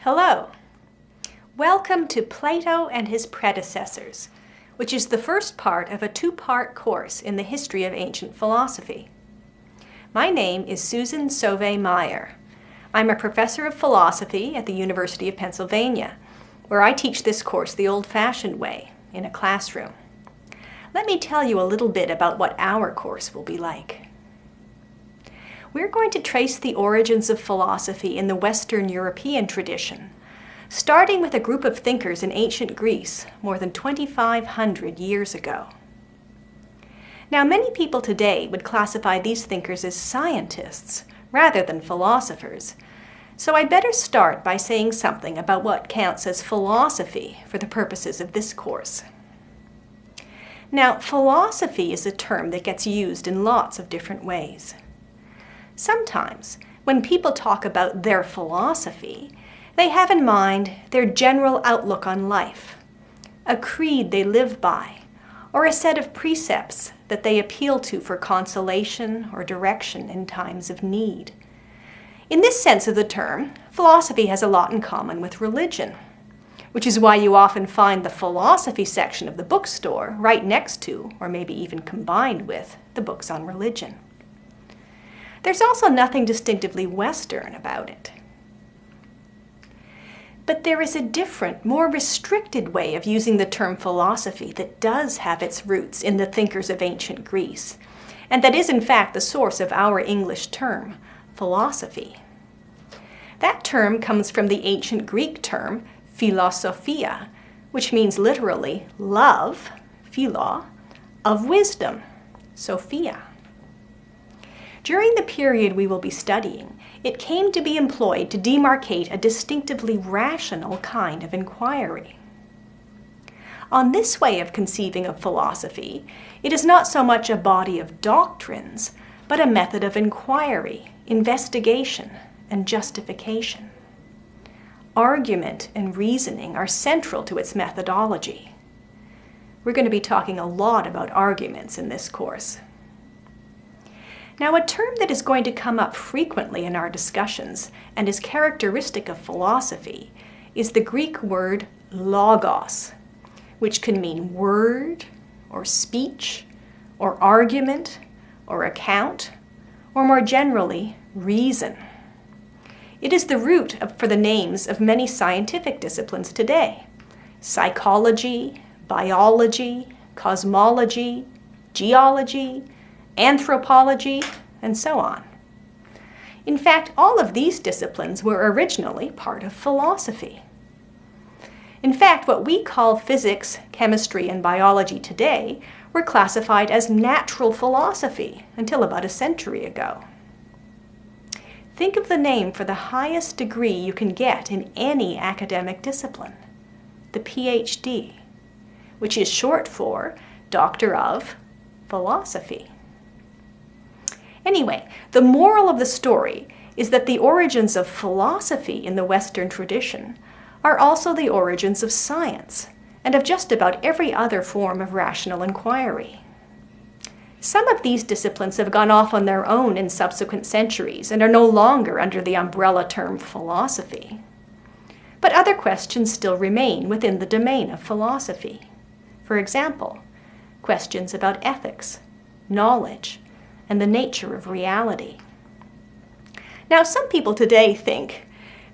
Hello. Welcome to Plato and his Predecessors, which is the first part of a two-part course in the history of ancient philosophy. My name is Susan Sauvé-Meyer. I'm a professor of philosophy at the University of Pennsylvania, where I teach this course the old-fashioned way, in a classroom. Let me tell you a little bit about what our course will be like. We're going to trace the origins of philosophy in the Western European tradition, starting with a group of thinkers in ancient Greece more than 2,500 years ago. Now, many people today would classify these thinkers as scientists rather than philosophers, so I'd better start by saying something about what counts as philosophy for the purposes of this course. Now, philosophy is a term that gets used in lots of different ways. Sometimes, when people talk about their philosophy, they have in mind their general outlook on life, a creed they live by, or a set of precepts that they appeal to for consolation or direction in times of need. In this sense of the term, philosophy has a lot in common with religion, which is why you often find the philosophy section of the bookstore right next to, or maybe even combined with, the books on religion. There's also nothing distinctively Western about it. But there is a different, more restricted way of using the term philosophy that does have its roots in the thinkers of ancient Greece, and that is in fact the source of our English term, philosophy. That term comes from the ancient Greek term philosophia, which means literally love, philo, of wisdom, sophia. During the period we will be studying, it came to be employed to demarcate a distinctively rational kind of inquiry. On this way of conceiving of philosophy, it is not so much a body of doctrines, but a method of inquiry, investigation, and justification. Argument and reasoning are central to its methodology. We're going to be talking a lot about arguments in this course. Now, a term that is going to come up frequently in our discussions and is characteristic of philosophy is the Greek word logos, which can mean word, or speech, or argument, or account, or more generally, reason. It is the root for the names of many scientific disciplines today: psychology, biology, cosmology, geology, anthropology, and so on. In fact, all of these disciplines were originally part of philosophy. In fact, what we call physics, chemistry, and biology today were classified as natural philosophy until about a century ago. Think of the name for the highest degree you can get in any academic discipline, the PhD, which is short for Doctor of Philosophy. Anyway, the moral of the story is that the origins of philosophy in the Western tradition are also the origins of science and of just about every other form of rational inquiry. Some of these disciplines have gone off on their own in subsequent centuries and are no longer under the umbrella term philosophy. But other questions still remain within the domain of philosophy. For example, questions about ethics, knowledge, and the nature of reality. Now, some people today think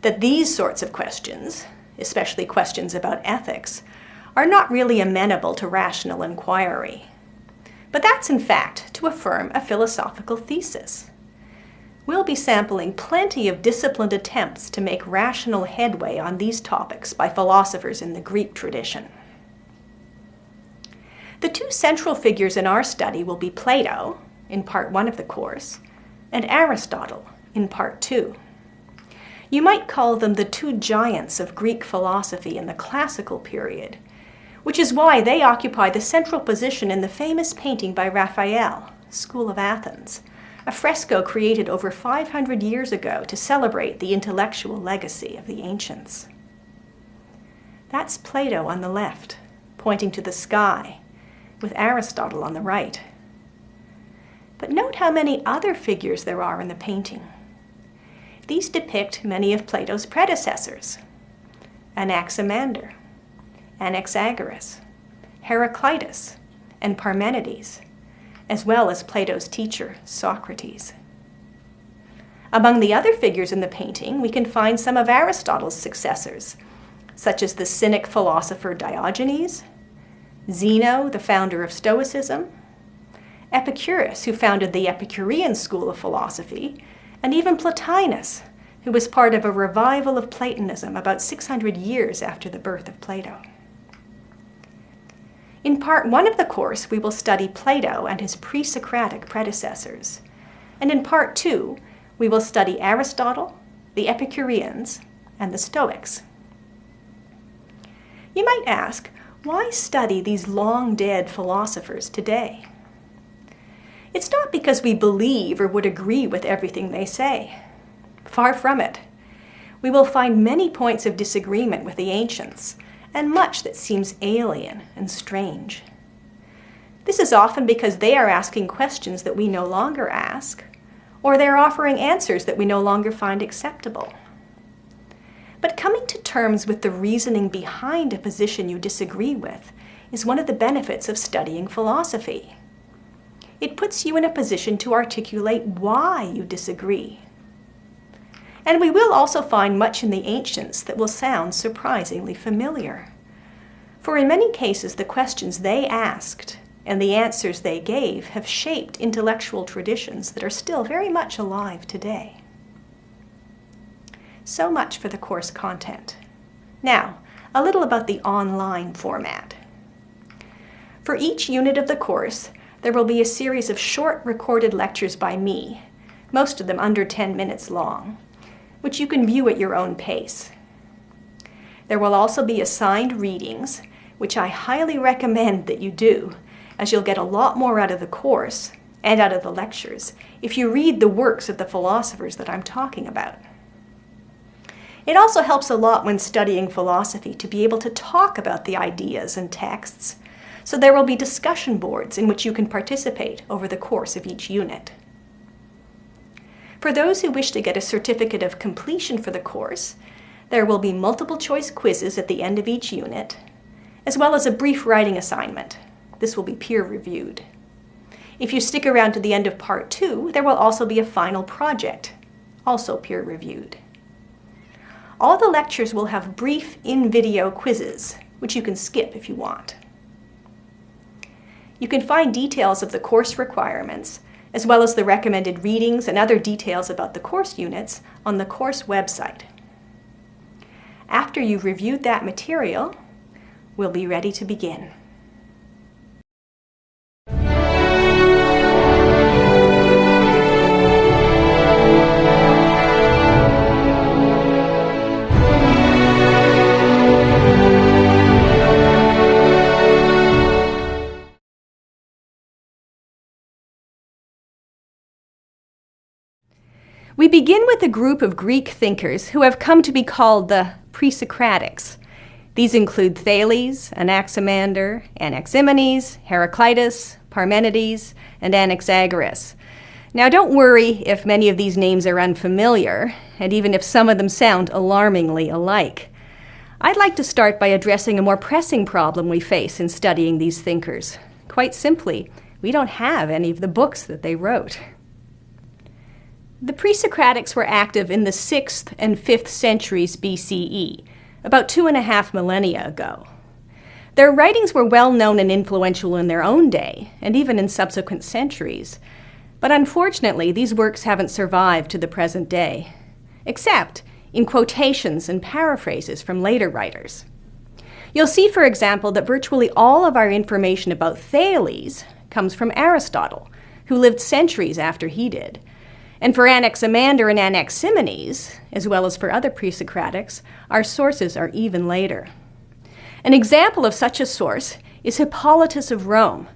that these sorts of questions, especially questions about ethics, are not really amenable to rational inquiry. But that's in fact to affirm a philosophical thesis. We'll be sampling plenty of disciplined attempts to make rational headway on these topics by philosophers in the Greek tradition. The two central figures in our study will be Plato, in part 1 of the course, and Aristotle, in part 2. You might call them the two giants of Greek philosophy in the classical period, which is why they occupy the central position in the famous painting by Raphael, School of Athens, a fresco created over 500 years ago to celebrate the intellectual legacy of the ancients. That's Plato on the left, pointing to the sky, with Aristotle on the right. But note how many other figures there are in the painting. These depict many of Plato's predecessors, Anaximander, Anaxagoras, Heraclitus, and Parmenides, as well as Plato's teacher, Socrates. Among the other figures in the painting, we can find some of Aristotle's successors, such as the Cynic philosopher Diogenes, Zeno, the founder of Stoicism, Epicurus, who founded the Epicurean school of philosophy, and even Plotinus, who was part of a revival of Platonism about 600 years after the birth of Plato. In part 1 of the course, we will study Plato and his pre-Socratic predecessors, and in part 2, we will study Aristotle, the Epicureans, and the Stoics. You might ask, why study these long-dead philosophers today? It's not because we believe or would agree with everything they say. Far from it. We will find many points of disagreement with the ancients, and much that seems alien and strange. This is often because they are asking questions that we no longer ask, or they're offering answers that we no longer find acceptable. But coming to terms with the reasoning behind a position you disagree with is one of the benefits of studying philosophy. It puts you in a position to articulate why you disagree. And we will also find much in the ancients that will sound surprisingly familiar. For in many cases, the questions they asked and the answers they gave have shaped intellectual traditions that are still very much alive today. So much for the course content. Now, a little about the online format. For each unit of the course, there will be a series of short recorded lectures by me, most of them under 10 minutes long, which you can view at your own pace. There will also be assigned readings, which I highly recommend that you do, as you'll get a lot more out of the course and out of the lectures if you read the works of the philosophers that I'm talking about. It also helps a lot when studying philosophy to be able to talk about the ideas and texts, so there will be discussion boards in which you can participate over the course of each unit. For those who wish to get a certificate of completion for the course, there will be multiple choice quizzes at the end of each unit, as well as a brief writing assignment. This will be peer-reviewed. If you stick around to the end of part 2, there will also be a final project, also peer-reviewed. All the lectures will have brief in-video quizzes, which you can skip if you want. You can find details of the course requirements, as well as the recommended readings and other details about the course units on the course website. After you've reviewed that material, we'll be ready to begin. We begin with a group of Greek thinkers who have come to be called the Pre-Socratics. These include Thales, Anaximander, Anaximenes, Heraclitus, Parmenides, and Anaxagoras. Now don't worry if many of these names are unfamiliar, and even if some of them sound alarmingly alike. I'd like to start by addressing a more pressing problem we face in studying these thinkers. Quite simply, we don't have any of the books that they wrote. The Pre-Socratics were active in the 6th and 5th centuries BCE, about 2.5 millennia ago. Their writings were well known and influential in their own day, and even in subsequent centuries. But unfortunately, these works haven't survived to the present day, except in quotations and paraphrases from later writers. You'll see, for example, that virtually all of our information about Thales comes from Aristotle, who lived centuries after he did. And for Anaximander and Anaximenes, as well as for other pre-Socratics, our sources are even later. An example of such a source is Hippolytus of Rome,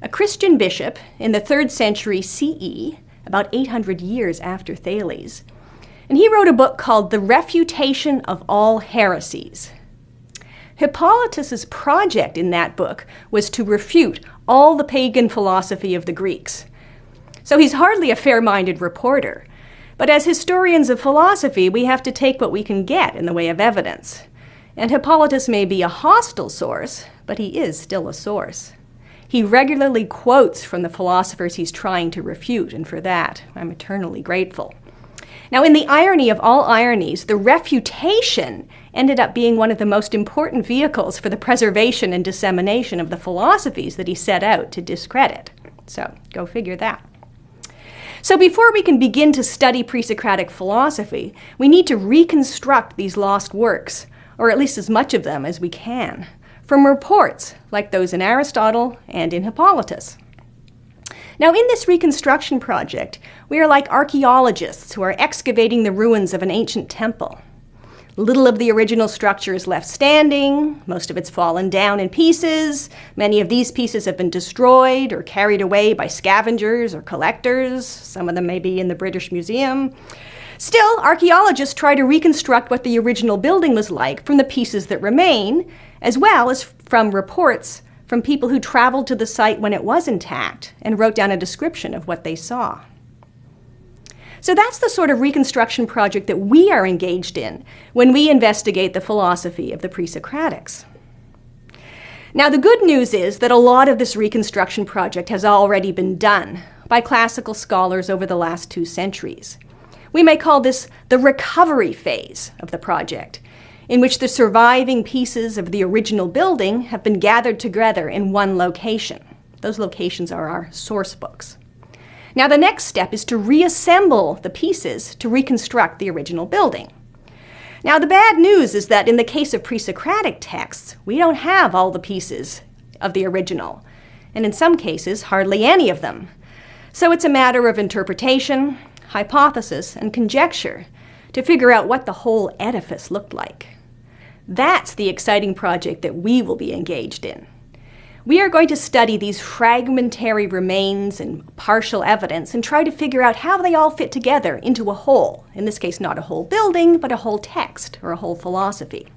a Christian bishop in the 3rd century CE, about 800 years after Thales. And he wrote a book called The Refutation of All Heresies. Hippolytus's project in that book was to refute all the pagan philosophy of the Greeks. So he's hardly a fair-minded reporter. But as historians of philosophy, we have to take what we can get in the way of evidence. And Hippolytus may be a hostile source, but he is still a source. He regularly quotes from the philosophers he's trying to refute, and for that, I'm eternally grateful. Now, in the irony of all ironies, the refutation ended up being one of the most important vehicles for the preservation and dissemination of the philosophies that he set out to discredit. So, go figure that. So before we can begin to study pre-Socratic philosophy, we need to reconstruct these lost works, or at least as much of them as we can, from reports like those in Aristotle and in Hippolytus. Now, in this reconstruction project, we are like archaeologists who are excavating the ruins of an ancient temple. Little of the original structure is left standing, most of it's fallen down in pieces, many of these pieces have been destroyed or carried away by scavengers or collectors, some of them may be in the British Museum. Still, archaeologists try to reconstruct what the original building was like from the pieces that remain, as well as from reports from people who traveled to the site when it was intact and wrote down a description of what they saw. So that's the sort of reconstruction project that we are engaged in when we investigate the philosophy of the Pre-Socratics. Now, the good news is that a lot of this reconstruction project has already been done by classical scholars over the last 2 centuries. We may call this the recovery phase of the project, in which the surviving pieces of the original building have been gathered together in one location. Those locations are our source books. Now, the next step is to reassemble the pieces to reconstruct the original building. Now, the bad news is that in the case of pre-Socratic texts, we don't have all the pieces of the original, and in some cases, hardly any of them. So it's a matter of interpretation, hypothesis, and conjecture to figure out what the whole edifice looked like. That's the exciting project that we will be engaged in. We are going to study these fragmentary remains and partial evidence and try to figure out how they all fit together into a whole. In this case, not a whole building, but a whole text or a whole philosophy.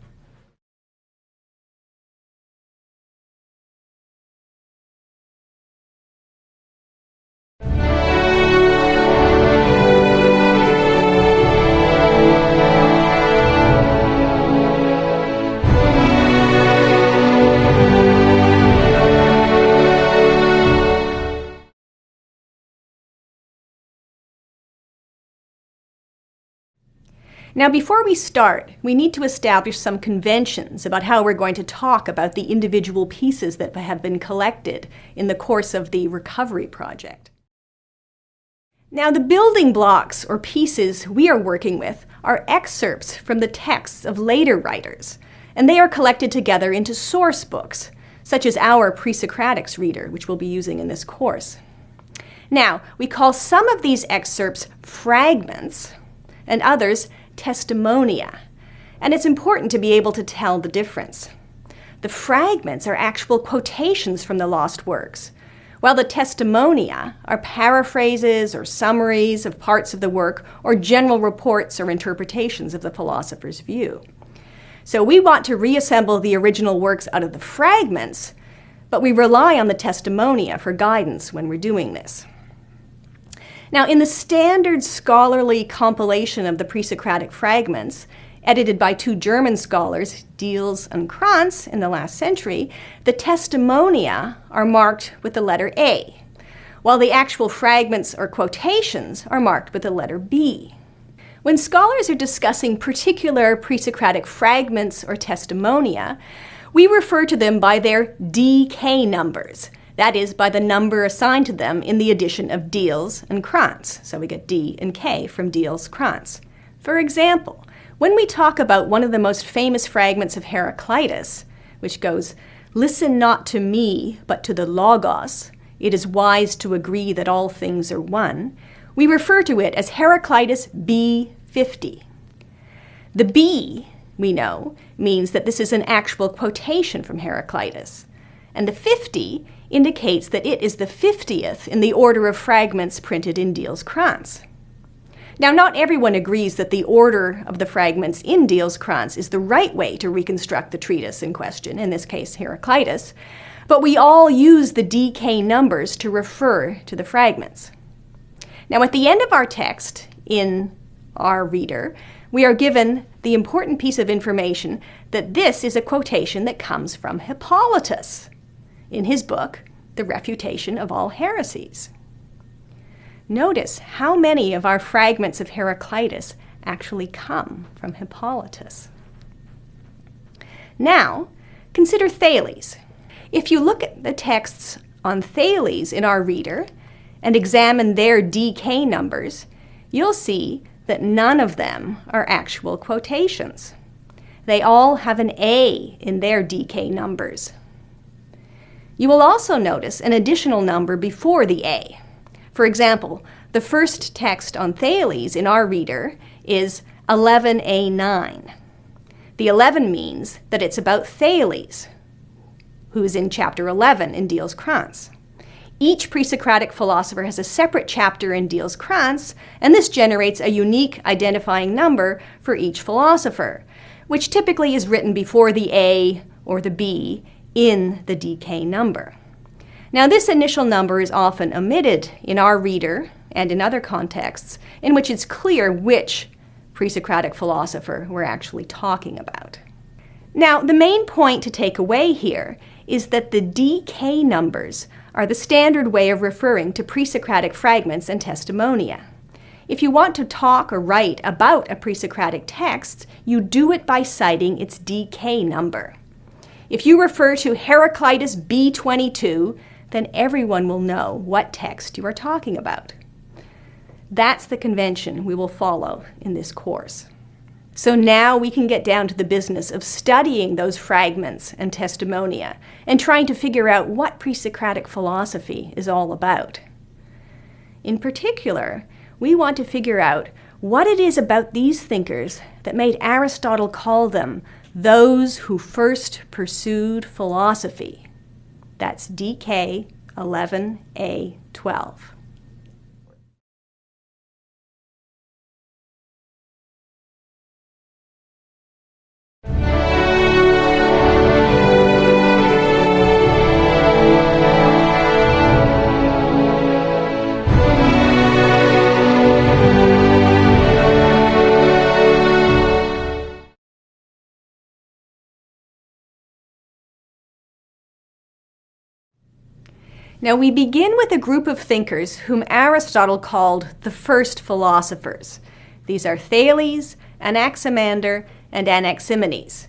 Now, before we start, we need to establish some conventions about how we're going to talk about the individual pieces that have been collected in the course of the recovery project. Now, the building blocks or pieces we are working with are excerpts from the texts of later writers, and they are collected together into source books, such as our Pre-Socratics reader, which we'll be using in this course. Now, we call some of these excerpts fragments and others testimonia, and it's important to be able to tell the difference. The fragments are actual quotations from the lost works, while the testimonia are paraphrases or summaries of parts of the work or general reports or interpretations of the philosopher's view. So we want to reassemble the original works out of the fragments, but we rely on the testimonia for guidance when we're doing this. Now, in the standard scholarly compilation of the pre-Socratic fragments, edited by 2 German scholars, Thales and Krantz, in the last century, the testimonia are marked with the letter A, while the actual fragments or quotations are marked with the letter B. When scholars are discussing particular pre-Socratic fragments or testimonia, we refer to them by their DK numbers. That is, by the number assigned to them in the addition of Thales and Krantz. So we get D and K from Thales, Krantz. For example, when we talk about one of the most famous fragments of Heraclitus, which goes, "Listen not to me, but to the Logos, it is wise to agree that all things are one," we refer to it as Heraclitus B50. The B, we know, means that this is an actual quotation from Heraclitus, and the 50 indicates that it is the 50th in the order of fragments printed in Thales, Krantz. Now, not everyone agrees that the order of the fragments in Thales, Krantz is the right way to reconstruct the treatise in question, in this case Heraclitus, but we all use the DK numbers to refer to the fragments. Now, at the end of our text in our reader, we are given the important piece of information that this is a quotation that comes from Hippolytus in his book, The Refutation of All Heresies. Notice how many of our fragments of Heraclitus actually come from Hippolytus. Now, consider Thales. If you look at the texts on Thales in our reader and examine their DK numbers, you'll see that none of them are actual quotations. They all have an A in their DK numbers. You will also notice an additional number before the A. For example, the first text on Thales in our reader is 11A9. The 11 means that it's about Thales, who is in chapter 11 in Diels Krantz. Each pre-Socratic philosopher has a separate chapter in Diels Krantz, and this generates a unique identifying number for each philosopher, which typically is written before the A or the B in the DK number. Now, this initial number is often omitted in our reader and in other contexts in which it's clear which pre-Socratic philosopher we're actually talking about. Now, the main point to take away here is that the DK numbers are the standard way of referring to pre-Socratic fragments and testimonia. If you want to talk or write about a pre-Socratic text, you do it by citing its DK number. If you refer to Heraclitus B22, then everyone will know what text you are talking about. That's the convention we will follow in this course. So now we can get down to the business of studying those fragments and testimonia and trying to figure out what pre-Socratic philosophy is all about. In particular, we want to figure out what it is about these thinkers that made Aristotle call them those who first pursued philosophy. That's DK 11A12. Now, we begin with a group of thinkers whom Aristotle called the first philosophers. These are Thales, Anaximander, and Anaximenes.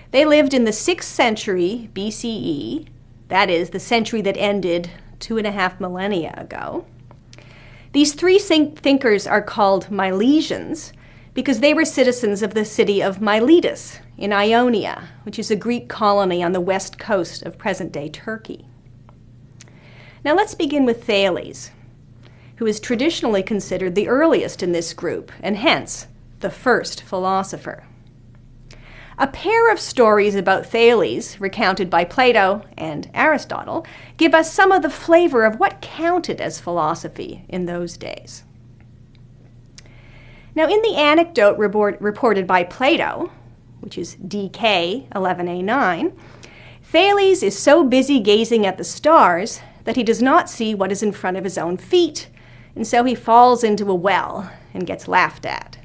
They lived in the 6th century BCE, that is, the century that ended 2.5 millennia ago. These three thinkers are called Milesians because they were citizens of the city of Miletus in Ionia, which is a Greek colony on the west coast of present-day Turkey. Now let's begin with Thales, who is traditionally considered the earliest in this group, and hence the first philosopher. A pair of stories about Thales, recounted by Plato and Aristotle, give us some of the flavor of what counted as philosophy in those days. Now, in the anecdote reported by Plato, which is DK 11A9, Thales is so busy gazing at the stars that he does not see what is in front of his own feet, and so he falls into a well and gets laughed at.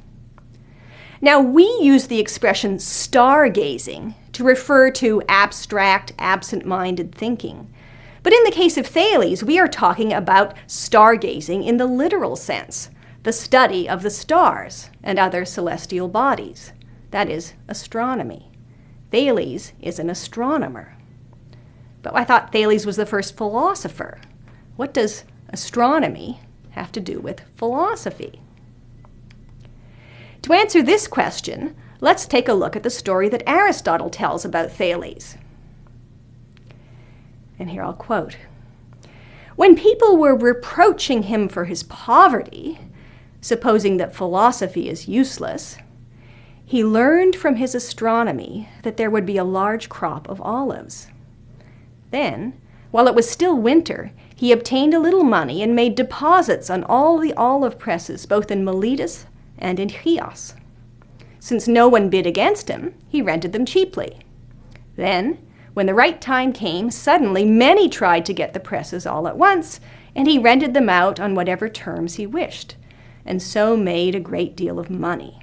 Now, we use the expression stargazing to refer to abstract, absent-minded thinking. But in the case of Thales, we are talking about stargazing in the literal sense, the study of the stars and other celestial bodies. That is astronomy. Thales is an astronomer. But I thought Thales was the first philosopher. What does astronomy have to do with philosophy? To answer this question, let's take a look at the story that Aristotle tells about Thales. And here I'll quote. When people were reproaching him for his poverty, supposing that philosophy is useless, he learned from his astronomy that there would be a large crop of olives. Then, while it was still winter, he obtained a little money and made deposits on all the olive presses, both in Miletus and in Chios. Since no one bid against him, he rented them cheaply. Then, when the right time came, suddenly many tried to get the presses all at once, and he rented them out on whatever terms he wished, and so made a great deal of money.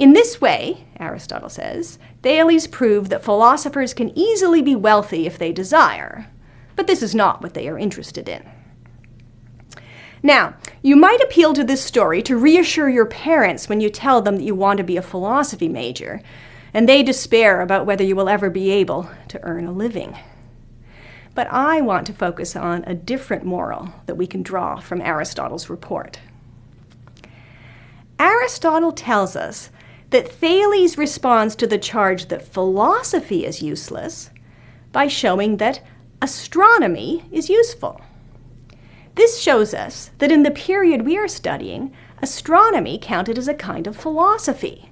In this way, Aristotle says, Thales proved that philosophers can easily be wealthy if they desire, but this is not what they are interested in. Now, you might appeal to this story to reassure your parents when you tell them that you want to be a philosophy major, and they despair about whether you will ever be able to earn a living. But I want to focus on a different moral that we can draw from Aristotle's report. Aristotle tells us that Thales responds to the charge that philosophy is useless by showing that astronomy is useful. This shows us that in the period we are studying, astronomy counted as a kind of philosophy.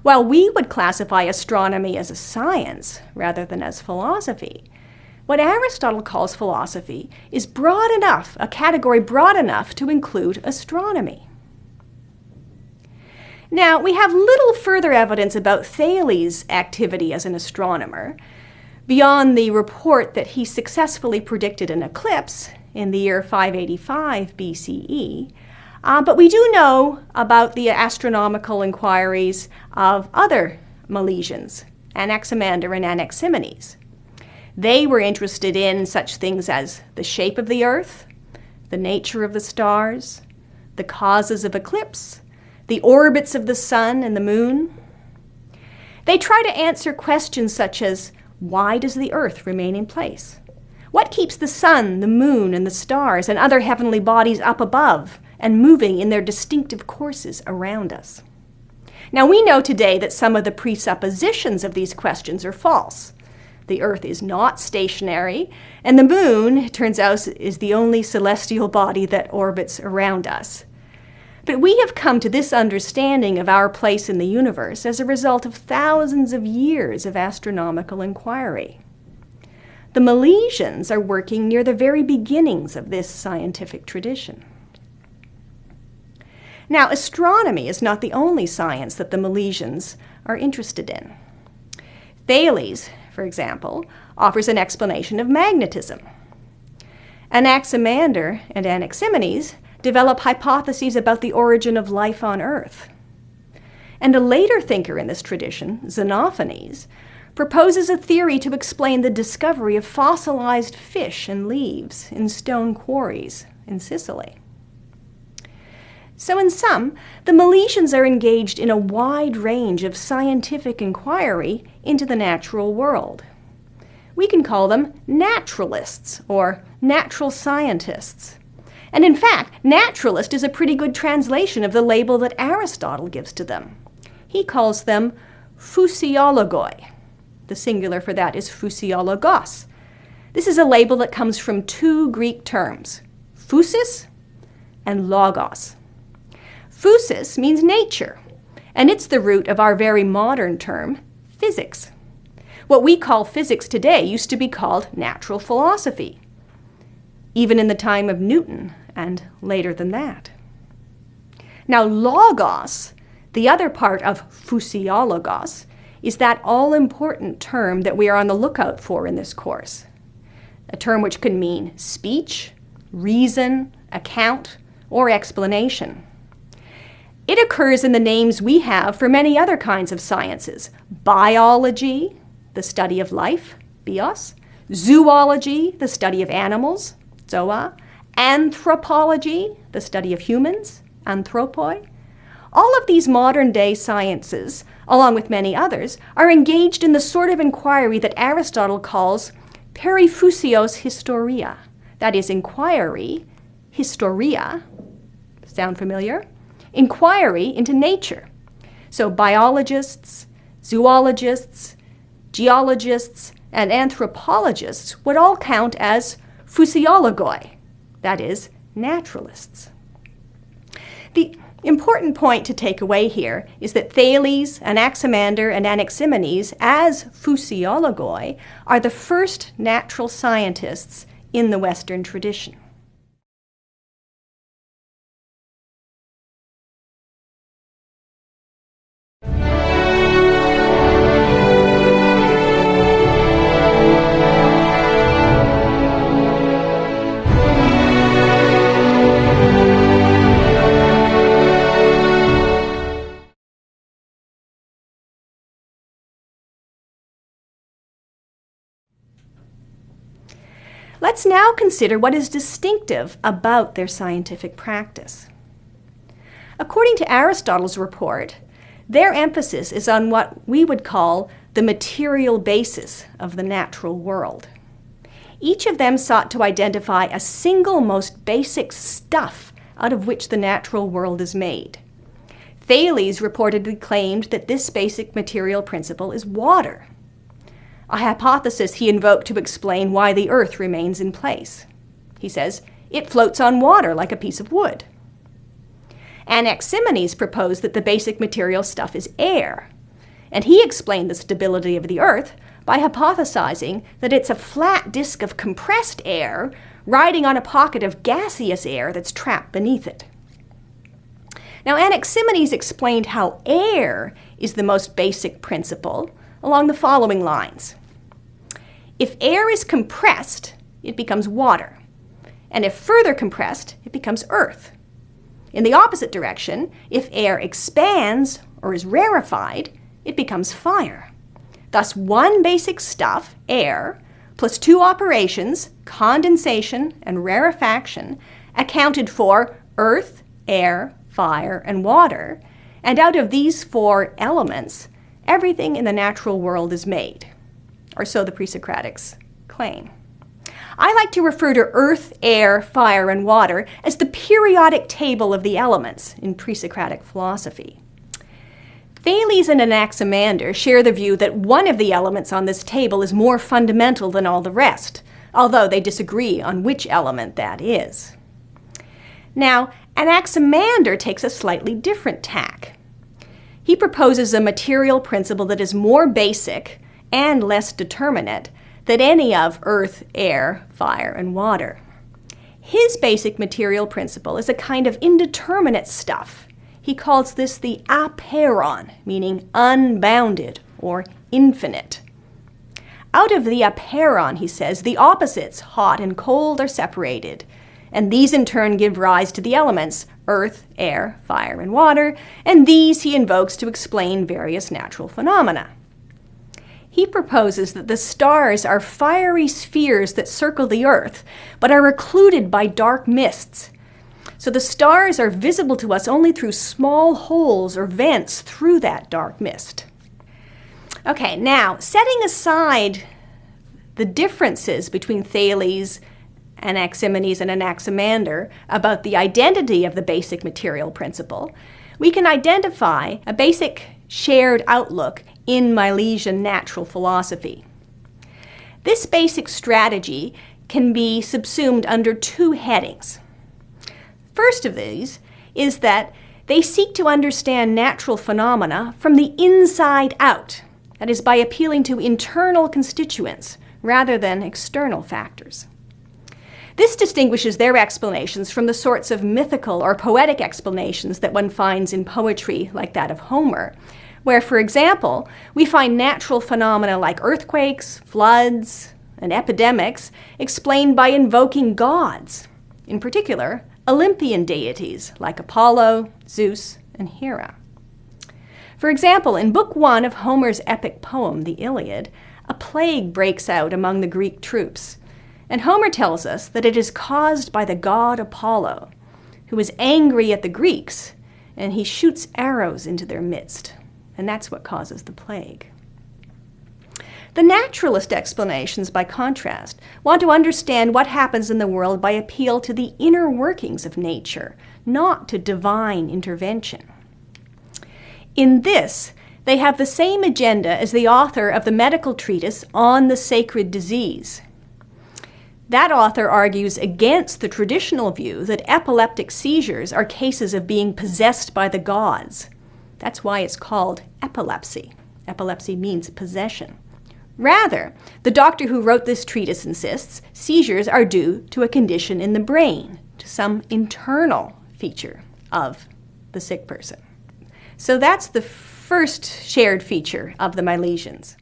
While we would classify astronomy as a science rather than as philosophy, what Aristotle calls philosophy is broad enough, a category broad enough to include astronomy. Now, we have little further evidence about Thales' activity as an astronomer, beyond the report that he successfully predicted an eclipse in the year 585 BCE, but we do know about the astronomical inquiries of other Milesians, Anaximander and Anaximenes. They were interested in such things as the shape of the earth, the nature of the stars, the causes of eclipse, the orbits of the sun and the moon. They try to answer questions such as, why does the earth remain in place? What keeps the sun, the moon, and the stars and other heavenly bodies up above and moving in their distinctive courses around us? Now, we know today that some of the presuppositions of these questions are false. The earth is not stationary, and the moon, it turns out, is the only celestial body that orbits around us. But we have come to this understanding of our place in the universe as a result of thousands of years of astronomical inquiry. The Milesians are working near the very beginnings of this scientific tradition. Now, astronomy is not the only science that the Milesians are interested in. Thales, for example, offers an explanation of magnetism. Anaximander and Anaximenes develop hypotheses about the origin of life on Earth. And a later thinker in this tradition, Xenophanes, proposes a theory to explain the discovery of fossilized fish and leaves in stone quarries in Sicily. So in sum, the Milesians are engaged in a wide range of scientific inquiry into the natural world. We can call them naturalists or natural scientists. And in fact, naturalist is a pretty good translation of the label that Aristotle gives to them. He calls them physiologoi. The singular for that is physiologos. This is a label that comes from two Greek terms, physis and logos. Physis means nature, and it's the root of our very modern term, physics. What we call physics today used to be called natural philosophy, even in the time of Newton and later than that. Now, logos, the other part of physiologos, is that all-important term that we are on the lookout for in this course, a term which can mean speech, reason, account, or explanation. It occurs in the names we have for many other kinds of sciences: biology, the study of life, bios; zoology, the study of animals, zoa; anthropology, the study of humans, anthropoi. All of these modern-day sciences, along with many others, are engaged in the sort of inquiry that Aristotle calls periphysios historia. That is, inquiry, historia, sound familiar? Inquiry into nature. So biologists, zoologists, geologists, and anthropologists would all count as physiologoi, that is, naturalists. The important point to take away here is that Thales, Anaximander, and Anaximenes, as physiologoi, are the first natural scientists in the Western tradition. Let's now consider what is distinctive about their scientific practice. According to Aristotle's report, their emphasis is on what we would call the material basis of the natural world. Each of them sought to identify a single most basic stuff out of which the natural world is made. Thales reportedly claimed that this basic material principle is water, a hypothesis he invoked to explain why the earth remains in place. He says, it floats on water like a piece of wood. Anaximenes proposed that the basic material stuff is air, and he explained the stability of the earth by hypothesizing that it's a flat disk of compressed air riding on a pocket of gaseous air that's trapped beneath it. Now, Anaximenes explained how air is the most basic principle along the following lines. If air is compressed, it becomes water, and if further compressed, it becomes earth. In the opposite direction, if air expands or is rarefied, it becomes fire. Thus, one basic stuff, air, plus two operations, condensation and rarefaction, accounted for earth, air, fire, and water, and out of these four elements, everything in the natural world is made, or so the Presocratics claim. I like to refer to earth, air, fire, and water as the periodic table of the elements in Presocratic philosophy. Thales and Anaximander share the view that one of the elements on this table is more fundamental than all the rest, although they disagree on which element that is. Now, Anaximander takes a slightly different tack. He proposes a material principle that is more basic and less determinate than any of earth, air, fire, and water. His basic material principle is a kind of indeterminate stuff. He calls this the apeiron, meaning unbounded or infinite. Out of the apeiron, he says, the opposites, hot and cold, are separated, and these in turn give rise to the elements, earth, air, fire, and water, and these he invokes to explain various natural phenomena. He proposes that the stars are fiery spheres that circle the earth, but are occluded by dark mists. So the stars are visible to us only through small holes or vents through that dark mist. Okay, now, setting aside the differences between Thales, Anaximenes, and Anaximander about the identity of the basic material principle, we can identify a basic shared outlook in Milesian natural philosophy. This basic strategy can be subsumed under two headings. First of these is that they seek to understand natural phenomena from the inside out, that is, by appealing to internal constituents rather than external factors. This distinguishes their explanations from the sorts of mythical or poetic explanations that one finds in poetry like that of Homer, where, for example, we find natural phenomena like earthquakes, floods, and epidemics explained by invoking gods, in particular, Olympian deities like Apollo, Zeus, and Hera. For example, in Book 1 of Homer's epic poem, the Iliad, a plague breaks out among the Greek troops, and Homer tells us that it is caused by the god Apollo, who is angry at the Greeks, and he shoots arrows into their midst. And that's what causes the plague. The naturalist explanations, by contrast, want to understand what happens in the world by appeal to the inner workings of nature, not to divine intervention. In this, they have the same agenda as the author of the medical treatise On the Sacred Disease. That author argues against the traditional view that epileptic seizures are cases of being possessed by the gods. That's why it's called epilepsy. Epilepsy means possession. Rather, the doctor who wrote this treatise insists seizures are due to a condition in the brain, to some internal feature of the sick person. So that's the first shared feature of the Milesians.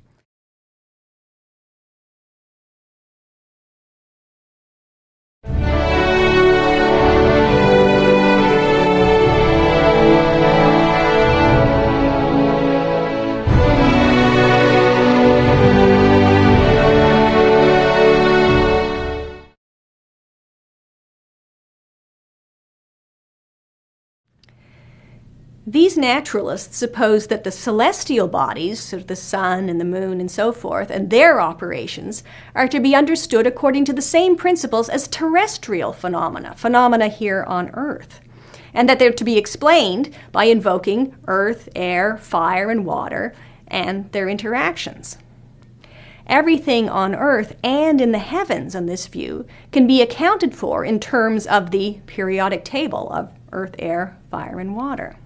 These naturalists suppose that the celestial bodies, sort of the sun and the moon and so forth, and their operations, are to be understood according to the same principles as terrestrial phenomena here on Earth, and that they're to be explained by invoking earth, air, fire, and water, and their interactions. Everything on Earth and in the heavens, on this view, can be accounted for in terms of the periodic table of earth, air, fire, and water.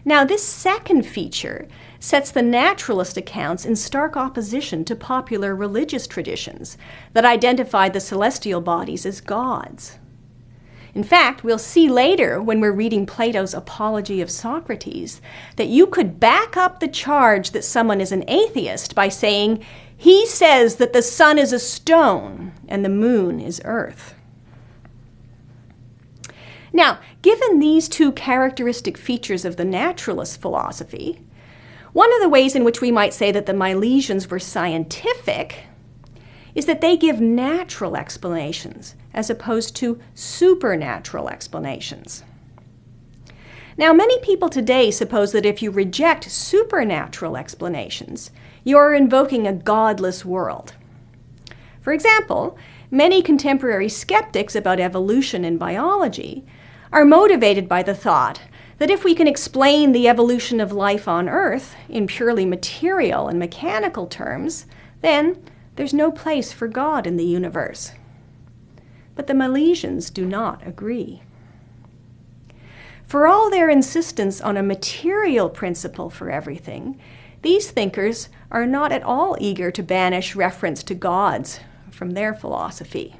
Now, this second feature sets the naturalist accounts in stark opposition to popular religious traditions that identify the celestial bodies as gods. In fact, we'll see later when we're reading Plato's Apology of Socrates that you could back up the charge that someone is an atheist by saying, he says that the sun is a stone and the moon is earth. Now, given these two characteristic features of the naturalist philosophy, one of the ways in which we might say that the Milesians were scientific is that they give natural explanations as opposed to supernatural explanations. Now, many people today suppose that if you reject supernatural explanations, you're invoking a godless world. For example, many contemporary skeptics about evolution in biology are motivated by the thought that if we can explain the evolution of life on Earth in purely material and mechanical terms, then there's no place for God in the universe. But the Milesians do not agree. For all their insistence on a material principle for everything, these thinkers are not at all eager to banish reference to gods from their philosophy.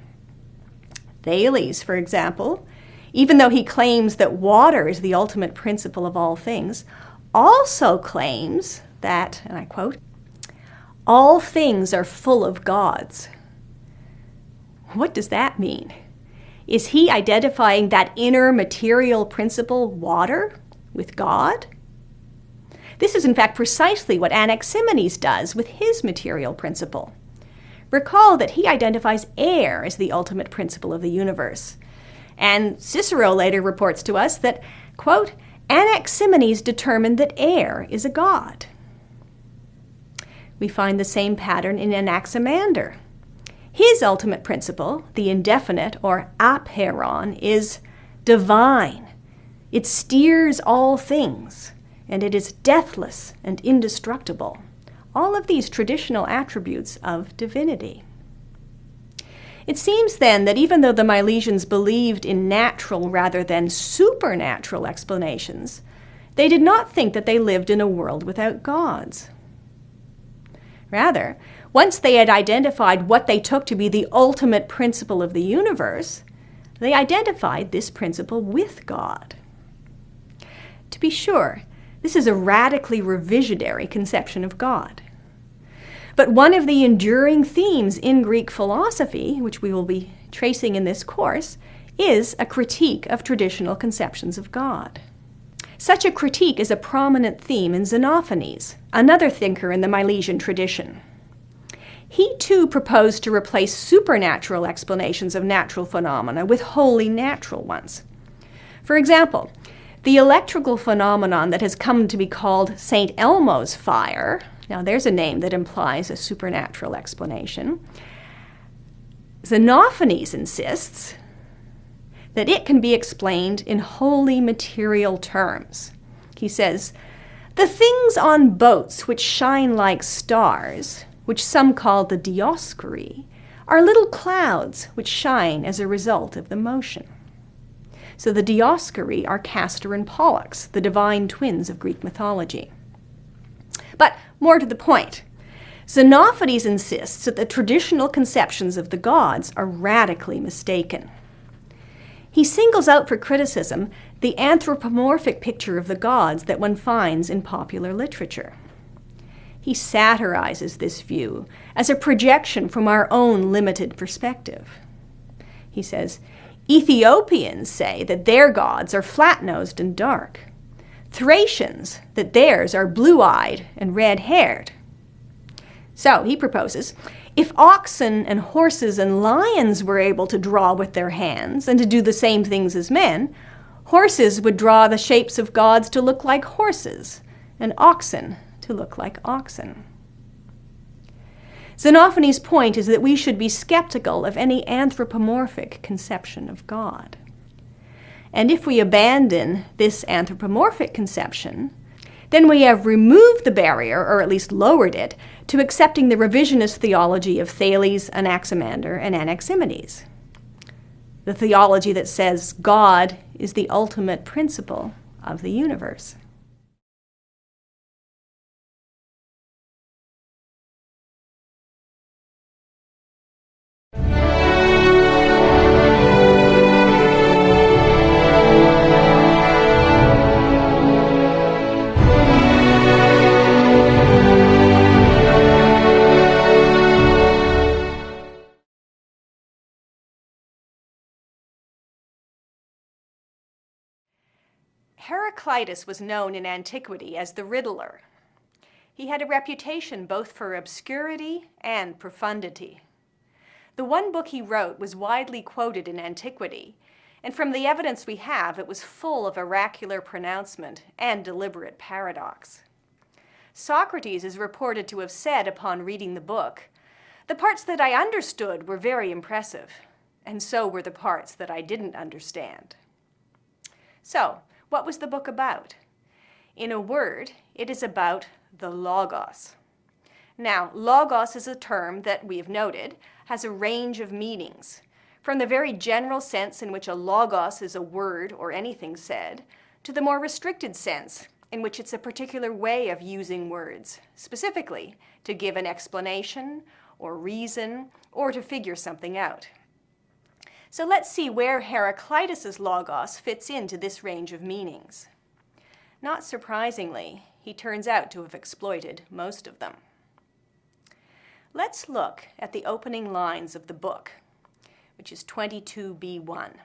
Thales, for example, even though he claims that water is the ultimate principle of all things, also claims that, and I quote, all things are full of gods. What does that mean? Is he identifying that inner material principle, water, with God? This is in fact precisely what Anaximenes does with his material principle. Recall that he identifies air as the ultimate principle of the universe. And Cicero later reports to us that, quote, Anaximenes determined that air is a god. We find the same pattern in Anaximander. His ultimate principle, the indefinite or apeiron, is divine. It steers all things, and it is deathless and indestructible. All of these traditional attributes of divinity. It seems then that even though the Milesians believed in natural rather than supernatural explanations, they did not think that they lived in a world without gods. Rather, once they had identified what they took to be the ultimate principle of the universe, they identified this principle with God. To be sure, this is a radically revisionary conception of God. But one of the enduring themes in Greek philosophy, which we will be tracing in this course, is a critique of traditional conceptions of God. Such a critique is a prominent theme in Xenophanes, another thinker in the Milesian tradition. He too proposed to replace supernatural explanations of natural phenomena with wholly natural ones. For example, the electrical phenomenon that has come to be called St. Elmo's fire, now there's a name that implies a supernatural explanation. Xenophanes insists that it can be explained in wholly material terms. He says, the things on boats which shine like stars, which some call the Dioscuri, are little clouds which shine as a result of the motion. So the Dioscuri are Castor and Pollux, the divine twins of Greek mythology. But more to the point, Xenophanes insists that the traditional conceptions of the gods are radically mistaken. He singles out for criticism the anthropomorphic picture of the gods that one finds in popular literature. He satirizes this view as a projection from our own limited perspective. He says, Ethiopians say that their gods are flat-nosed and dark. Thracians, that theirs are blue-eyed and red-haired. So, he proposes, if oxen and horses and lions were able to draw with their hands and to do the same things as men, Horses would draw the shapes of gods to look like horses, and oxen to look like oxen. Xenophanes' point is that we should be skeptical of any anthropomorphic conception of God. And if we abandon this anthropomorphic conception, then we have removed the barrier, or at least lowered it, to accepting the revisionist theology of Thales, Anaximander, and Anaximenes. The theology that says God is the ultimate principle of the universe. Heraclitus was known in antiquity as the riddler. He had a reputation both for obscurity and profundity. The one book he wrote was widely quoted in antiquity, and from the evidence we have, it was full of oracular pronouncement and deliberate paradox. Socrates is reported to have said upon reading the book, "The parts that I understood were very impressive, and so were the parts that I didn't understand." So, what was the book about? In a word, it is about the Logos. Now, Logos is a term that we've noted has a range of meanings, from the very general sense in which a Logos is a word or anything said, to the more restricted sense in which it's a particular way of using words, specifically to give an explanation or reason or to figure something out. So let's see where Heraclitus' Logos fits into this range of meanings. Not surprisingly, he turns out to have exploited most of them. Let's look at the opening lines of the book, which is 22b1.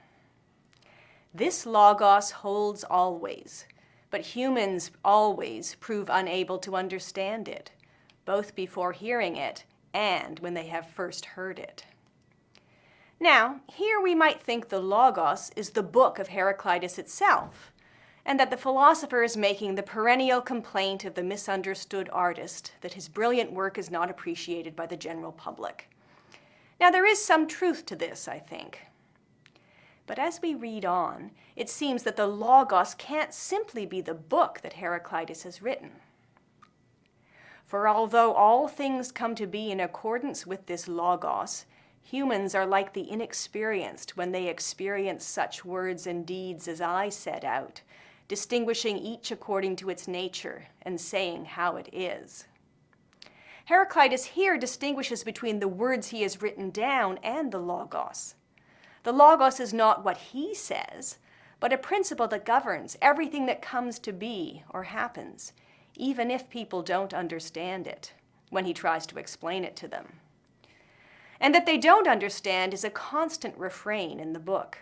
"This Logos holds always, but humans always prove unable to understand it, both before hearing it and when they have first heard it." Now, here we might think the Logos is the book of Heraclitus itself, and that the philosopher is making the perennial complaint of the misunderstood artist that his brilliant work is not appreciated by the general public. Now, there is some truth to this, I think. But as we read on, it seems that the Logos can't simply be the book that Heraclitus has written. For although all things come to be in accordance with this Logos, humans are like the inexperienced when they experience such words and deeds as I set out, distinguishing each according to its nature and saying how it is. Heraclitus here distinguishes between the words he has written down and the Logos. The Logos is not what he says, but a principle that governs everything that comes to be or happens, even if people don't understand it, when he tries to explain it to them. And that they don't understand is a constant refrain in the book.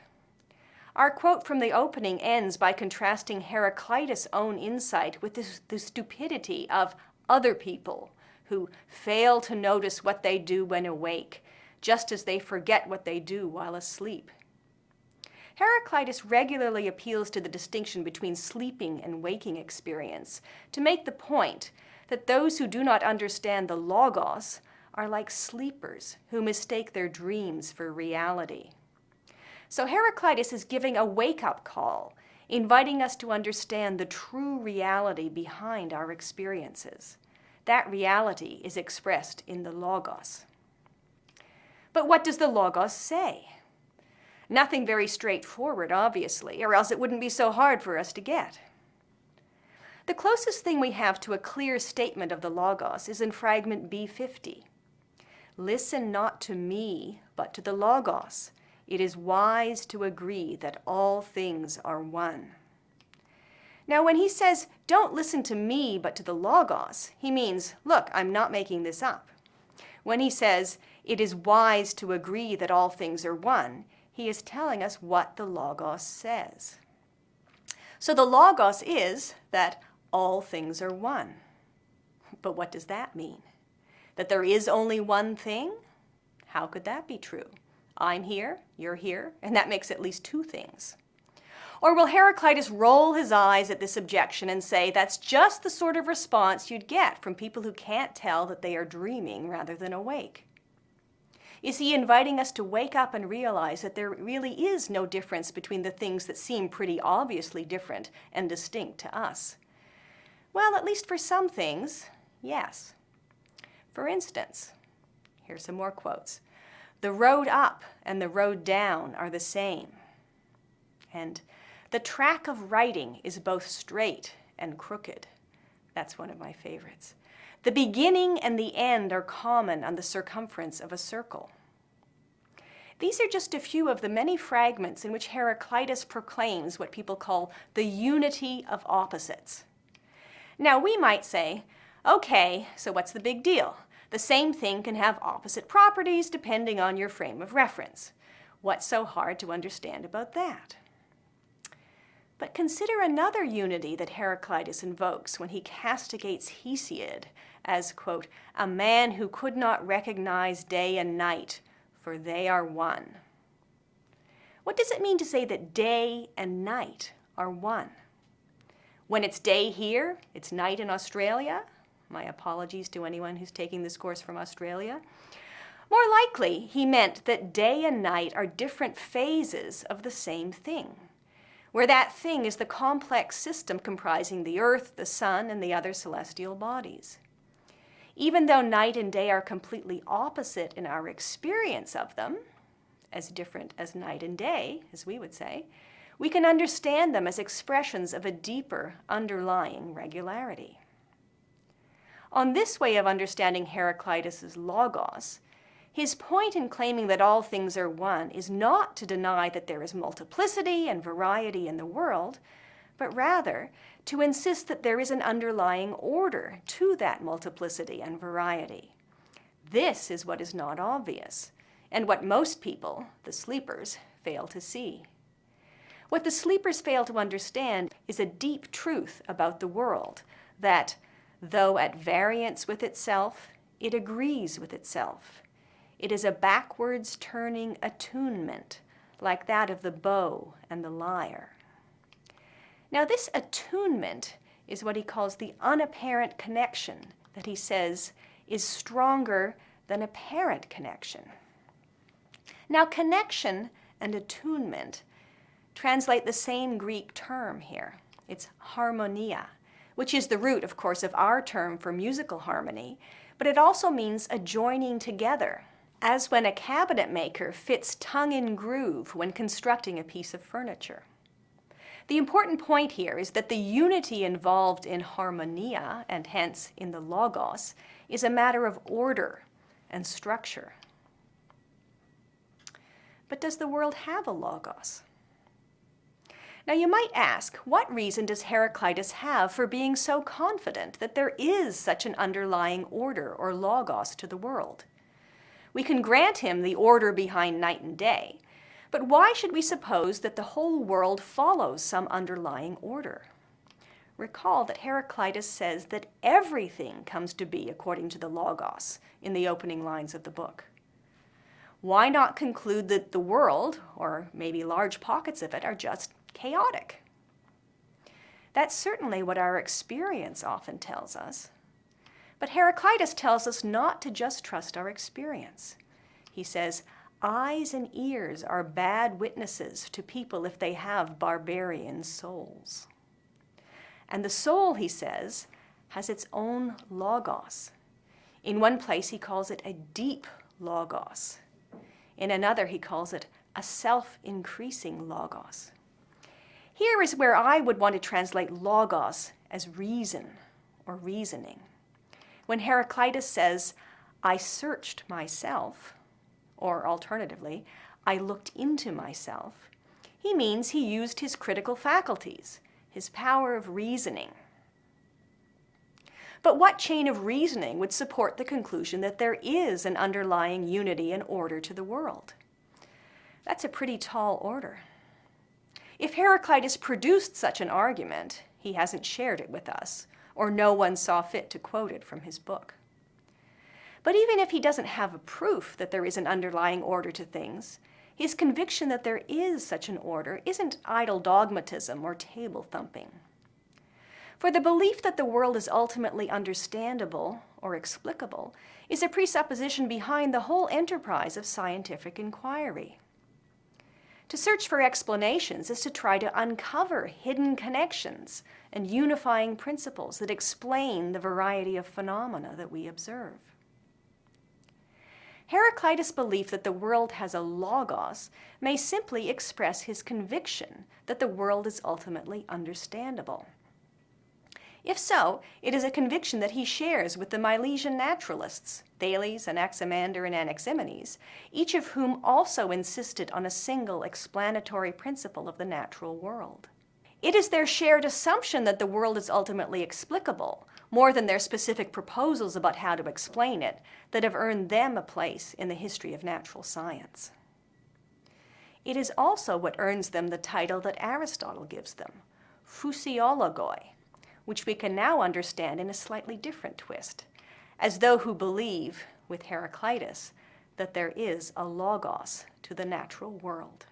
Our quote from the opening ends by contrasting Heraclitus' own insight with the stupidity of other people who fail to notice what they do when awake, just as they forget what they do while asleep. Heraclitus regularly appeals to the distinction between sleeping and waking experience to make the point that those who do not understand the Logos are like sleepers who mistake their dreams for reality. So Heraclitus is giving a wake-up call, inviting us to understand the true reality behind our experiences. That reality is expressed in the Logos. But what does the Logos say? Nothing very straightforward, obviously, or else it wouldn't be so hard for us to get. The closest thing we have to a clear statement of the Logos is in fragment B50. "Listen not to me, but to the Logos. It is wise to agree that all things are one." Now, when he says, "Don't listen to me, but to the Logos," he means, look, I'm not making this up. When he says, "It is wise to agree that all things are one," he is telling us what the Logos says. So the Logos is that all things are one. But what does that mean? That there is only one thing? How could that be true? I'm here, you're here, and that makes at least two things. Or will Heraclitus roll his eyes at this objection and say that's just the sort of response you'd get from people who can't tell that they are dreaming rather than awake? Is he inviting us to wake up and realize that there really is no difference between the things that seem pretty obviously different and distinct to us? Well, at least for some things, yes. For instance, here's some more quotes. "The road up and the road down are the same." And "the track of writing is both straight and crooked." That's one of my favorites. "The beginning and the end are common on the circumference of a circle." These are just a few of the many fragments in which Heraclitus proclaims what people call the unity of opposites. Now, we might say, okay, so what's the big deal? The same thing can have opposite properties depending on your frame of reference. What's so hard to understand about that? But consider another unity that Heraclitus invokes when he castigates Hesiod as, quote, "a man who could not recognize day and night, for they are one." What does it mean to say that day and night are one? When it's day here, it's night in Australia? My apologies to anyone who's taking this course from Australia. More likely, he meant that day and night are different phases of the same thing, where that thing is the complex system comprising the earth, the sun, and the other celestial bodies. Even though night and day are completely opposite in our experience of them, as different as night and day, as we would say, we can understand them as expressions of a deeper underlying regularity. On this way of understanding Heraclitus's logos, his point in claiming that all things are one is not to deny that there is multiplicity and variety in the world, but rather to insist that there is an underlying order to that multiplicity and variety. This is what is not obvious, and what most people, the sleepers, fail to see. What the sleepers fail to understand is a deep truth about the world, that, though at variance with itself, it agrees with itself. It is a backwards turning attunement, like that of the bow and the lyre. Now, this attunement is what he calls the unapparent connection that he says is stronger than apparent connection. Now, connection and attunement translate the same Greek term here. It's harmonia, which is the root, of course, of our term for musical harmony, but it also means a joining together, as when a cabinet maker fits tongue in groove when constructing a piece of furniture. The important point here is that the unity involved in harmonia, and hence in the logos, is a matter of order and structure. But does the world have a logos? Now you might ask, what reason does Heraclitus have for being so confident that there is such an underlying order or logos to the world? We can grant him the order behind night and day, but why should we suppose that the whole world follows some underlying order? Recall that Heraclitus says that everything comes to be according to the logos in the opening lines of the book. Why not conclude that the world, or maybe large pockets of it, are just chaotic? That's certainly what our experience often tells us. But Heraclitus tells us not to just trust our experience. He says, eyes and ears are bad witnesses to people if they have barbarian souls. And the soul, he says, has its own logos. In one place, he calls it a deep logos. In another, he calls it a self-increasing logos. Here is where I would want to translate logos as reason or reasoning. When Heraclitus says, I searched myself, or alternatively, I looked into myself, he means he used his critical faculties, his power of reasoning. But what chain of reasoning would support the conclusion that there is an underlying unity and order to the world? That's a pretty tall order. If Heraclitus produced such an argument, he hasn't shared it with us, or no one saw fit to quote it from his book. But even if he doesn't have a proof that there is an underlying order to things, His conviction that there is such an order isn't idle dogmatism or table thumping. For the belief that the world is ultimately understandable or explicable is a presupposition behind the whole enterprise of scientific inquiry. To search for explanations is to try to uncover hidden connections and unifying principles that explain the variety of phenomena that we observe. Heraclitus' belief that the world has a logos may simply express his conviction that the world is ultimately understandable. If so, it is a conviction that he shares with the Milesian naturalists, Thales, Anaximander, and Anaximenes, each of whom also insisted on a single explanatory principle of the natural world. It is their shared assumption that the world is ultimately explicable, more than their specific proposals about how to explain it, that have earned them a place in the history of natural science. It is also what earns them the title that Aristotle gives them, physiologoi, which we can now understand in a slightly different twist, as though who believe, with Heraclitus, that there is a logos to the natural world.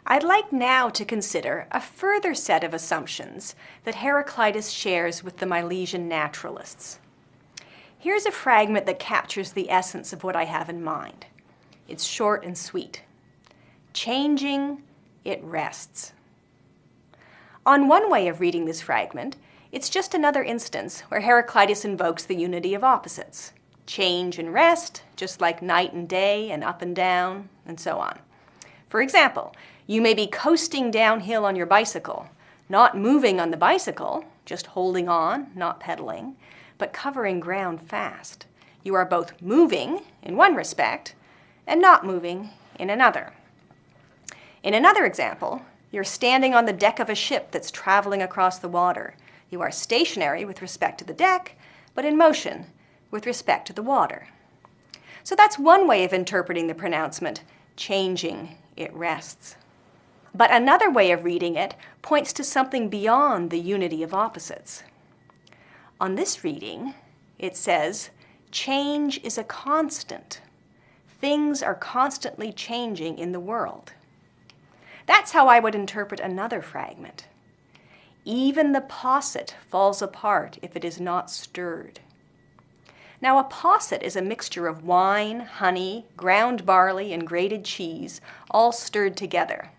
I'd like now to consider a further set of assumptions that Heraclitus shares with the Milesian naturalists. Here's a fragment that captures the essence of what I have in mind. It's short and sweet. Changing, it rests. On one way of reading this fragment, it's just another instance where Heraclitus invokes the unity of opposites. Change and rest, just like night and day and up and down, and so on. For example, you may be coasting downhill on your bicycle, not moving on the bicycle, just holding on, not pedaling, but covering ground fast. You are both moving in one respect and not moving in another. In another example, you're standing on the deck of a ship that's traveling across the water. You are stationary with respect to the deck, but in motion with respect to the water. So that's one way of interpreting the pronouncement, changing, it rests. But another way of reading it points to something beyond the unity of opposites. On this reading, it says, change is a constant. Things are constantly changing in the world. That's how I would interpret another fragment. Even the posset falls apart if it is not stirred. Now, a posset is a mixture of wine, honey, ground barley, and grated cheese, all stirred together.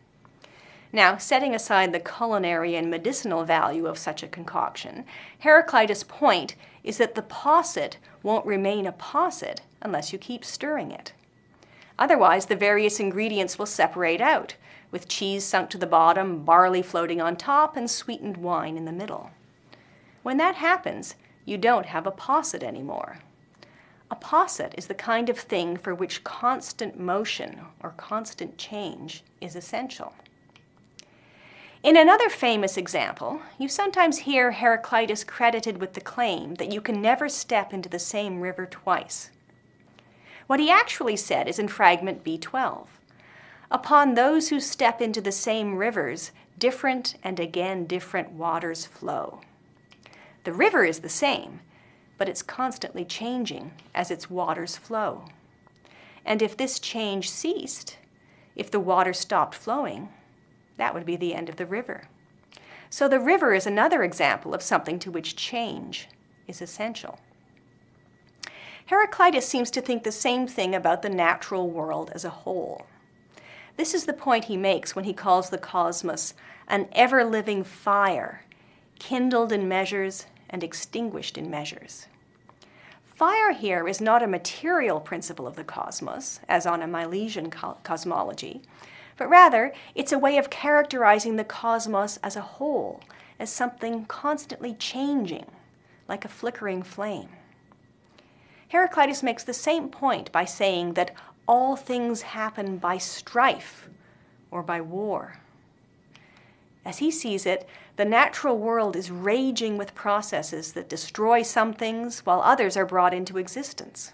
Now, setting aside the culinary and medicinal value of such a concoction, Heraclitus' point is that the posset won't remain a posset unless you keep stirring it. Otherwise, the various ingredients will separate out, with cheese sunk to the bottom, barley floating on top, and sweetened wine in the middle. When that happens, you don't have a posset anymore. A posset is the kind of thing for which constant motion or constant change is essential. In another famous example, you sometimes hear Heraclitus credited with the claim that you can never step into the same river twice. What he actually said is in fragment B12. Upon those who step into the same rivers, different and again different waters flow. The river is the same, but it's constantly changing as its waters flow. And if this change ceased, if the water stopped flowing, that would be the end of the river. So the river is another example of something to which change is essential. Heraclitus seems to think the same thing about the natural world as a whole. This is the point he makes when he calls the cosmos an ever-living fire, kindled in measures and extinguished in measures. Fire here is not a material principle of the cosmos, as on a Milesian cosmology, but rather it's a way of characterizing the cosmos as a whole, as something constantly changing, like a flickering flame. Heraclitus makes the same point by saying that all things happen by strife or by war. As he sees it, the natural world is raging with processes that destroy some things while others are brought into existence.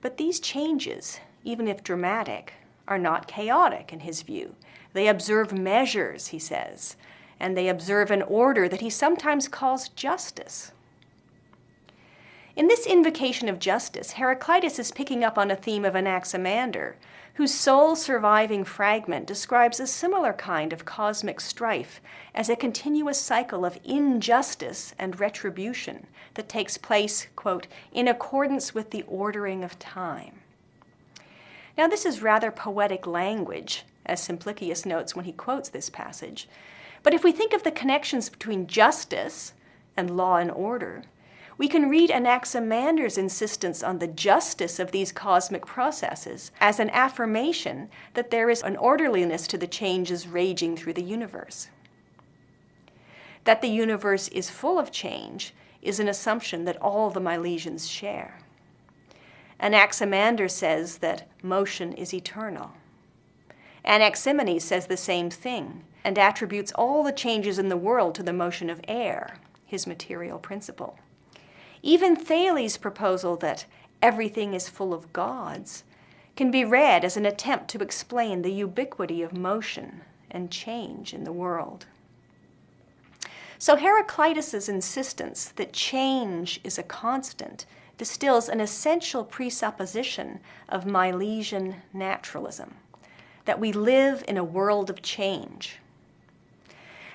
But these changes, even if dramatic, are not chaotic in his view. They observe measures, he says, and they observe an order that he sometimes calls justice. In this invocation of justice, Heraclitus is picking up on a theme of Anaximander, whose sole surviving fragment describes a similar kind of cosmic strife as a continuous cycle of injustice and retribution that takes place, quote, in accordance with the ordering of time. Now, this is rather poetic language, as Simplicius notes when he quotes this passage. But if we think of the connections between justice and law and order, we can read Anaximander's insistence on the justice of these cosmic processes as an affirmation that there is an orderliness to the changes raging through the universe. That the universe is full of change is an assumption that all the Milesians share. Anaximander says that motion is eternal. Anaximenes says the same thing and attributes all the changes in the world to the motion of air, his material principle. Even Thales' proposal that everything is full of gods can be read as an attempt to explain the ubiquity of motion and change in the world. So Heraclitus' insistence that change is a constant distills an essential presupposition of Milesian naturalism, that we live in a world of change.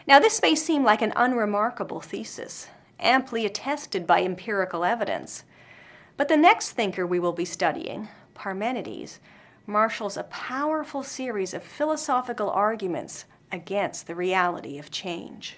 Now, this may seem like an unremarkable thesis, amply attested by empirical evidence, but the next thinker we will be studying, Parmenides, marshals a powerful series of philosophical arguments against the reality of change.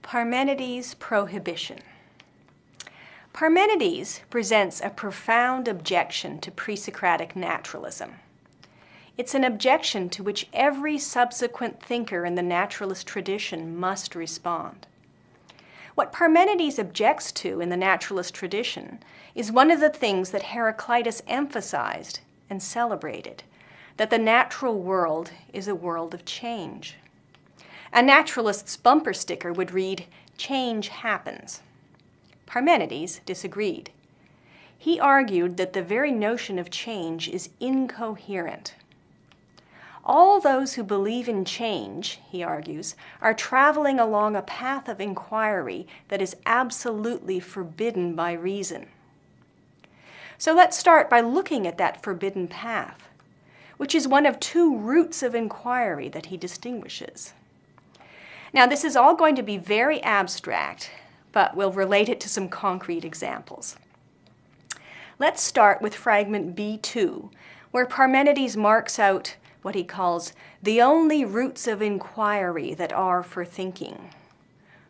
Parmenides Prohibition. Parmenides presents a profound objection to pre-Socratic naturalism. It's an objection to which every subsequent thinker in the naturalist tradition must respond. What Parmenides objects to in the naturalist tradition is one of the things that Heraclitus emphasized and celebrated, that the natural world is a world of change. A naturalist's bumper sticker would read, "Change happens." Parmenides disagreed. He argued that the very notion of change is incoherent. All those who believe in change, he argues, are traveling along a path of inquiry that is absolutely forbidden by reason. So let's start by looking at that forbidden path, which is one of two routes of inquiry that he distinguishes. Now, this is all going to be very abstract, but we'll relate it to some concrete examples. Let's start with fragment B2, where Parmenides marks out what he calls the only routes of inquiry that are for thinking.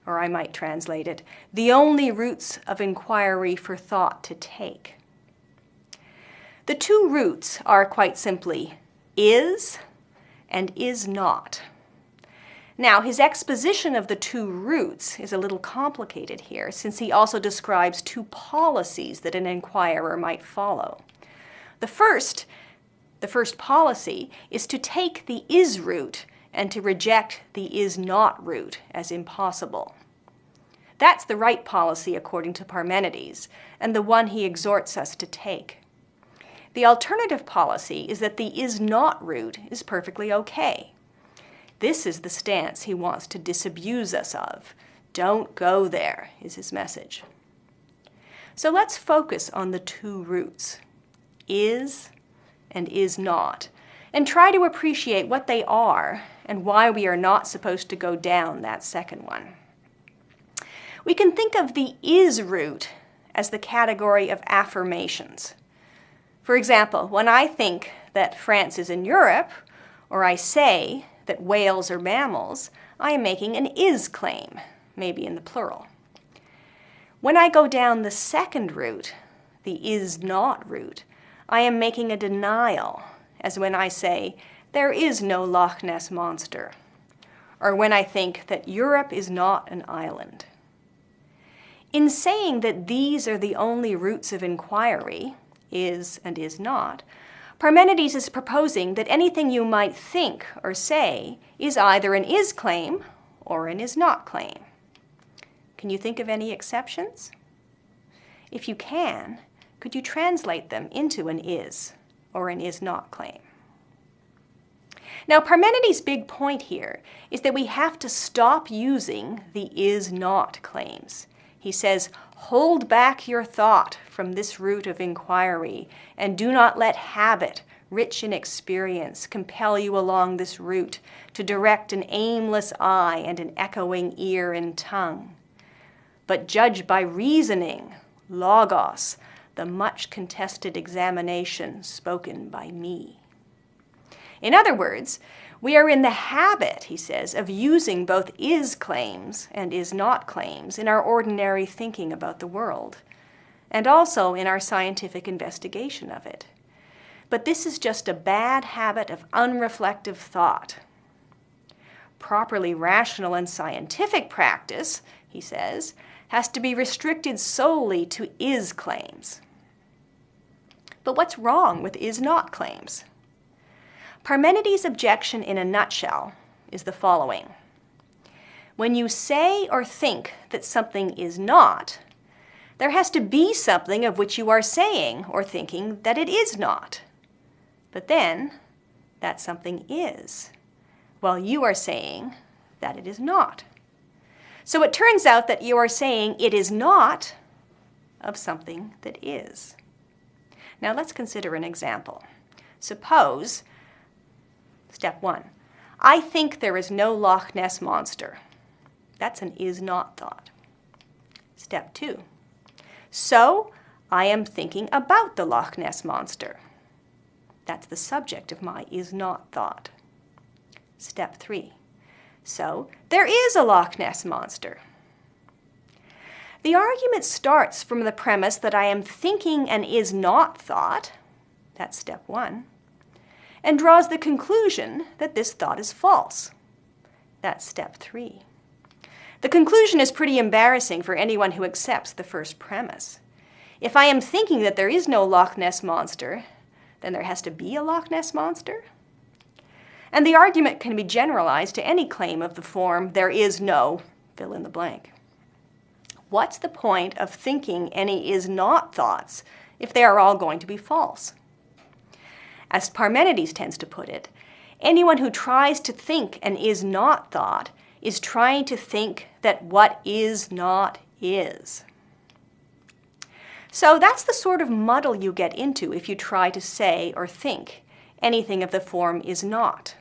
Or I might translate it, the only routes of inquiry for thought to take. The two routes are quite simply is and is not. Now, his exposition of the two routes is a little complicated here, since he also describes two policies that an inquirer might follow. The first policy is to take the is route and to reject the is not route as impossible. That's the right policy according to Parmenides, and the one he exhorts us to take. The alternative policy is that the is not route is perfectly okay. This is the stance he wants to disabuse us of. Don't go there, is his message. So let's focus on the two routes, is and is not, and try to appreciate what they are and why we are not supposed to go down that second one. We can think of the is route as the category of affirmations. For example, when I think that France is in Europe, or I say that whales are mammals, I am making an is claim, maybe in the plural. When I go down the second route, the is not route, I am making a denial, as when I say, there is no Loch Ness Monster, or when I think that Europe is not an island. In saying that these are the only routes of inquiry, is and is not, Parmenides is proposing that anything you might think or say is either an is claim or an is not claim. Can you think of any exceptions? If you can, could you translate them into an is or an is not claim? Now, Parmenides' big point here is that we have to stop using the is not claims. He says, hold back your thought from this route of inquiry and do not let habit, rich in experience, compel you along this route to direct an aimless eye and an echoing ear and tongue. But judge by reasoning, logos, the much contested examination spoken by me. In other words, we are in the habit, he says, of using both is claims and is not claims in our ordinary thinking about the world, and also in our scientific investigation of it. But this is just a bad habit of unreflective thought. Properly rational and scientific practice, he says, has to be restricted solely to is claims. But what's wrong with is not claims? Parmenides' objection in a nutshell is the following. When you say or think that something is not, there has to be something of which you are saying or thinking that it is not. But then, that something is, while you are saying that it is not. So it turns out that you are saying it is not of something that is. Now let's consider an example. Suppose, step 1, I think there is no Loch Ness Monster. That's an is not thought. Step 2, so I am thinking about the Loch Ness Monster. That's the subject of my is not thought. Step 3, so there is a Loch Ness Monster. The argument starts from the premise that I am thinking an is not thought, that's step 1, and draws the conclusion that this thought is false. That's step 3. The conclusion is pretty embarrassing for anyone who accepts the first premise. If I am thinking that there is no Loch Ness Monster, then there has to be a Loch Ness Monster? And the argument can be generalized to any claim of the form, there is no, fill in the blank. What's the point of thinking any is not thoughts if they are all going to be false? As Parmenides tends to put it, anyone who tries to think an is not thought is trying to think that what is not is. So that's the sort of muddle you get into if you try to say or think anything of the form is not.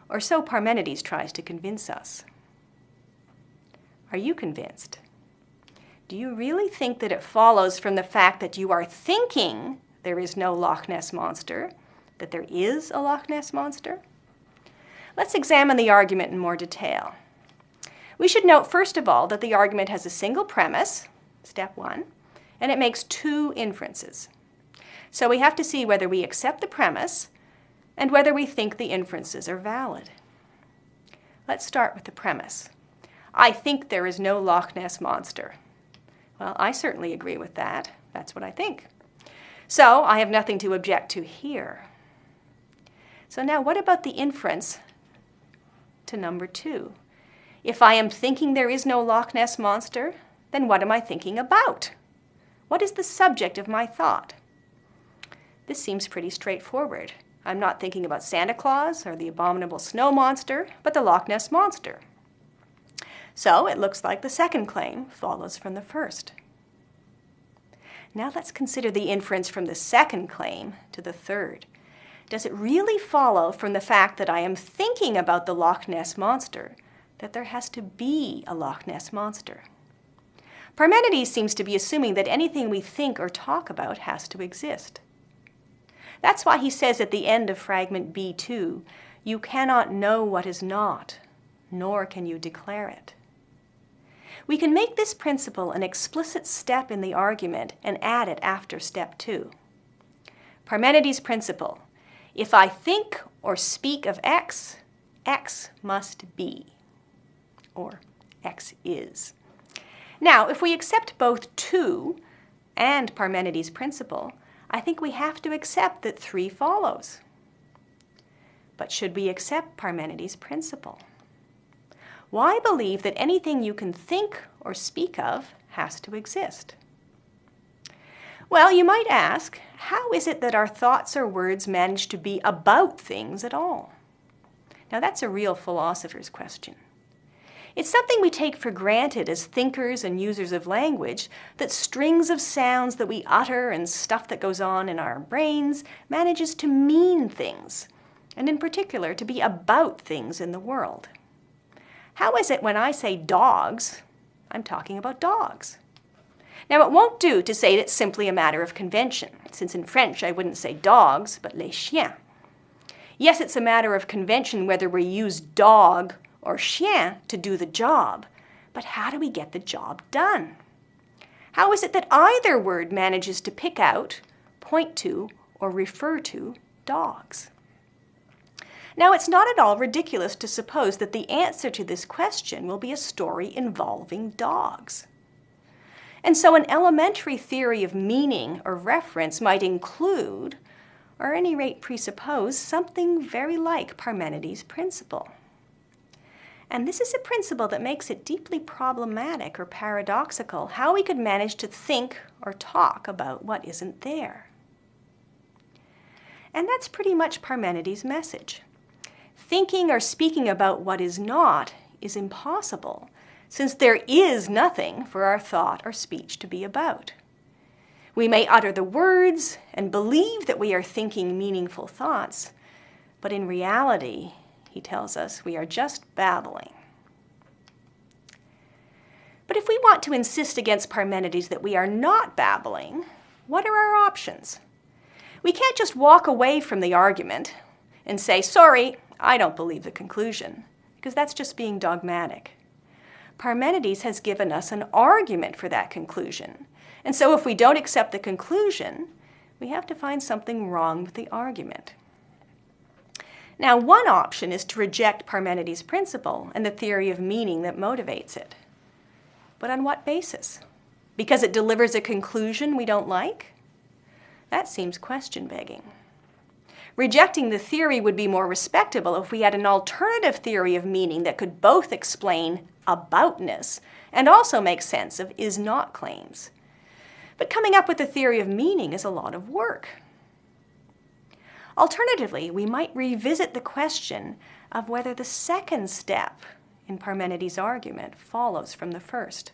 Or so Parmenides tries to convince us. Are you convinced? Do you really think that it follows from the fact that you are thinking there is no Loch Ness Monster, that there is a Loch Ness Monster? Let's examine the argument in more detail. We should note, first of all, that the argument has a single premise, step 1, and it makes 2 inferences. So we have to see whether we accept the premise and whether we think the inferences are valid. Let's start with the premise. I think there is no Loch Ness Monster. Well, I certainly agree with that. That's what I think. So I have nothing to object to here. So now what about the inference to number 2? If I am thinking there is no Loch Ness Monster, then what am I thinking about? What is the subject of my thought? This seems pretty straightforward. I'm not thinking about Santa Claus or the abominable snow monster, but the Loch Ness Monster. So it looks like the second claim follows from the first. Now let's consider the inference from the second claim to the third. Does it really follow from the fact that I am thinking about the Loch Ness Monster that there has to be a Loch Ness Monster? Parmenides seems to be assuming that anything we think or talk about has to exist. That's why he says at the end of fragment B2, you cannot know what is not, nor can you declare it. We can make this principle an explicit step in the argument and add it after step 2. Parmenides' principle: if I think or speak of X, X must be, or X is. Now, if we accept both 2 and Parmenides' principle, I think we have to accept that 3 follows. But should we accept Parmenides' principle? Why believe that anything you can think or speak of has to exist? Well, you might ask, how is it that our thoughts or words manage to be about things at all? Now, that's a real philosopher's question. It's something we take for granted as thinkers and users of language, that strings of sounds that we utter and stuff that goes on in our brains manages to mean things, and in particular to be about things in the world. How is it when I say dogs, I'm talking about dogs? Now, it won't do to say it's simply a matter of convention, since in French I wouldn't say dogs, but les chiens. Yes, it's a matter of convention whether we use dog or chien to do the job, but how do we get the job done? How is it that either word manages to pick out, point to, or refer to dogs? Now, it's not at all ridiculous to suppose that the answer to this question will be a story involving dogs. And so an elementary theory of meaning or reference might include, or at any rate presuppose, something very like Parmenides' principle. And this is a principle that makes it deeply problematic or paradoxical how we could manage to think or talk about what isn't there. And that's pretty much Parmenides' message. Thinking or speaking about what is not is impossible, since there is nothing for our thought or speech to be about. We may utter the words and believe that we are thinking meaningful thoughts, but in reality, he tells us, we are just babbling. But if we want to insist against Parmenides that we are not babbling, what are our options? We can't just walk away from the argument and say, sorry, I don't believe the conclusion, because that's just being dogmatic. Parmenides has given us an argument for that conclusion, and so if we don't accept the conclusion, we have to find something wrong with the argument. Now, one option is to reject Parmenides' principle and the theory of meaning that motivates it. But on what basis? Because it delivers a conclusion we don't like? That seems question-begging. Rejecting the theory would be more respectable if we had an alternative theory of meaning that could both explain aboutness and also make sense of is-not claims. But coming up with a theory of meaning is a lot of work. Alternatively, we might revisit the question of whether the second step in Parmenides' argument follows from the first.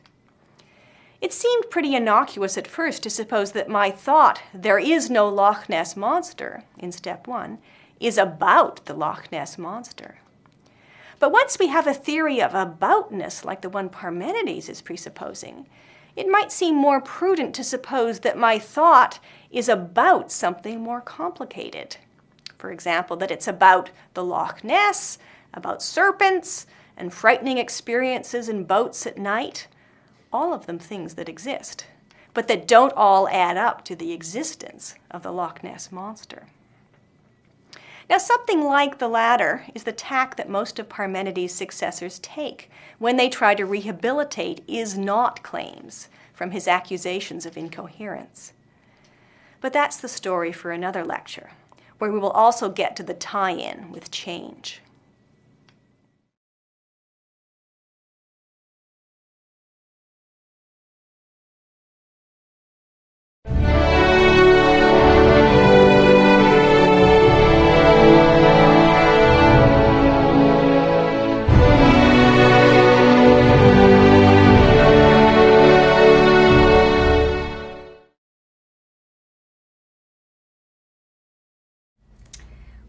It seemed pretty innocuous at first to suppose that my thought, there is no Loch Ness Monster, in step 1, is about the Loch Ness Monster. But once we have a theory of aboutness like the one Parmenides is presupposing, it might seem more prudent to suppose that my thought is about something more complicated. For example, that it's about the Loch Ness, about serpents, and frightening experiences in boats at night, all of them things that exist, but that don't all add up to the existence of the Loch Ness Monster. Now, something like the latter is the tack that most of Parmenides' successors take when they try to rehabilitate is-not claims from his accusations of incoherence. But that's the story for another lecture, where we will also get to the tie-in with change.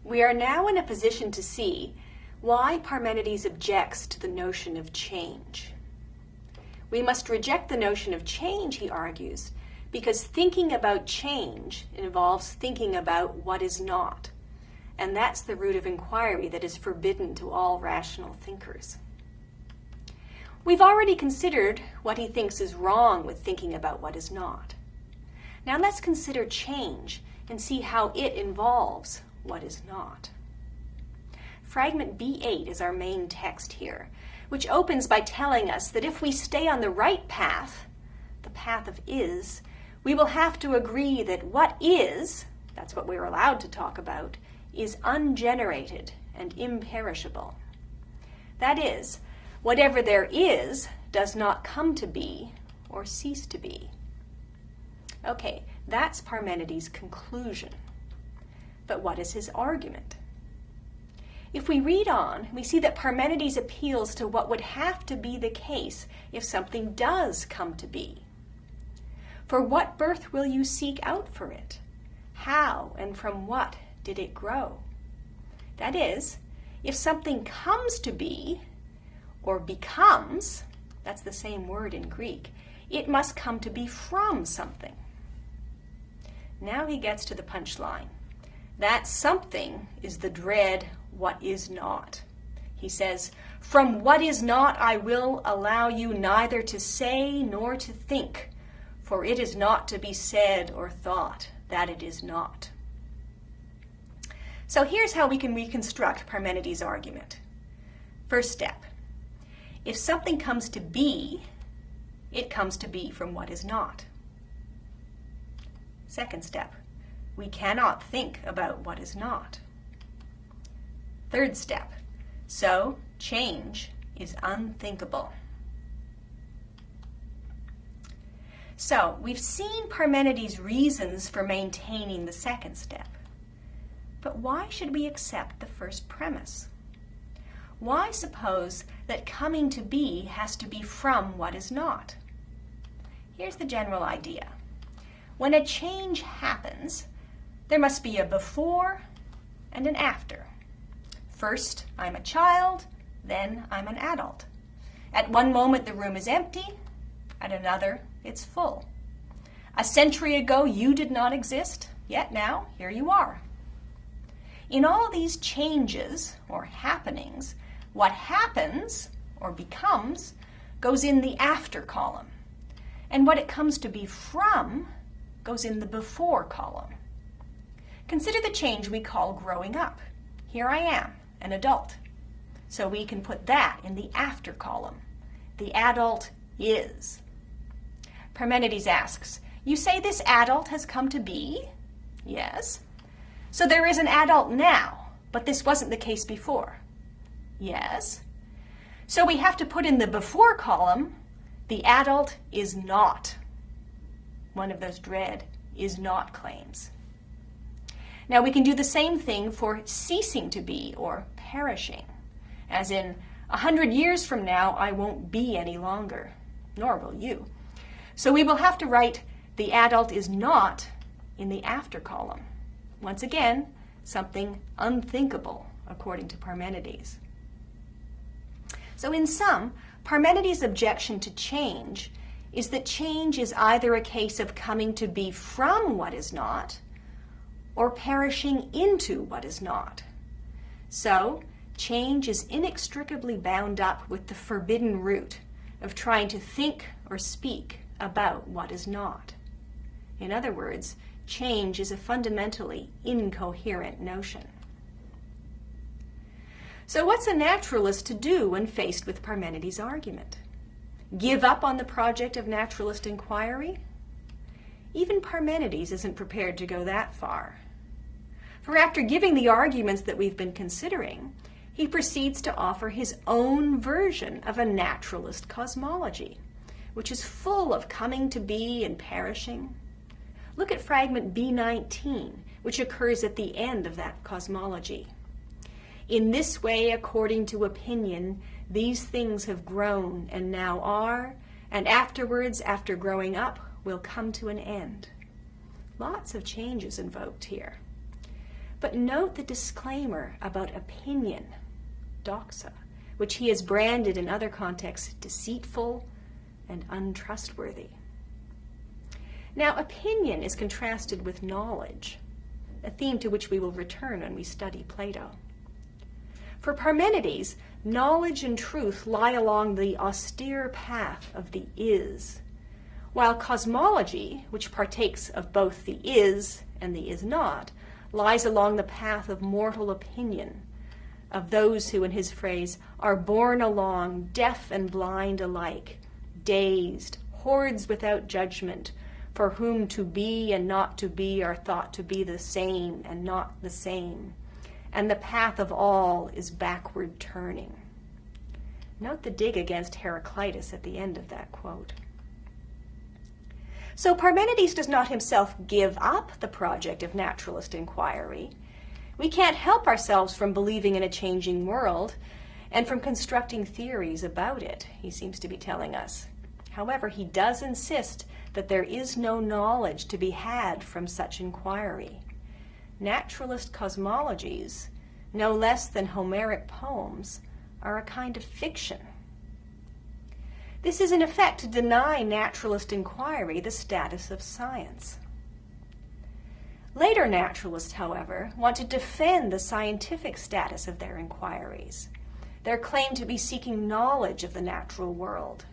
We are now in a position to see why Parmenides objects to the notion of change. We must reject the notion of change, he argues, because thinking about change involves thinking about what is not. And that's the route of inquiry that is forbidden to all rational thinkers. We've already considered what he thinks is wrong with thinking about what is not. Now let's consider change and see how it involves what is not. Fragment B8 is our main text here, which opens by telling us that if we stay on the right path, the path of is, we will have to agree that what is, that's what we're allowed to talk about, is ungenerated and imperishable. That is, whatever there is does not come to be or cease to be. Okay, that's Parmenides' conclusion. But what is his argument? If we read on, we see that Parmenides appeals to what would have to be the case if something does come to be. For what birth will you seek out for it? How and from what did it grow? That is, if something comes to be, or becomes, that's the same word in Greek, it must come to be from something. Now he gets to the punchline. That something is the dread what is not. He says, from what is not I will allow you neither to say nor to think, for it is not to be said or thought that it is not. So here's how we can reconstruct Parmenides' argument. First step. If something comes to be, it comes to be from what is not. Second step. We cannot think about what is not. Third step. So, change is unthinkable. So, we've seen Parmenides' reasons for maintaining the second step. But why should we accept the first premise? Why suppose that coming to be has to be from what is not? Here's the general idea. When a change happens, there must be a before and an after. First, I'm a child, then I'm an adult. At one moment, the room is empty, at another, it's full. A century ago, you did not exist, yet now, here you are. In all these changes, or happenings, what happens, or becomes, goes in the after column. And what it comes to be from goes in the before column. Consider the change we call growing up. Here I am, an adult. So we can put that in the after column. The adult is. Parmenides asks, you say this adult has come to be? Yes. So there is an adult now, but this wasn't the case before? Yes. So we have to put in the before column, the adult is not. One of those dread is not claims. Now we can do the same thing for ceasing to be or perishing, as in 100 years from now I won't be any longer, nor will you. So we will have to write the adult is not in the after column. Once again, something unthinkable according to Parmenides. So in sum, Parmenides' objection to change is that change is either a case of coming to be from what is not or perishing into what is not. So, change is inextricably bound up with the forbidden route of trying to think or speak about what is not. In other words, change is a fundamentally incoherent notion. So what's a naturalist to do when faced with Parmenides' argument? Give up on the project of naturalist inquiry? Even Parmenides isn't prepared to go that far. For after giving the arguments that we've been considering, he proceeds to offer his own version of a naturalist cosmology, which is full of coming to be and perishing. Look at fragment B19, which occurs at the end of that cosmology. In this way, according to opinion, these things have grown and now are, and afterwards, after growing up, will come to an end. Lots of changes invoked here. But note the disclaimer about opinion, doxa, which he has branded in other contexts deceitful and untrustworthy. Now, opinion is contrasted with knowledge, a theme to which we will return when we study Plato. For Parmenides, knowledge and truth lie along the austere path of the is, while cosmology, which partakes of both the is and the is not, lies along the path of mortal opinion, of those who, in his phrase, are borne along, deaf and blind alike, dazed, hordes without judgment, for whom to be and not to be are thought to be the same and not the same, and the path of all is backward turning. Note the dig against Heraclitus at the end of that quote. So Parmenides does not himself give up the project of naturalist inquiry. We can't help ourselves from believing in a changing world and from constructing theories about it, he seems to be telling us. However, he does insist that there is no knowledge to be had from such inquiry. Naturalist cosmologies, no less than Homeric poems, are a kind of fiction. This is in effect to deny naturalist inquiry the status of science. Later naturalists, however, want to defend the scientific status of their inquiries, their claim to be seeking knowledge of the natural world.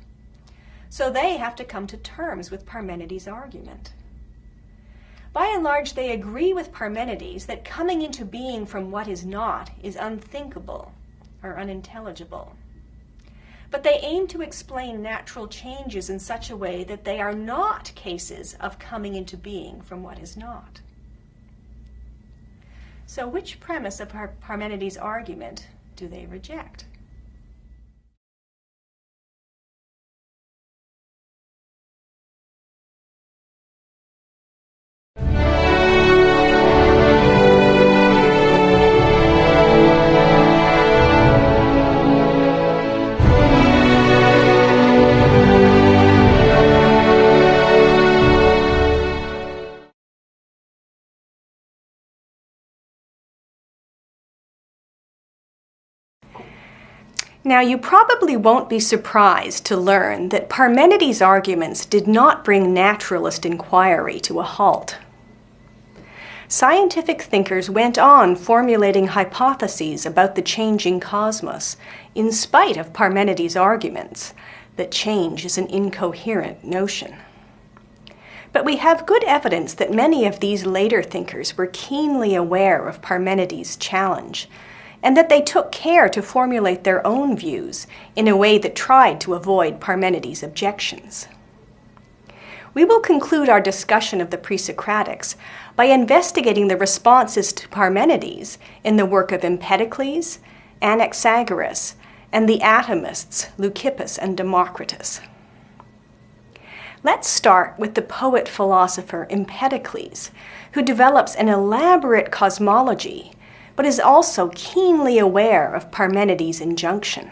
So they have to come to terms with Parmenides' argument. By and large, they agree with Parmenides that coming into being from what is not is unthinkable or unintelligible. But they aim to explain natural changes in such a way that they are not cases of coming into being from what is not. So which premise of Parmenides' argument do they reject? Now, you probably won't be surprised to learn that Parmenides' arguments did not bring naturalist inquiry to a halt. Scientific thinkers went on formulating hypotheses about the changing cosmos, in spite of Parmenides' arguments that change is an incoherent notion. But we have good evidence that many of these later thinkers were keenly aware of Parmenides' challenge, and that they took care to formulate their own views in a way that tried to avoid Parmenides' objections. We will conclude our discussion of the Pre-Socratics by investigating the responses to Parmenides in the work of Empedocles, Anaxagoras, and the atomists Leucippus and Democritus. Let's start with the poet-philosopher Empedocles, who develops an elaborate cosmology but is also keenly aware of Parmenides' injunction.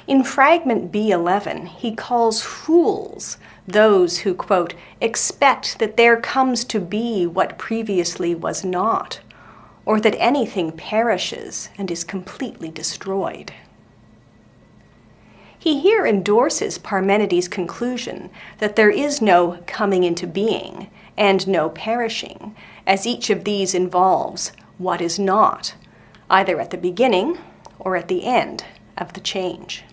In Fragment B11, he calls fools those who, quote, expect that there comes to be what previously was not, or that anything perishes and is completely destroyed. He here endorses Parmenides' conclusion that there is no coming into being and no perishing, as each of these involves what is not, either at the beginning or at the end of the change.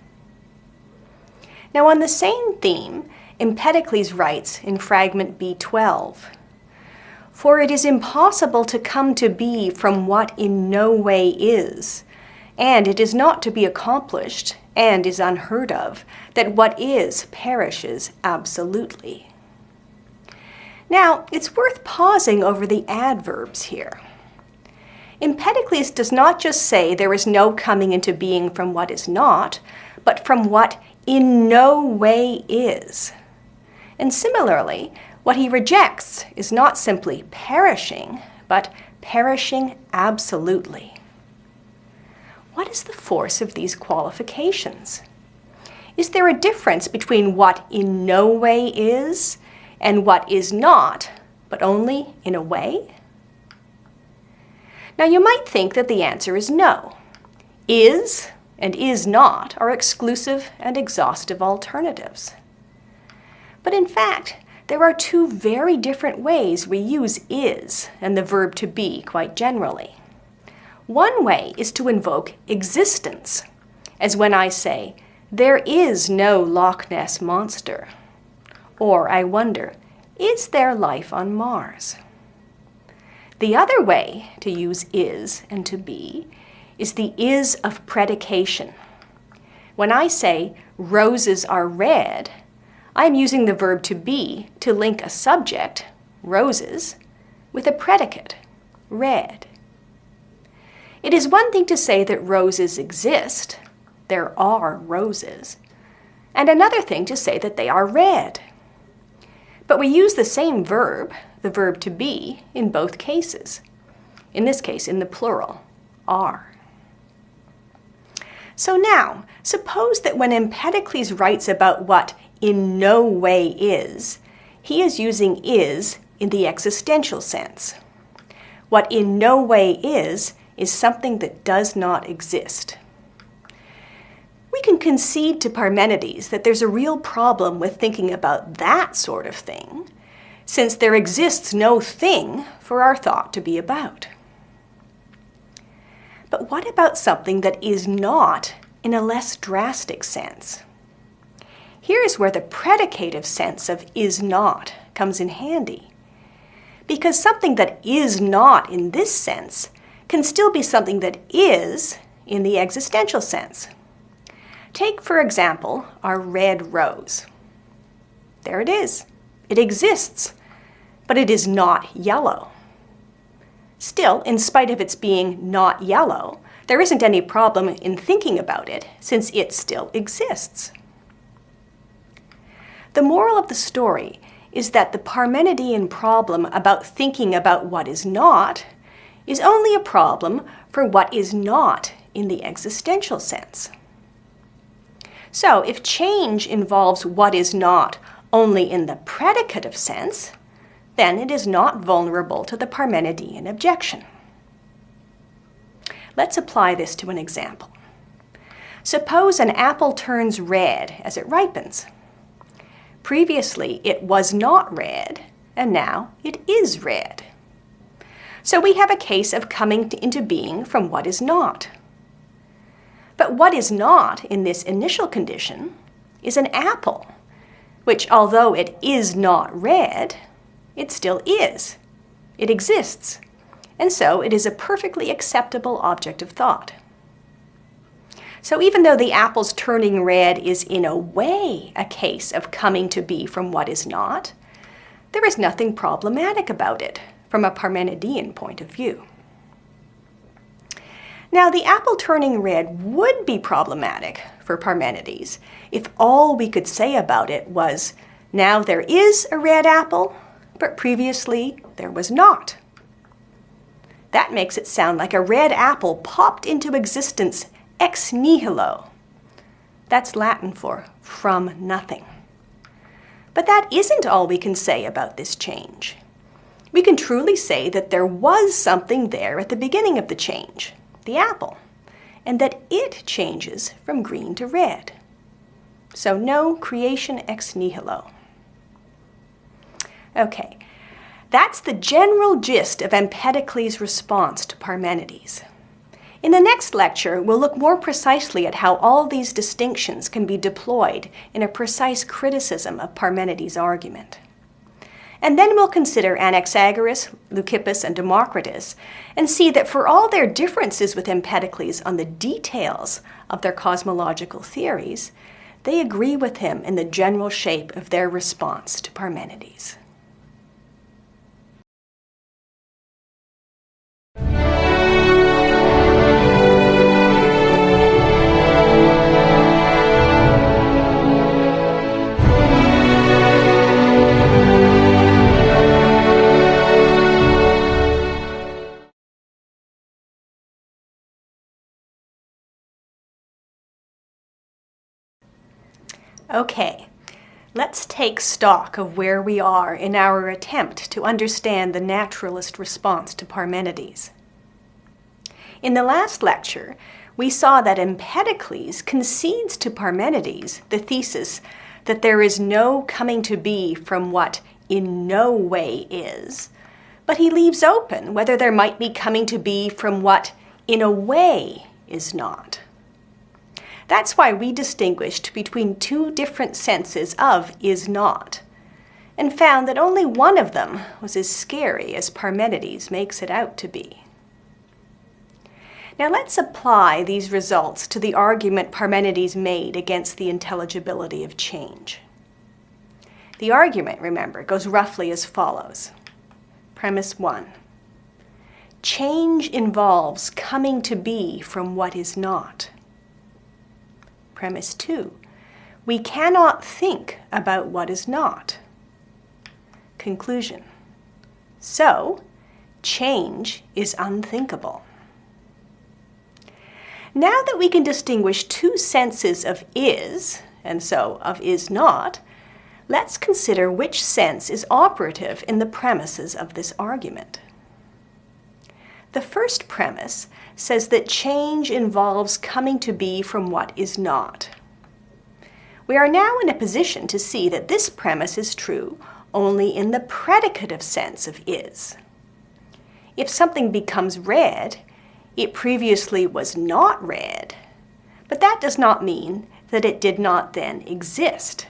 Now, on the same theme, Empedocles writes in Fragment B12, "For it is impossible to come to be from what in no way is, and it is not to be accomplished, and is unheard of, that what is perishes absolutely." Now, it's worth pausing over the adverbs here. Empedocles does not just say there is no coming into being from what is not, but from what in no way is. And similarly, what he rejects is not simply perishing, but perishing absolutely. What is the force of these qualifications? Is there a difference between what in no way is and what is not, but only in a way? Now, you might think that the answer is no. Is and is not are exclusive and exhaustive alternatives. But in fact, there are two very different ways we use is and the verb to be quite generally. One way is to invoke existence, as when I say, there is no Loch Ness monster. Or I wonder, is there life on Mars? The other way to use is and to be is the is of predication. When I say, roses are red, I'm using the verb to be to link a subject, roses, with a predicate, red. It is one thing to say that roses exist, there are roses, and another thing to say that they are red. But we use the same verb, the verb to be, in both cases. In this case, in the plural, are. So now, suppose that when Empedocles writes about what in no way is, he is using is in the existential sense. What in no way is something that does not exist. We can concede to Parmenides that there's a real problem with thinking about that sort of thing, since there exists no thing for our thought to be about. But what about something that is not in a less drastic sense? Here's where the predicative sense of is not comes in handy. Because something that is not in this sense can still be something that is in the existential sense. Take, for example, our red rose. There it is. It exists, but it is not yellow. Still, in spite of its being not yellow, there isn't any problem in thinking about it, since it still exists. The moral of the story is that the Parmenidean problem about thinking about what is not is only a problem for what is not in the existential sense. So, if change involves what is not only in the predicative sense, then it is not vulnerable to the Parmenidean objection. Let's apply this to an example. Suppose an apple turns red as it ripens. Previously, it was not red, and now it is red. So we have a case of coming into being from what is not. But what is not in this initial condition is an apple, which, although it is not red, it still is. It exists, and so it is a perfectly acceptable object of thought. So even though the apple's turning red is in a way a case of coming to be from what is not, there is nothing problematic about it from a Parmenidean point of view. Now, the apple turning red would be problematic for Parmenides if all we could say about it was, now there is a red apple, but previously there was not. That makes it sound like a red apple popped into existence ex nihilo. That's Latin for from nothing. But that isn't all we can say about this change. We can truly say that there was something there at the beginning of the change, the apple, and that it changes from green to red. So no creation ex nihilo. Okay, that's the general gist of Empedocles' response to Parmenides. In the next lecture, we'll look more precisely at how all these distinctions can be deployed in a precise criticism of Parmenides' argument. And then we'll consider Anaxagoras, Leucippus, and Democritus, and see that for all their differences with Empedocles on the details of their cosmological theories, they agree with him in the general shape of their response to Parmenides. Okay, let's take stock of where we are in our attempt to understand the naturalist response to Parmenides. In the last lecture, we saw that Empedocles concedes to Parmenides the thesis that there is no coming to be from what in no way is, but he leaves open whether there might be coming to be from what in a way is not. That's why we distinguished between two different senses of is not, and found that only one of them was as scary as Parmenides makes it out to be. Now let's apply these results to the argument Parmenides made against the intelligibility of change. The argument, remember, goes roughly as follows. Premise 1. Change involves coming to be from what is not. Premise 2. We cannot think about what is not. Conclusion. So, change is unthinkable. Now that we can distinguish two senses of is, and so of is not, let's consider which sense is operative in the premises of this argument. The first premise says that change involves coming to be from what is not. We are now in a position to see that this premise is true only in the predicative sense of is. If something becomes red, it previously was not red, but that does not mean that it did not then exist,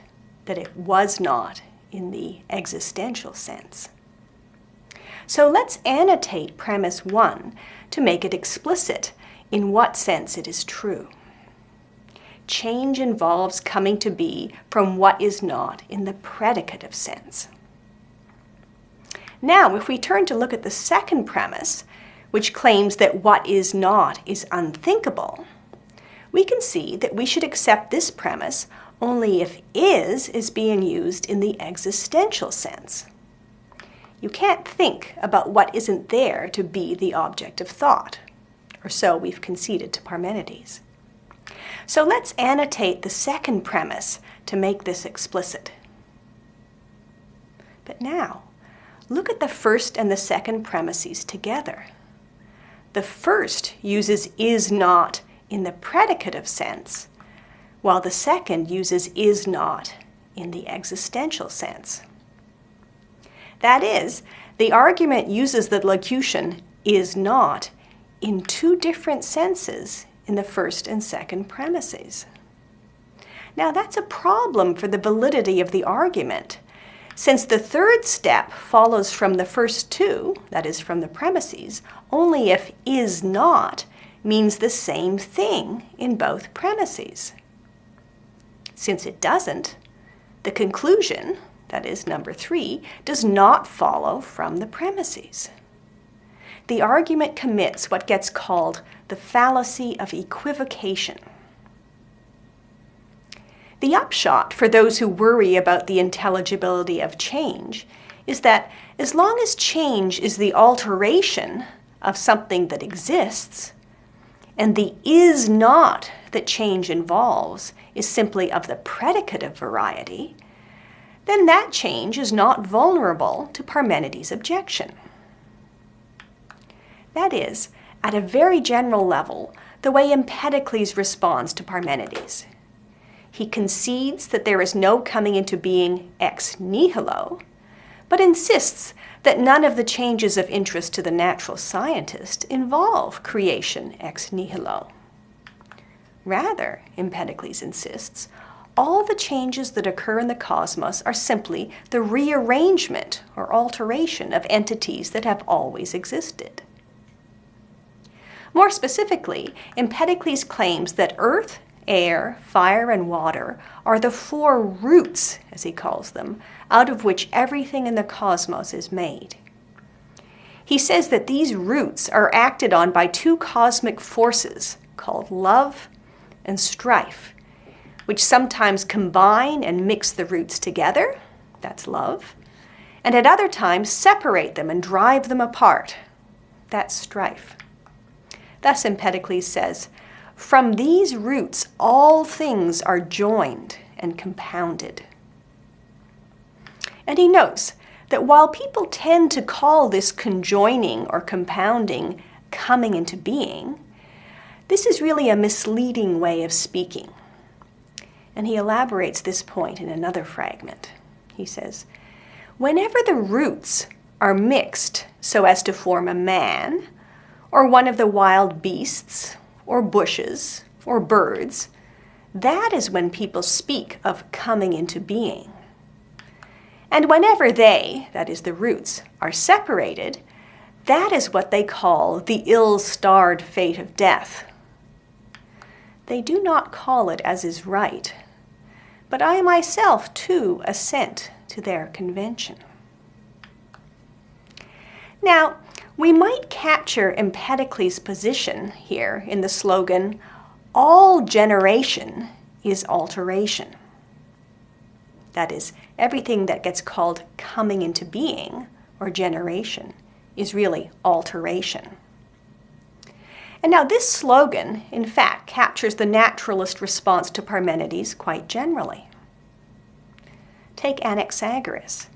that it was not in the existential sense. So let's annotate premise 1 to make it explicit in what sense it is true. Change involves coming to be from what is not in the predicative sense. Now, if we turn to look at the second premise, which claims that what is not is unthinkable, we can see that we should accept this premise only if is being used in the existential sense. You can't think about what isn't there to be the object of thought, or so we've conceded to Parmenides. So let's annotate the second premise to make this explicit. But now, look at the first and the second premises together. The first uses is not in the predicative sense, while the second uses is not in the existential sense. That is, the argument uses the locution is not in two different senses in the first and second premises. Now that's a problem for the validity of the argument, since the third step follows from the first two, that is from the premises, only if is not means the same thing in both premises. Since it doesn't, the conclusion, that is number 3, does not follow from the premises. The argument commits what gets called the fallacy of equivocation. The upshot for those who worry about the intelligibility of change is that as long as change is the alteration of something that exists, and the is not that change involves is simply of the predicative variety, then that change is not vulnerable to Parmenides' objection. That is, at a very general level, the way Empedocles responds to Parmenides. He concedes that there is no coming into being ex nihilo, but insists that none of the changes of interest to the natural scientist involve creation ex nihilo. Rather, Empedocles insists, all the changes that occur in the cosmos are simply the rearrangement or alteration of entities that have always existed. More specifically, Empedocles claims that earth, air, fire, and water are the 4 roots, as he calls them, out of which everything in the cosmos is made. He says that these roots are acted on by 2 cosmic forces called love and strife, which sometimes combine and mix the roots together, that's love, and at other times separate them and drive them apart, that's strife. Thus Empedocles says, from these roots all things are joined and compounded. And he notes that while people tend to call this conjoining or compounding coming into being, this is really a misleading way of speaking. And he elaborates this point in another fragment. He says, Whenever the roots are mixed so as to form a man, or one of the wild beasts, or bushes, or birds, that is when people speak of coming into being. And whenever they, that is the roots, are separated, that is what they call the ill-starred fate of death. They do not call it as is right, but I myself too assent to their convention. Now, we might capture Empedocles' position here in the slogan, "All generation is alteration." That is, everything that gets called coming into being, or generation, is really alteration. And now this slogan, in fact, captures the naturalist response to Parmenides quite generally. Take Anaxagoras.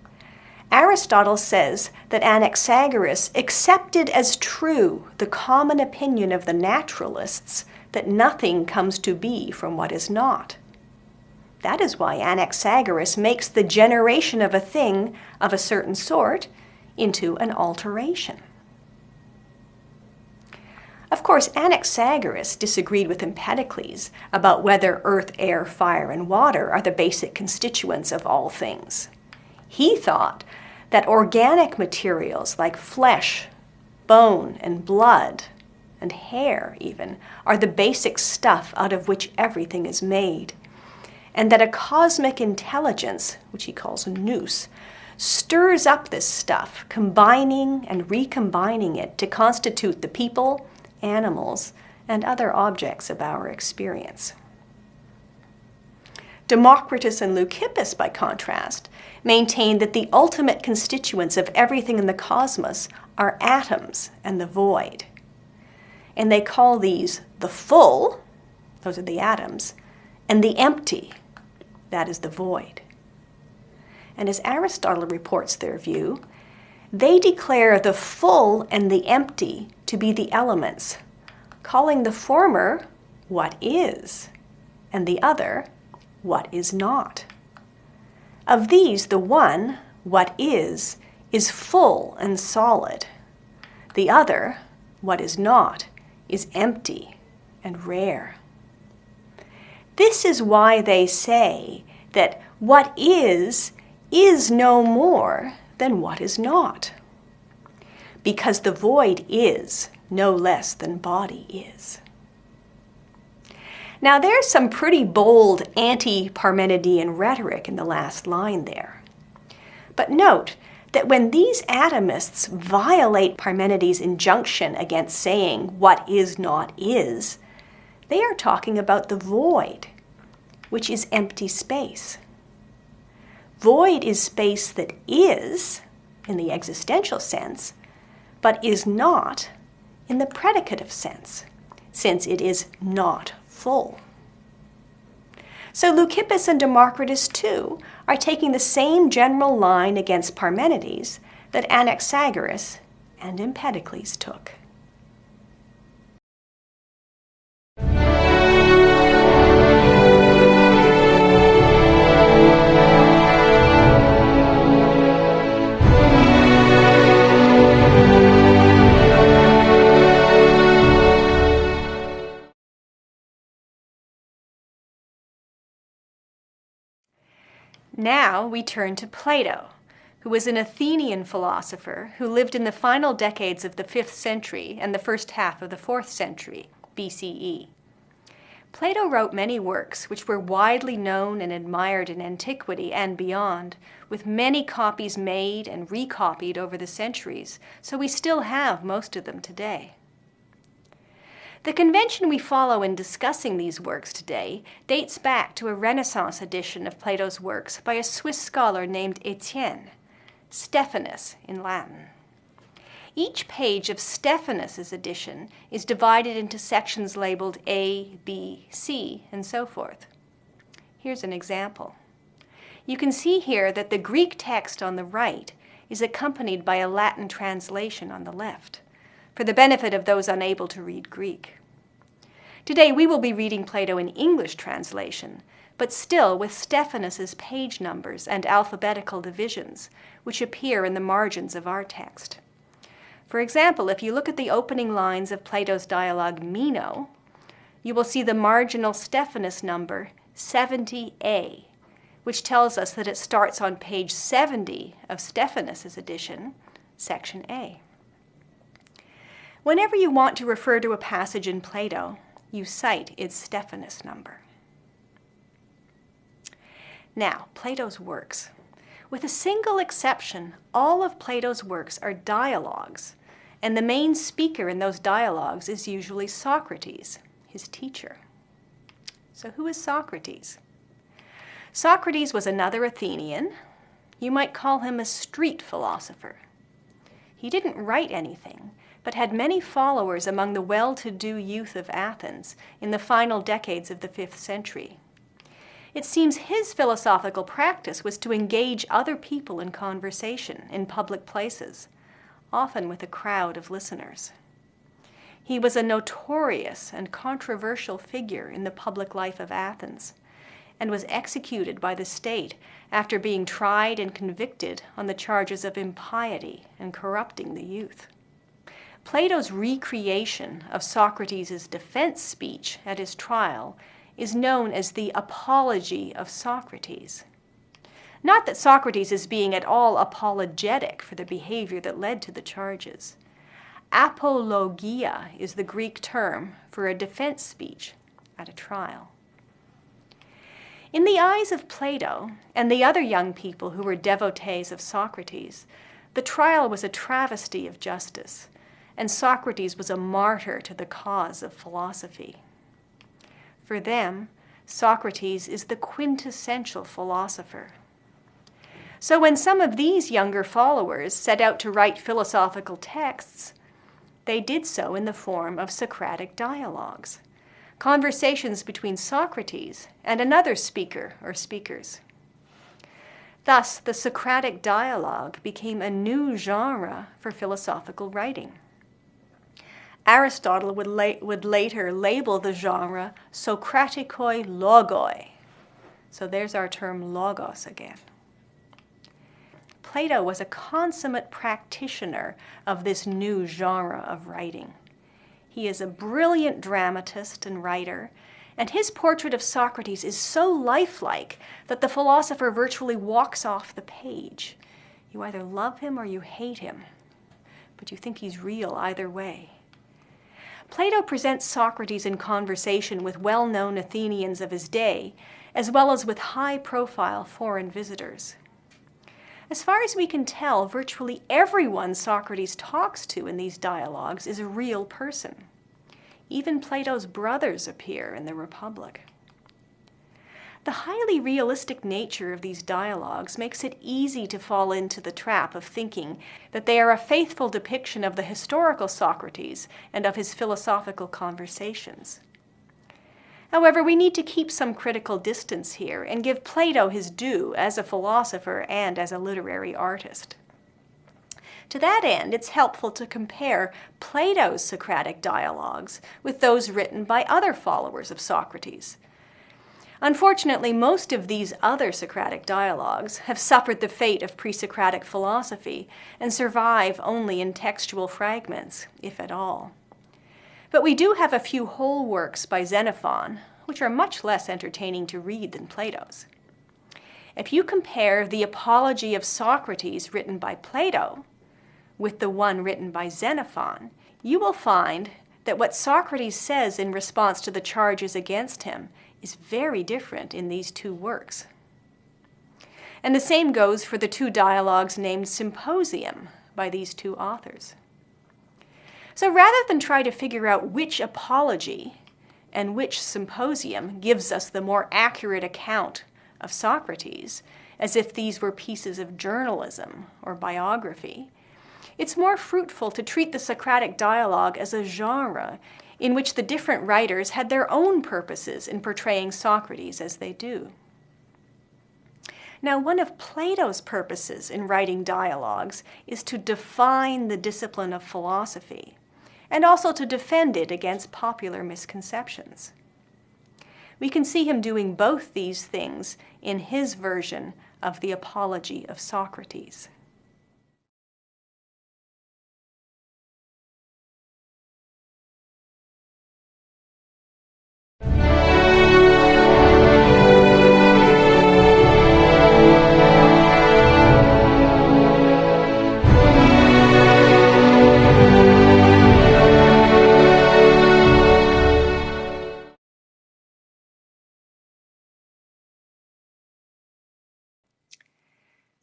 Aristotle says that Anaxagoras accepted as true the common opinion of the naturalists that nothing comes to be from what is not. That is why Anaxagoras makes the generation of a thing of a certain sort into an alteration. Of course, Anaxagoras disagreed with Empedocles about whether earth, air, fire, and water are the basic constituents of all things. He thought that organic materials like flesh, bone, and blood, and hair even, are the basic stuff out of which everything is made, and that a cosmic intelligence, which he calls nous, stirs up this stuff, combining and recombining it to constitute the people, animals, and other objects of our experience. Democritus and Leucippus, by contrast, maintain that the ultimate constituents of everything in the cosmos are atoms and the void. And they call these the full, those are the atoms, and the empty, that is the void. And as Aristotle reports their view, they declare the full and the empty to be the elements, calling the former what is, and the other what is not. Of these, the one, what is full and solid. The other, what is not, is empty and rare. This is why they say that what is no more than what is not, because the void is no less than body is. Now there's some pretty bold anti-Parmenidean rhetoric in the last line there. But note that when these atomists violate Parmenides' injunction against saying what is not is, they are talking about the void, which is empty space. Void is space that is, in the existential sense, but is not in the predicative sense, since it is not full. So Leucippus and Democritus, too, are taking the same general line against Parmenides that Anaxagoras and Empedocles took. Now we turn to Plato, who was an Athenian philosopher who lived in the final decades of the 5th century and the first half of the 4th century BCE. Plato wrote many works which were widely known and admired in antiquity and beyond, with many copies made and recopied over the centuries, so we still have most of them today. The convention we follow in discussing these works today dates back to a Renaissance edition of Plato's works by a Swiss scholar named Etienne, Stephanus in Latin. Each page of Stephanus's edition is divided into sections labeled A, B, C, and so forth. Here's an example. You can see here that the Greek text on the right is accompanied by a Latin translation on the left, for the benefit of those unable to read Greek. Today we will be reading Plato in English translation, but still with Stephanus's page numbers and alphabetical divisions, which appear in the margins of our text. For example, if you look at the opening lines of Plato's dialogue Meno, you will see the marginal Stephanus number 70a, which tells us that it starts on page 70 of Stephanus's edition, section A. Whenever you want to refer to a passage in Plato, you cite its Stephanus number. Now, Plato's works. With a single exception, all of Plato's works are dialogues, and the main speaker in those dialogues is usually Socrates, his teacher. So who is Socrates? Socrates was another Athenian. You might call him a street philosopher. He didn't write anything, but had many followers among the well-to-do youth of Athens in the final decades of the 5th century. It seems his philosophical practice was to engage other people in conversation in public places, often with a crowd of listeners. He was a notorious and controversial figure in the public life of Athens, and was executed by the state after being tried and convicted on the charges of impiety and corrupting the youth. Plato's recreation of Socrates' defense speech at his trial is known as the Apology of Socrates. Not that Socrates is being at all apologetic for the behavior that led to the charges. Apologia is the Greek term for a defense speech at a trial. In the eyes of Plato and the other young people who were devotees of Socrates, the trial was a travesty of justice, and Socrates was a martyr to the cause of philosophy. For them, Socrates is the quintessential philosopher. So when some of these younger followers set out to write philosophical texts, they did so in the form of Socratic dialogues, conversations between Socrates and another speaker or speakers. Thus, the Socratic dialogue became a new genre for philosophical writing. Aristotle would later label the genre Socratikoi logoi. So there's our term logos again. Plato was a consummate practitioner of this new genre of writing. He is a brilliant dramatist and writer, and his portrait of Socrates is so lifelike that the philosopher virtually walks off the page. You either love him or you hate him, but you think he's real either way. Plato presents Socrates in conversation with well-known Athenians of his day, as well as with high-profile foreign visitors. As far as we can tell, virtually everyone Socrates talks to in these dialogues is a real person. Even Plato's brothers appear in the Republic. The highly realistic nature of these dialogues makes it easy to fall into the trap of thinking that they are a faithful depiction of the historical Socrates and of his philosophical conversations. However, we need to keep some critical distance here and give Plato his due as a philosopher and as a literary artist. To that end, it's helpful to compare Plato's Socratic dialogues with those written by other followers of Socrates. Unfortunately, most of these other Socratic dialogues have suffered the fate of pre-Socratic philosophy and survive only in textual fragments, if at all. But we do have a few whole works by Xenophon, which are much less entertaining to read than Plato's. If you compare the Apology of Socrates written by Plato with the one written by Xenophon, you will find that what Socrates says in response to the charges against him is very different in these two works. And the same goes for the two dialogues named Symposium by these two authors. So rather than try to figure out which apology and which symposium gives us the more accurate account of Socrates, as if these were pieces of journalism or biography, it's more fruitful to treat the Socratic dialogue as a genre in which the different writers had their own purposes in portraying Socrates as they do. Now, one of Plato's purposes in writing dialogues is to define the discipline of philosophy, and also to defend it against popular misconceptions. We can see him doing both these things in his version of the Apology of Socrates.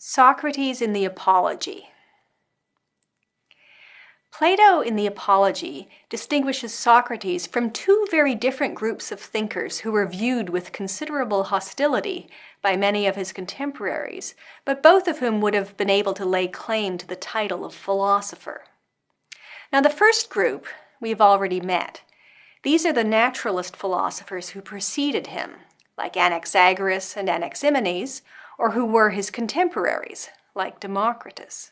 Socrates in the Apology. Plato in the Apology distinguishes Socrates from two very different groups of thinkers who were viewed with considerable hostility by many of his contemporaries, but both of whom would have been able to lay claim to the title of philosopher. Now, the first group we've already met. These are the naturalist philosophers who preceded him, like Anaxagoras and Anaximenes, or who were his contemporaries, like Democritus.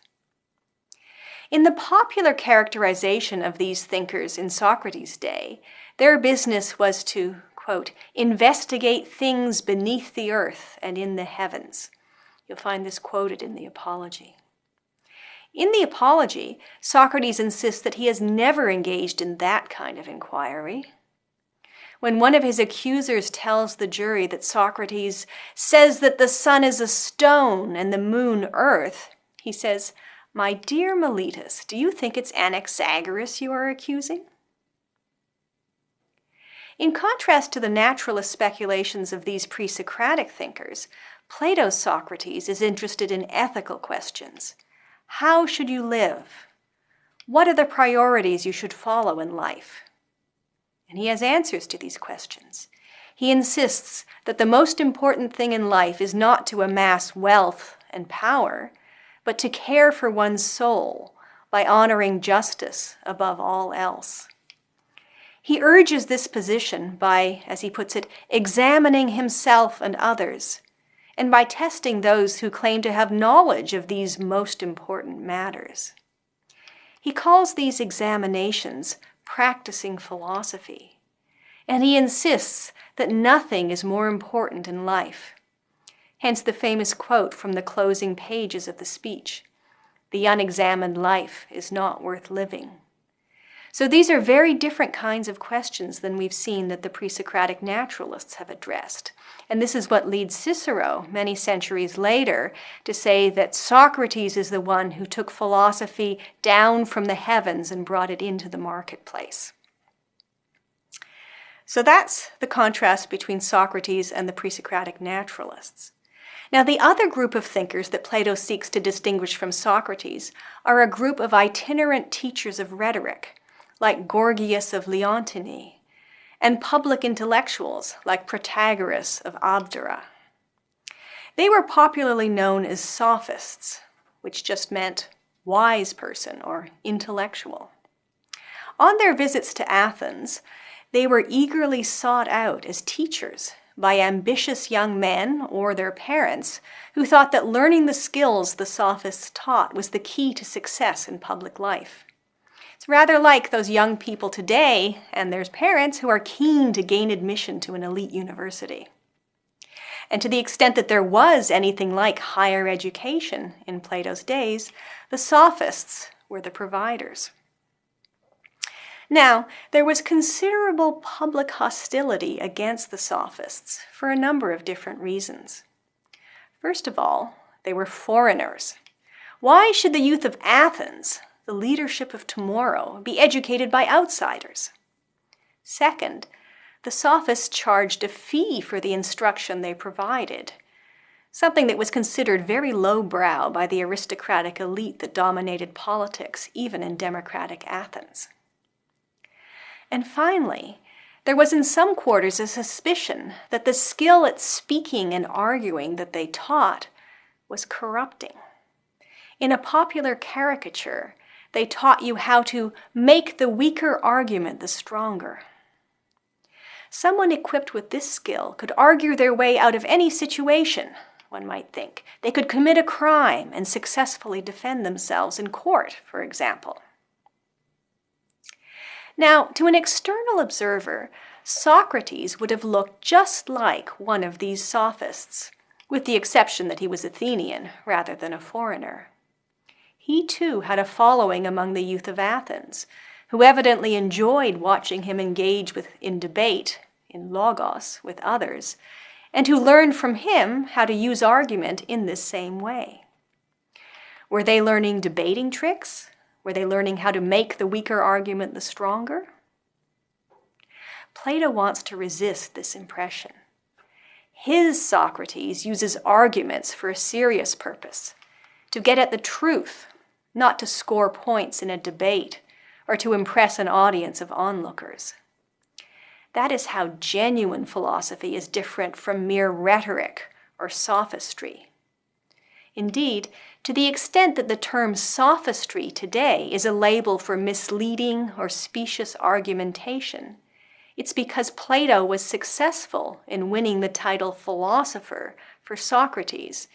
In the popular characterization of these thinkers in Socrates' day, their business was to, quote, investigate things beneath the earth and in the heavens. You'll find this quoted in the Apology. In the Apology, Socrates insists that he has never engaged in that kind of inquiry. When one of his accusers tells the jury that Socrates says that the sun is a stone and the moon earth, he says, "My dear Meletus, do you think it's Anaxagoras you are accusing?" In contrast to the naturalist speculations of these pre-Socratic thinkers, Plato's Socrates is interested in ethical questions. How should you live? What are the priorities you should follow in life? And he has answers to these questions. He insists that the most important thing in life is not to amass wealth and power, but to care for one's soul by honoring justice above all else. He urges this position by, as he puts it, examining himself and others, and by testing those who claim to have knowledge of these most important matters. He calls these examinations practicing philosophy, and he insists that nothing is more important in life. Hence the famous quote from the closing pages of the speech, "The unexamined life is not worth living." So these are very different kinds of questions than we've seen that the pre-Socratic naturalists have addressed. And this is what leads Cicero, many centuries later, to say that Socrates is the one who took philosophy down from the heavens and brought it into the marketplace. So that's the contrast between Socrates and the pre-Socratic naturalists. Now, the other group of thinkers that Plato seeks to distinguish from Socrates are a group of itinerant teachers of rhetoric, like Gorgias of Leontini, and public intellectuals like Protagoras of Abdera. They were popularly known as sophists, which just meant wise person or intellectual. On their visits to Athens, they were eagerly sought out as teachers by ambitious young men or their parents who thought that learning the skills the sophists taught was the key to success in public life. It's rather like those young people today and their parents who are keen to gain admission to an elite university. And to the extent that there was anything like higher education in Plato's days, the sophists were the providers. Now, there was considerable public hostility against the sophists for a number of different reasons. First of all, they were foreigners. Why should the youth of Athens, the leadership of tomorrow, be educated by outsiders? Second, the sophists charged a fee for the instruction they provided, something that was considered very lowbrow by the aristocratic elite that dominated politics, even in democratic Athens. And finally, there was in some quarters a suspicion that the skill at speaking and arguing that they taught was corrupting. In a popular caricature, they taught you how to make the weaker argument the stronger. Someone equipped with this skill could argue their way out of any situation, one might think. They could commit a crime and successfully defend themselves in court, for example. Now, to an external observer, Socrates would have looked just like one of these sophists, with the exception that he was Athenian rather than a foreigner. He too had a following among the youth of Athens, who evidently enjoyed watching him engage in debate, in logos, with others, and who learned from him how to use argument in this same way. Were they learning debating tricks? Were they learning how to make the weaker argument the stronger? Plato wants to resist this impression. His Socrates uses arguments for a serious purpose, to get at the truth, not to score points in a debate or to impress an audience of onlookers. That is how genuine philosophy is different from mere rhetoric or sophistry. Indeed, to the extent that the term sophistry today is a label for misleading or specious argumentation, it's because Plato was successful in winning the title philosopher for Socrates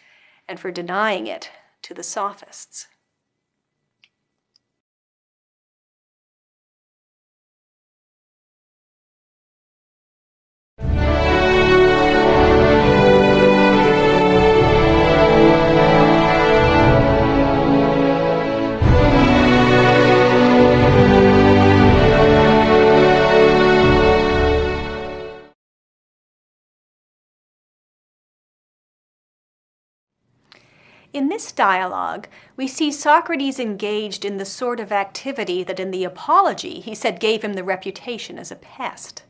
and for denying it to the sophists. In this dialogue, we see Socrates engaged in the sort of activity that in the Apology he said gave him the reputation as a pest.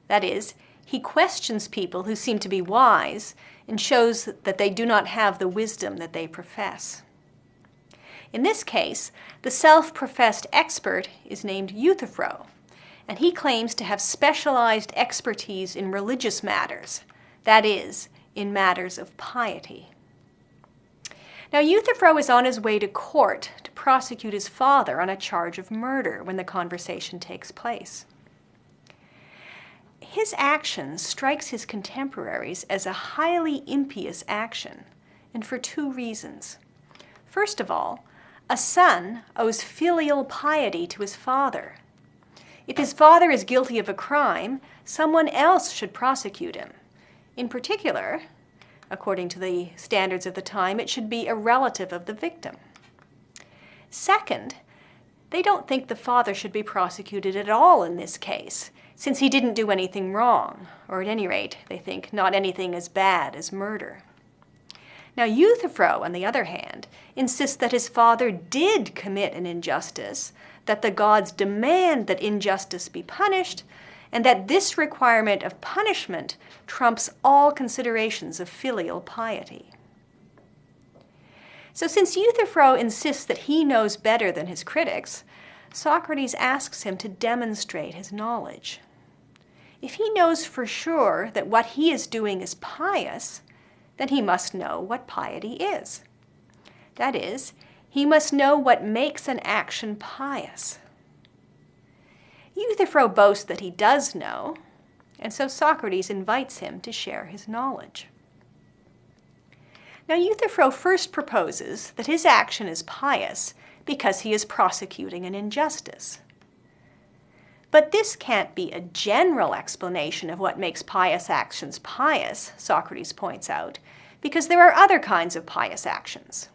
That is, he questions people who seem to be wise and shows that they do not have the wisdom that they profess. In this case, the self-professed expert is named Euthyphro, and he claims to have specialized expertise in religious matters, that is, in matters of piety. Now, Euthyphro is on his way to court to prosecute his father on a charge of murder when the conversation takes place. His action strikes his contemporaries as a highly impious action, and for two reasons. First of all, a son owes filial piety to his father. If his father is guilty of a crime, someone else should prosecute him. In particular, according to the standards of the time, it should be a relative of the victim. Second, they don't think the father should be prosecuted at all in this case, since he didn't do anything wrong, or at any rate, they think not anything as bad as murder. Now, Euthyphro, on the other hand, insists that his father did commit an injustice, that the gods demand that injustice be punished, and that this requirement of punishment trumps all considerations of filial piety. So since Euthyphro insists that he knows better than his critics, Socrates asks him to demonstrate his knowledge. If he knows for sure that what he is doing is pious, then he must know what piety is. That is, he must know what makes an action pious. Euthyphro boasts that he does know, and so Socrates invites him to share his knowledge. Now, Euthyphro first proposes that his action is pious because he is prosecuting an injustice. But this can't be a general explanation of what makes pious actions pious, Socrates points out, because there are other kinds of pious actions.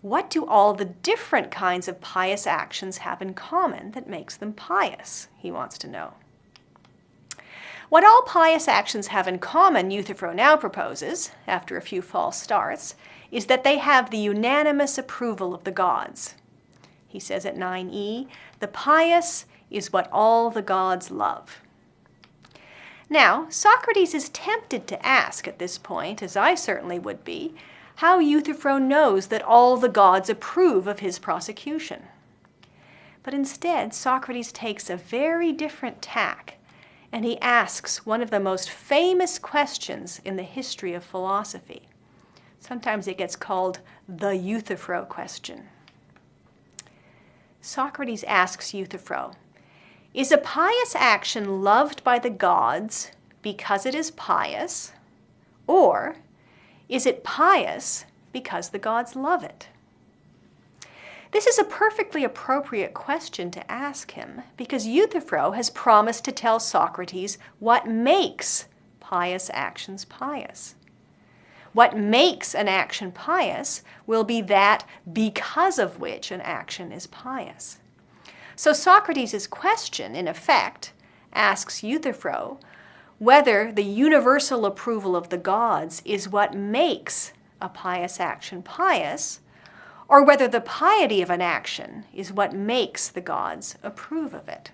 What do all the different kinds of pious actions have in common that makes them pious, he wants to know. What all pious actions have in common, Euthyphro now proposes, after a few false starts, is that they have the unanimous approval of the gods. He says at 9e, the pious is what all the gods love. Now, Socrates is tempted to ask at this point, as I certainly would be, how Euthyphro knows that all the gods approve of his prosecution. But instead, Socrates takes a very different tack, and he asks one of the most famous questions in the history of philosophy. Sometimes it gets called the Euthyphro question. Socrates asks Euthyphro, is a pious action loved by the gods because it is pious, or is it pious because the gods love it? This is a perfectly appropriate question to ask him, because Euthyphro has promised to tell Socrates what makes pious actions pious. What makes an action pious will be that because of which an action is pious. So Socrates' question, in effect, asks Euthyphro whether the universal approval of the gods is what makes a pious action pious, or whether the piety of an action is what makes the gods approve of it.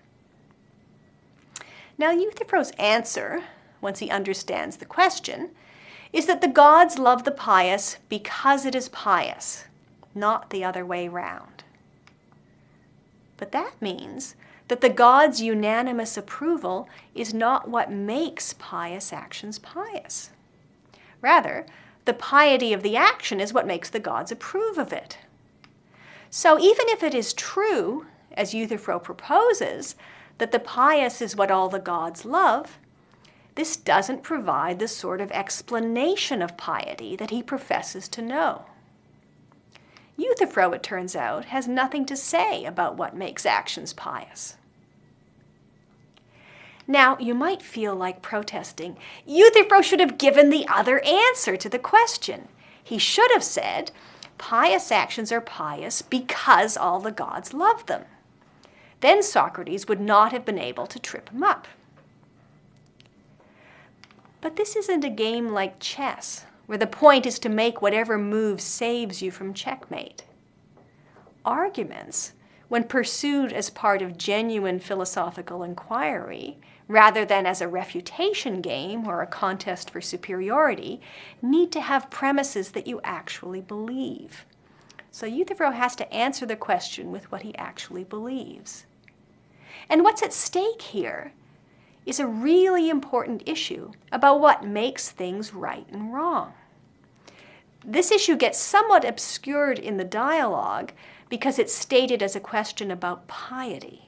Now, Euthyphro's answer, once he understands the question, is that the gods love the pious because it is pious, not the other way round. But that means that the gods' unanimous approval is not what makes pious actions pious. Rather, the piety of the action is what makes the gods approve of it. So even if it is true, as Euthyphro proposes, that the pious is what all the gods love, this doesn't provide the sort of explanation of piety that he professes to know. Euthyphro, it turns out, has nothing to say about what makes actions pious. Now, you might feel like protesting. Euthyphro should have given the other answer to the question. He should have said, pious actions are pious because all the gods love them. Then Socrates would not have been able to trip him up. But this isn't a game like chess, where the point is to make whatever move saves you from checkmate. Arguments, when pursued as part of genuine philosophical inquiry, rather than as a refutation game or a contest for superiority, need to have premises that you actually believe. So Euthyphro has to answer the question with what he actually believes. And what's at stake here is a really important issue about what makes things right and wrong. This issue gets somewhat obscured in the dialogue because it's stated as a question about piety.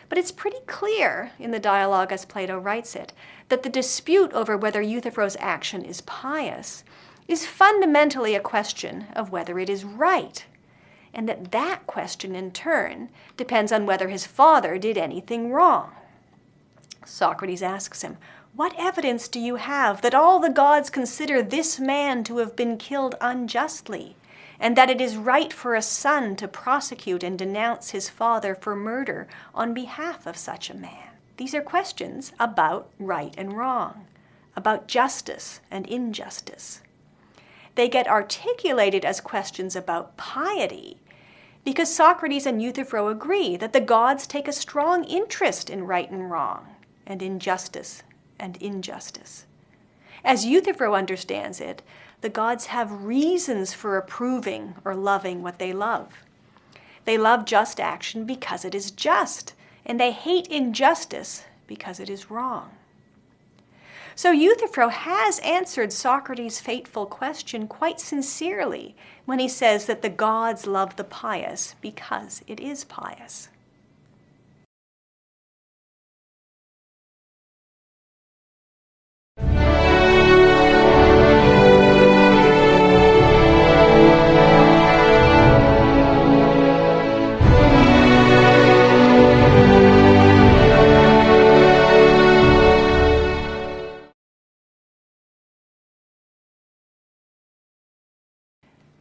But it's pretty clear in the dialogue as Plato writes it that the dispute over whether Euthyphro's action is pious is fundamentally a question of whether it is right, and that question in turn depends on whether his father did anything wrong. Socrates asks him, "What evidence do you have that all the gods consider this man to have been killed unjustly, and that it is right for a son to prosecute and denounce his father for murder on behalf of such a man?" These are questions about right and wrong, about justice and injustice. They get articulated as questions about piety because Socrates and Euthyphro agree that the gods take a strong interest in right and wrong, and in justice and injustice. As Euthyphro understands it, the gods have reasons for approving or loving what they love. They love just action because it is just, and they hate injustice because it is wrong. So Euthyphro has answered Socrates' fateful question quite sincerely when he says that the gods love the pious because it is pious.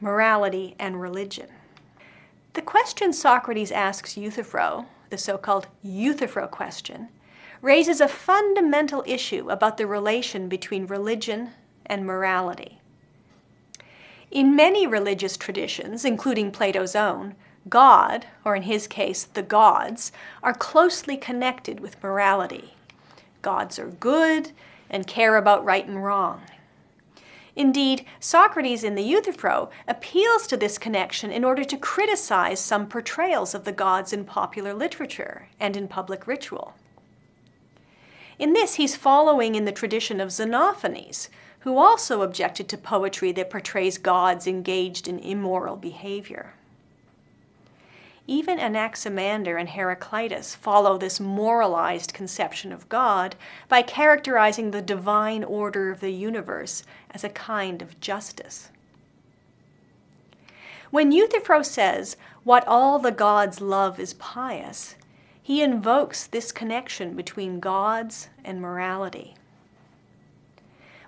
Morality and religion. The question Socrates asks Euthyphro, the so-called Euthyphro question, raises a fundamental issue about the relation between religion and morality. In many religious traditions, including Plato's own, God, or in his case, the gods, are closely connected with morality. Gods are good and care about right and wrong. Indeed, Socrates in the Euthyphro appeals to this connection in order to criticize some portrayals of the gods in popular literature and in public ritual. In this, he's following in the tradition of Xenophanes, who also objected to poetry that portrays gods engaged in immoral behavior. Even Anaximander and Heraclitus follow this moralized conception of God by characterizing the divine order of the universe as a kind of justice. When Euthyphro says, "What all the gods love is pious," he invokes this connection between gods and morality.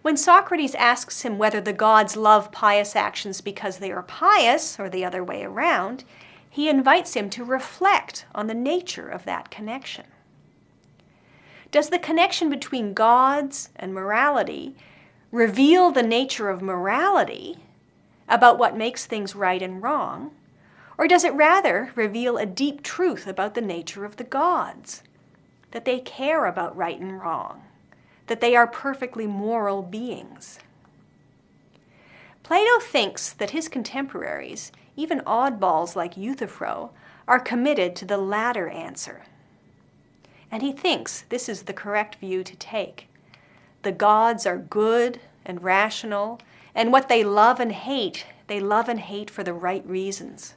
When Socrates asks him whether the gods love pious actions because they are pious, or the other way around, he invites him to reflect on the nature of that connection. Does the connection between gods and morality reveal the nature of morality about what makes things right and wrong, or does it rather reveal a deep truth about the nature of the gods, that they care about right and wrong, that they are perfectly moral beings? Plato thinks that his contemporaries, even oddballs like Euthyphro, are committed to the latter answer. And he thinks this is the correct view to take. The gods are good and rational, and what they love and hate for the right reasons.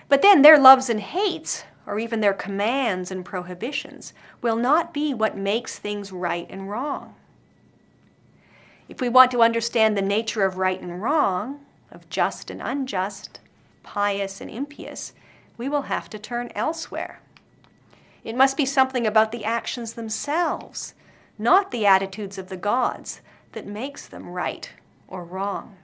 But then their loves and hates, or even their commands and prohibitions, will not be what makes things right and wrong. If we want to understand the nature of right and wrong, of just and unjust, pious and impious, we will have to turn elsewhere. It must be something about the actions themselves, not the attitudes of the gods, that makes them right or wrong.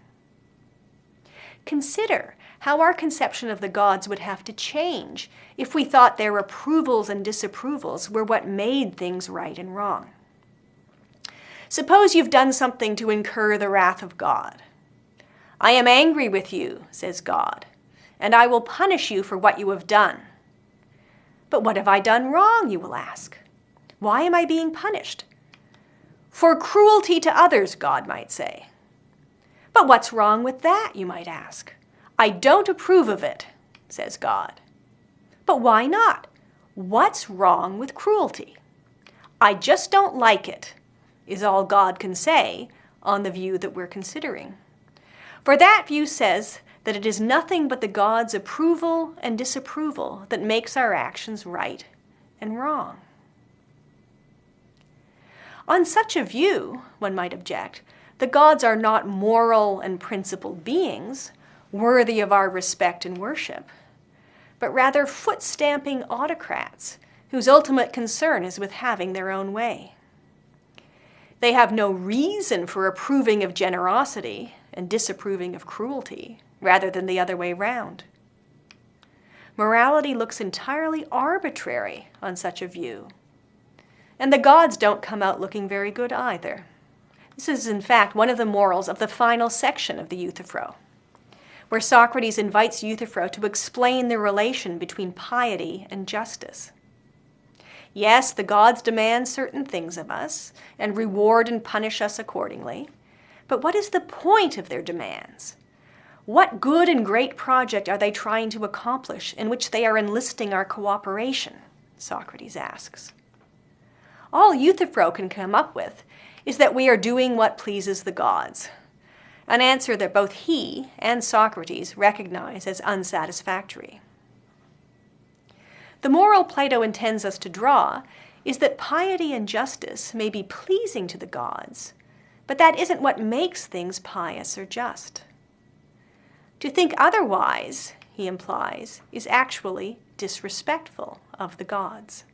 Consider how our conception of the gods would have to change if we thought their approvals and disapprovals were what made things right and wrong. Suppose you've done something to incur the wrath of God. "I am angry with you," says God, "and I will punish you for what you have done." "But what have I done wrong?" you will ask. "Why am I being punished?" "For cruelty to others," God might say. "But what's wrong with that?" you might ask. "I don't approve of it," says God. "But why not? What's wrong with cruelty?" "I just don't like it," is all God can say on the view that we're considering. For that view says that it is nothing but the gods' approval and disapproval that makes our actions right and wrong. On such a view, one might object, the gods are not moral and principled beings, worthy of our respect and worship, but rather foot-stamping autocrats whose ultimate concern is with having their own way. They have no reason for approving of generosity and disapproving of cruelty, rather than the other way round. Morality looks entirely arbitrary on such a view. And the gods don't come out looking very good either. This is, in fact, one of the morals of the final section of the Euthyphro, where Socrates invites Euthyphro to explain the relation between piety and justice. Yes, the gods demand certain things of us and reward and punish us accordingly, but what is the point of their demands? What good and great project are they trying to accomplish in which they are enlisting our cooperation? Socrates asks. All Euthyphro can come up with is that we are doing what pleases the gods, an answer that both he and Socrates recognize as unsatisfactory. The moral Plato intends us to draw is that piety and justice may be pleasing to the gods, but that isn't what makes things pious or just. To think otherwise, he implies, is actually disrespectful of the gods.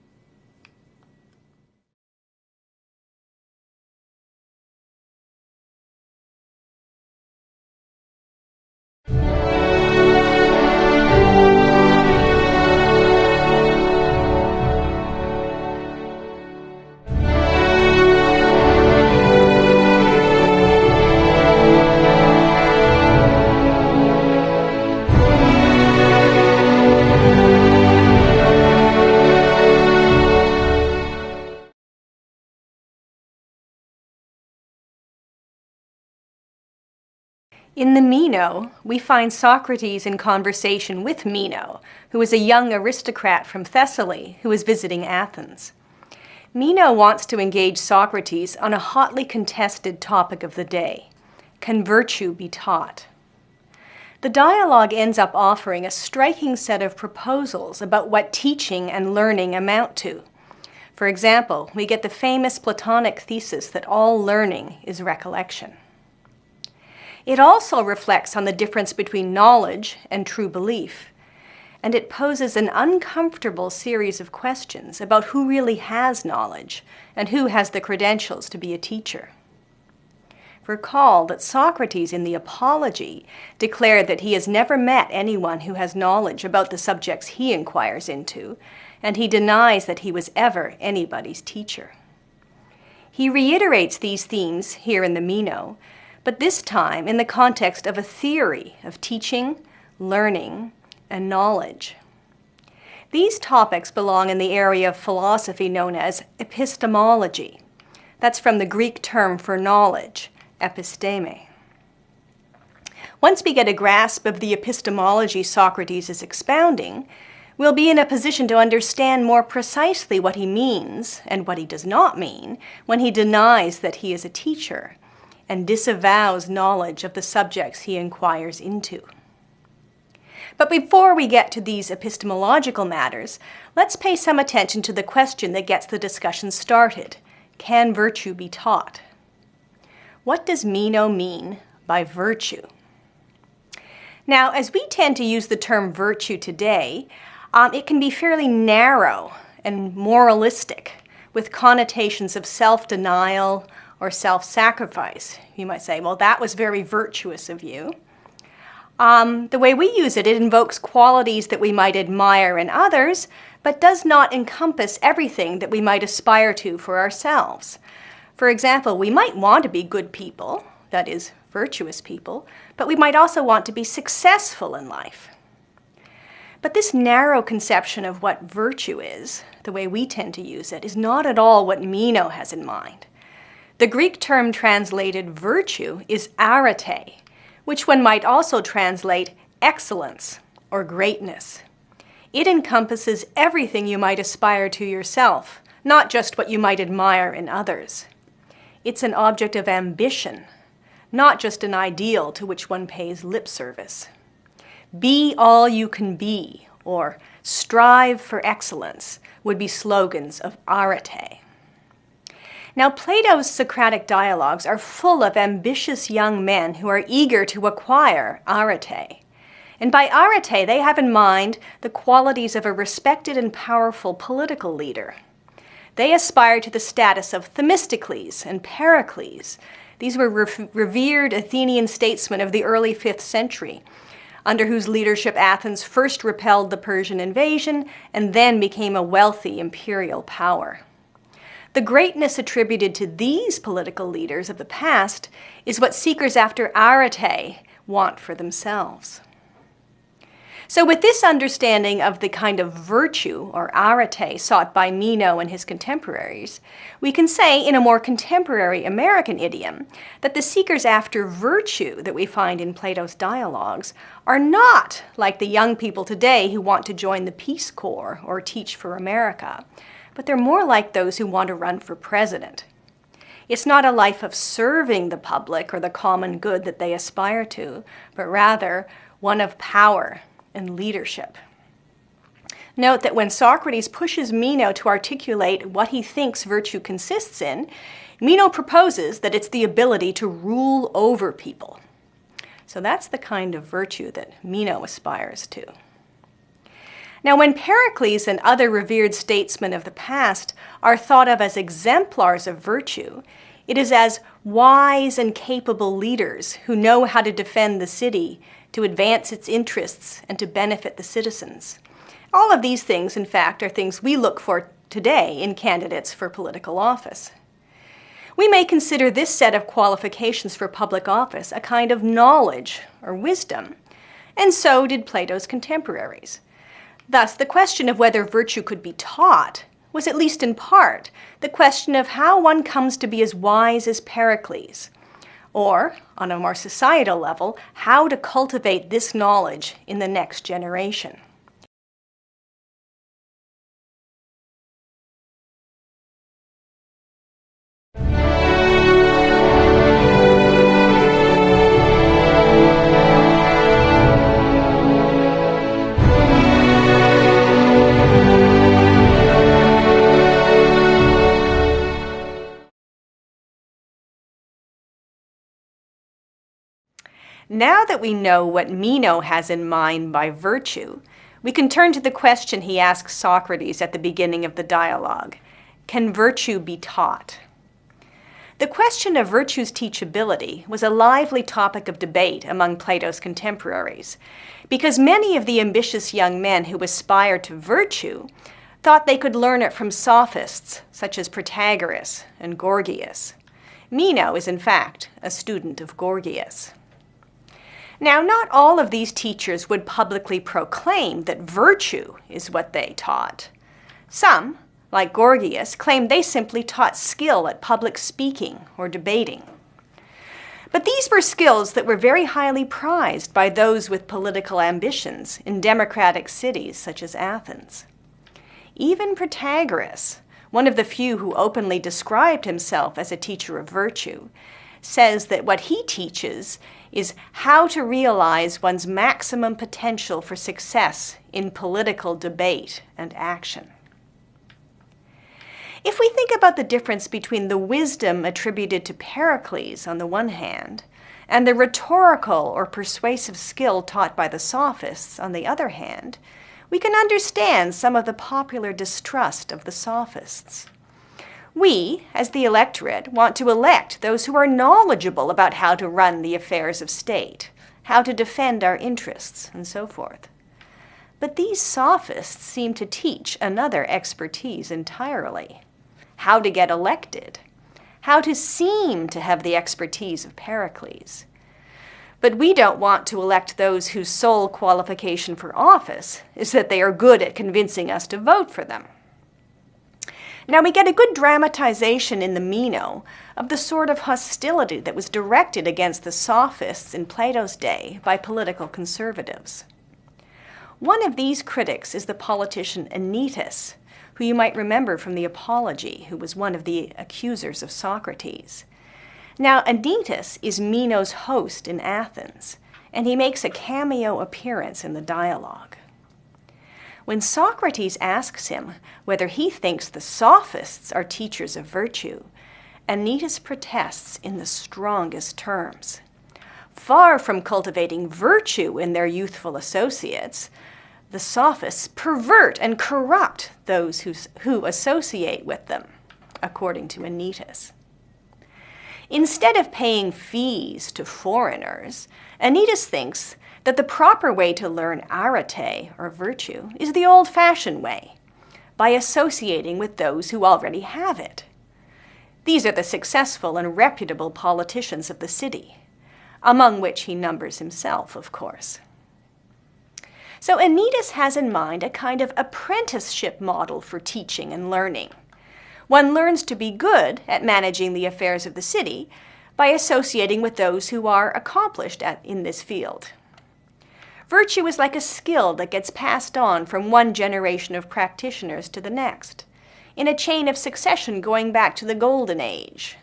In the Meno, we find Socrates in conversation with Meno, who is a young aristocrat from Thessaly who is visiting Athens. Meno wants to engage Socrates on a hotly contested topic of the day: can virtue be taught? The dialogue ends up offering a striking set of proposals about what teaching and learning amount to. For example, we get the famous Platonic thesis that all learning is recollection. It also reflects on the difference between knowledge and true belief, and it poses an uncomfortable series of questions about who really has knowledge and who has the credentials to be a teacher. Recall that Socrates in the Apology declared that he has never met anyone who has knowledge about the subjects he inquires into, and he denies that he was ever anybody's teacher. He reiterates these themes here in the Meno, but this time in the context of a theory of teaching, learning, and knowledge. These topics belong in the area of philosophy known as epistemology. That's from the Greek term for knowledge, episteme. Once we get a grasp of the epistemology Socrates is expounding, we'll be in a position to understand more precisely what he means and what he does not mean when he denies that he is a teacher and disavows knowledge of the subjects he inquires into. But before we get to these epistemological matters, let's pay some attention to the question that gets the discussion started. Can virtue be taught? What does Meno mean by virtue? Now, as we tend to use the term virtue today, it can be fairly narrow and moralistic, with connotations of self-denial or self-sacrifice. You might say, well, that was very virtuous of you. The way we use it, it invokes qualities that we might admire in others, but does not encompass everything that we might aspire to for ourselves. For example, we might want to be good people, that is, virtuous people, but we might also want to be successful in life. But this narrow conception of what virtue is, the way we tend to use it, is not at all what Meno has in mind. The Greek term translated virtue is arete, which one might also translate excellence or greatness. It encompasses everything you might aspire to yourself, not just what you might admire in others. It's an object of ambition, not just an ideal to which one pays lip service. Be all you can be, or strive for excellence, would be slogans of arete. Now, Plato's Socratic dialogues are full of ambitious young men who are eager to acquire arete. And by arete, they have in mind the qualities of a respected and powerful political leader. They aspire to the status of Themistocles and Pericles. These were revered Athenian statesmen of the early 5th century, under whose leadership Athens first repelled the Persian invasion and then became a wealthy imperial power. The greatness attributed to these political leaders of the past is what seekers after arete want for themselves. So with this understanding of the kind of virtue, or arete, sought by Meno and his contemporaries, we can say, in a more contemporary American idiom, that the seekers after virtue that we find in Plato's dialogues are not like the young people today who want to join the Peace Corps or teach for America, but they're more like those who want to run for president. It's not a life of serving the public or the common good that they aspire to, but rather one of power and leadership. Note that when Socrates pushes Meno to articulate what he thinks virtue consists in, Meno proposes that it's the ability to rule over people. So that's the kind of virtue that Meno aspires to. Now, when Pericles and other revered statesmen of the past are thought of as exemplars of virtue, it is as wise and capable leaders who know how to defend the city, to advance its interests, and to benefit the citizens. All of these things, in fact, are things we look for today in candidates for political office. We may consider this set of qualifications for public office a kind of knowledge or wisdom, and so did Plato's contemporaries. Thus, the question of whether virtue could be taught was, at least in part, the question of how one comes to be as wise as Pericles, or, on a more societal level, how to cultivate this knowledge in the next generation. Now that we know what Meno has in mind by virtue, we can turn to the question he asks Socrates at the beginning of the dialogue. Can virtue be taught? The question of virtue's teachability was a lively topic of debate among Plato's contemporaries, because many of the ambitious young men who aspired to virtue thought they could learn it from sophists such as Protagoras and Gorgias. Meno is, in fact, a student of Gorgias. Now, not all of these teachers would publicly proclaim that virtue is what they taught. Some, like Gorgias, claimed they simply taught skill at public speaking or debating. But these were skills that were very highly prized by those with political ambitions in democratic cities such as Athens. Even Protagoras, one of the few who openly described himself as a teacher of virtue, says that what he teaches is how to realize one's maximum potential for success in political debate and action. If we think about the difference between the wisdom attributed to Heraclitus on the one hand, and the rhetorical or persuasive skill taught by the sophists on the other hand, we can understand some of the popular distrust of the sophists. We, as the electorate, want to elect those who are knowledgeable about how to run the affairs of state, how to defend our interests, and so forth. But these sophists seem to teach another expertise entirely: how to get elected, how to seem to have the expertise of Heraclitus. But we don't want to elect those whose sole qualification for office is that they are good at convincing us to vote for them. Now, we get a good dramatization in the Meno of the sort of hostility that was directed against the sophists in Plato's day by political conservatives. One of these critics is the politician Anytus, who you might remember from the Apology, who was one of the accusers of Socrates. Now, Anytus is Meno's host in Athens, and he makes a cameo appearance in the dialogue. When Socrates asks him whether he thinks the sophists are teachers of virtue, Anytus protests in the strongest terms. Far from cultivating virtue in their youthful associates, the sophists pervert and corrupt those who associate with them, according to Anytus. Instead of paying fees to foreigners, Anytus thinks that the proper way to learn arete, or virtue, is the old-fashioned way, by associating with those who already have it. These are the successful and reputable politicians of the city, among which he numbers himself, of course. So Anytus has in mind a kind of apprenticeship model for teaching and learning. One learns to be good at managing the affairs of the city by associating with those who are accomplished in this field. Virtue is like a skill that gets passed on from one generation of practitioners to the next, in a chain of succession going back to the Golden Age.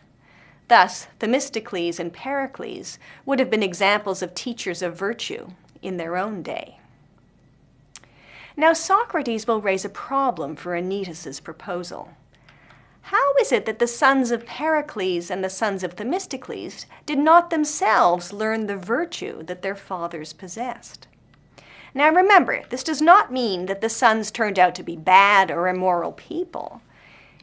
Thus, Themistocles and Pericles would have been examples of teachers of virtue in their own day. Now, Socrates will raise a problem for Anytus's proposal. How is it that the sons of Pericles and the sons of Themistocles did not themselves learn the virtue that their fathers possessed? Now remember, this does not mean that the sons turned out to be bad or immoral people.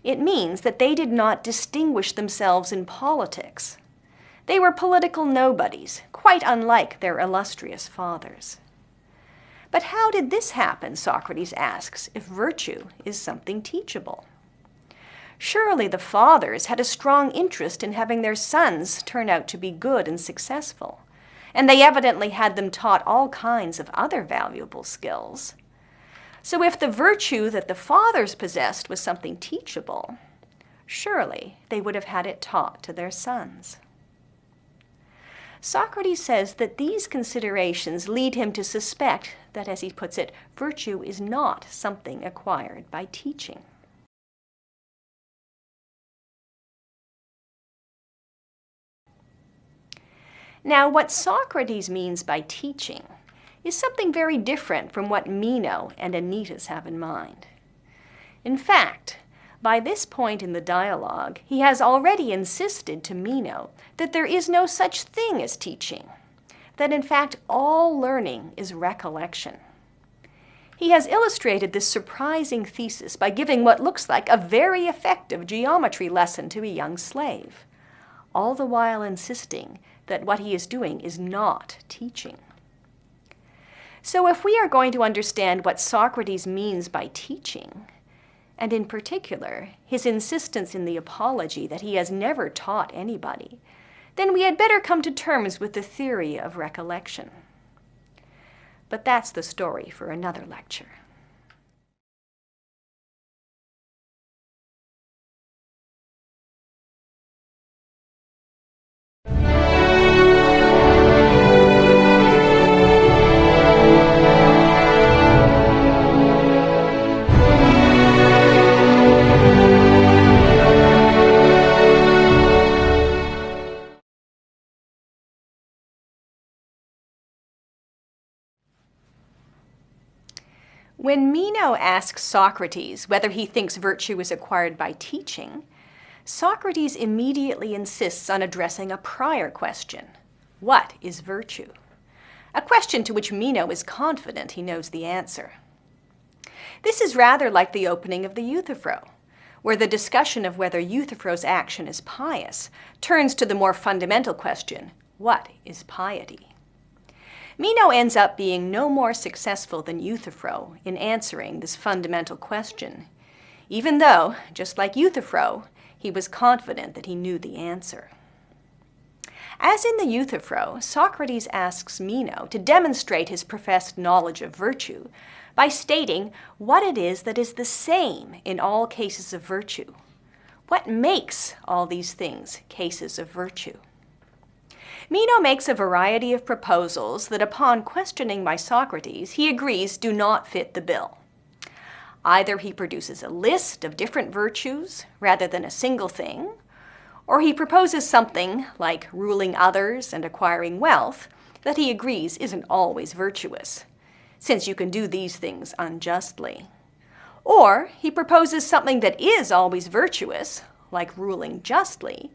It means that they did not distinguish themselves in politics. They were political nobodies, quite unlike their illustrious fathers. But how did this happen, Socrates asks, if virtue is something teachable? Surely the fathers had a strong interest in having their sons turn out to be good and successful, and they evidently had them taught all kinds of other valuable skills. So if the virtue that the fathers possessed was something teachable, surely they would have had it taught to their sons. Socrates says that these considerations lead him to suspect that, as he puts it, virtue is not something acquired by teaching. Now, what Socrates means by teaching is something very different from what Meno and Anytus have in mind. In fact, by this point in the dialogue, he has already insisted to Meno that there is no such thing as teaching, that in fact all learning is recollection. He has illustrated this surprising thesis by giving what looks like a very effective geometry lesson to a young slave, all the while insisting that what he is doing is not teaching. So if we are going to understand what Socrates means by teaching, and in particular his insistence in the Apology that he has never taught anybody, then we had better come to terms with the theory of recollection. But that's the story for another lecture. When Meno asks Socrates whether he thinks virtue is acquired by teaching, Socrates immediately insists on addressing a prior question. What is virtue? A question to which Meno is confident he knows the answer. This is rather like the opening of the Euthyphro, where the discussion of whether Euthyphro's action is pious turns to the more fundamental question, what is piety? Meno ends up being no more successful than Euthyphro in answering this fundamental question, even though, just like Euthyphro, he was confident that he knew the answer. As in the Euthyphro, Socrates asks Meno to demonstrate his professed knowledge of virtue by stating what it is that is the same in all cases of virtue. What makes all these things cases of virtue? Meno makes a variety of proposals that upon questioning by Socrates, he agrees do not fit the bill. Either he produces a list of different virtues rather than a single thing, or he proposes something like ruling others and acquiring wealth that he agrees isn't always virtuous, since you can do these things unjustly. Or he proposes something that is always virtuous, like ruling justly,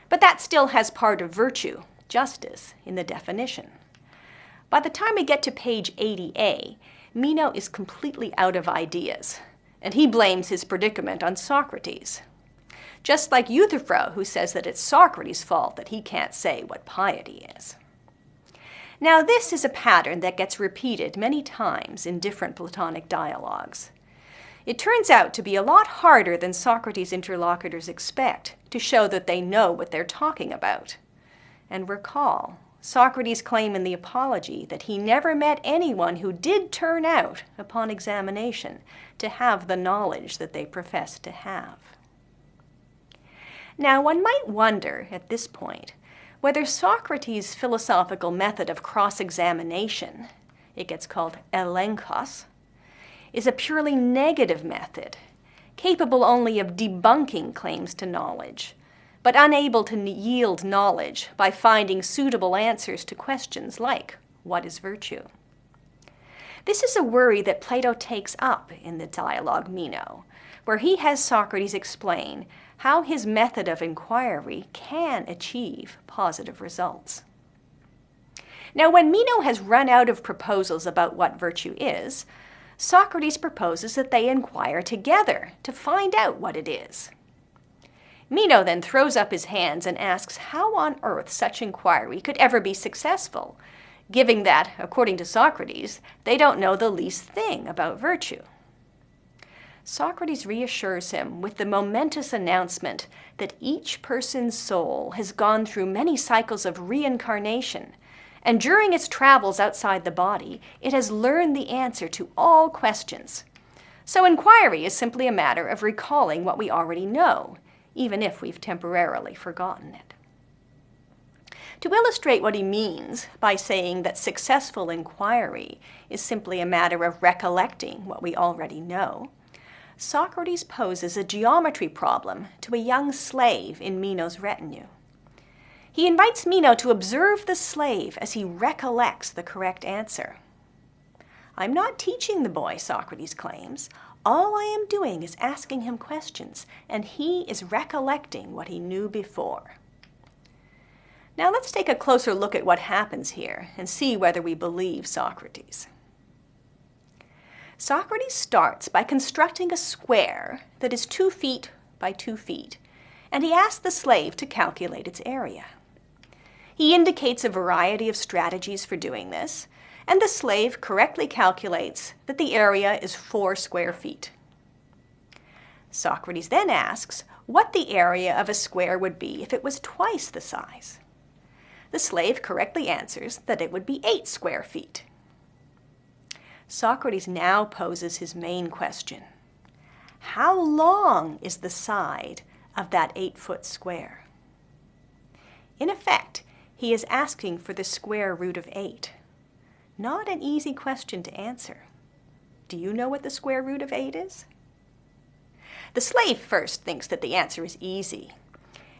but that still has part of virtue, justice, in the definition. By the time we get to page 80a, Meno is completely out of ideas, and he blames his predicament on Socrates. Just like Euthyphro, who says that it's Socrates' fault that he can't say what piety is. Now this is a pattern that gets repeated many times in different Platonic dialogues. It turns out to be a lot harder than Socrates' interlocutors expect to show that they know what they're talking about. And recall, Socrates' claim in the Apology that he never met anyone who did turn out, upon examination, to have the knowledge that they professed to have. Now, one might wonder, at this point, whether Socrates' philosophical method of cross-examination, it gets called elenkos, is a purely negative method, capable only of debunking claims to knowledge, but unable to yield knowledge by finding suitable answers to questions like, what is virtue? This is a worry that Plato takes up in the dialogue Meno, where he has Socrates explain how his method of inquiry can achieve positive results. Now, when Meno has run out of proposals about what virtue is, Socrates proposes that they inquire together to find out what it is. Meno then throws up his hands and asks how on earth such inquiry could ever be successful, given that, according to Socrates, they don't know the least thing about virtue. Socrates reassures him with the momentous announcement that each person's soul has gone through many cycles of reincarnation, and during its travels outside the body, it has learned the answer to all questions. So inquiry is simply a matter of recalling what we already know, even if we've temporarily forgotten it. To illustrate what he means by saying that successful inquiry is simply a matter of recollecting what we already know, Socrates poses a geometry problem to a young slave in Meno's retinue. He invites Meno to observe the slave as he recollects the correct answer. I'm not teaching the boy, Socrates claims. All I am doing is asking him questions, and he is recollecting what he knew before. Now let's take a closer look at what happens here and see whether we believe Socrates. Socrates starts by constructing a square that is 2 feet by 2 feet, and he asks the slave to calculate its area. He indicates a variety of strategies for doing this, and the slave correctly calculates that the area is 4 square feet. Socrates then asks what the area of a square would be if it was twice the size. The slave correctly answers that it would be 8 square feet. Socrates now poses his main question. How long is the side of that 8-foot square? In effect, he is asking for the square root of 8. Not an easy question to answer. Do you know what the square root of 8 is? The slave first thinks that the answer is easy.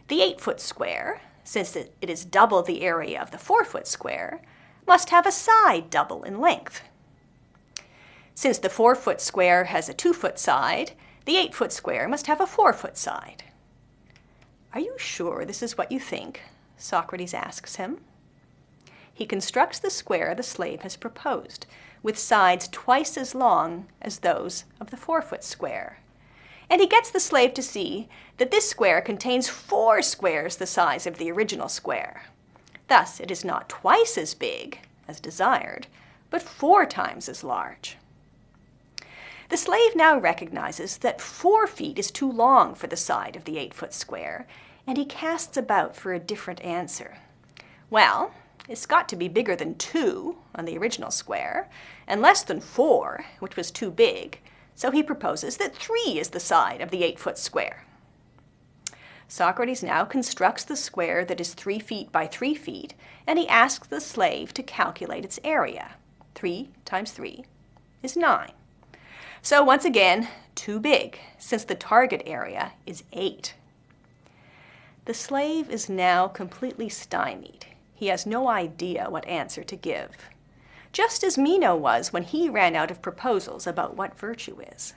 The 8-foot square, since it is double the area of the 4-foot square, must have a side double in length. Since the 4-foot square has a 2-foot side, the 8-foot square must have a 4-foot side. Are you sure this is what you think? Socrates asks him. He constructs the square the slave has proposed, with sides twice as long as those of the 4-foot square. And he gets the slave to see that this square contains 4 squares the size of the original square. Thus, it is not twice as big as desired, but 4 times as large. The slave now recognizes that 4 feet is too long for the side of the 8-foot square, and he casts about for a different answer. Well, it's got to be bigger than 2 on the original square, and less than 4, which was too big, so he proposes that 3 is the side of the 8-foot square. Socrates now constructs the square that is 3 feet by 3 feet, and he asks the slave to calculate its area. 3 times 3 is 9. So once again, too big, since the target area is 8. The slave is now completely stymied. He has no idea what answer to give, just as Meno was when he ran out of proposals about what virtue is.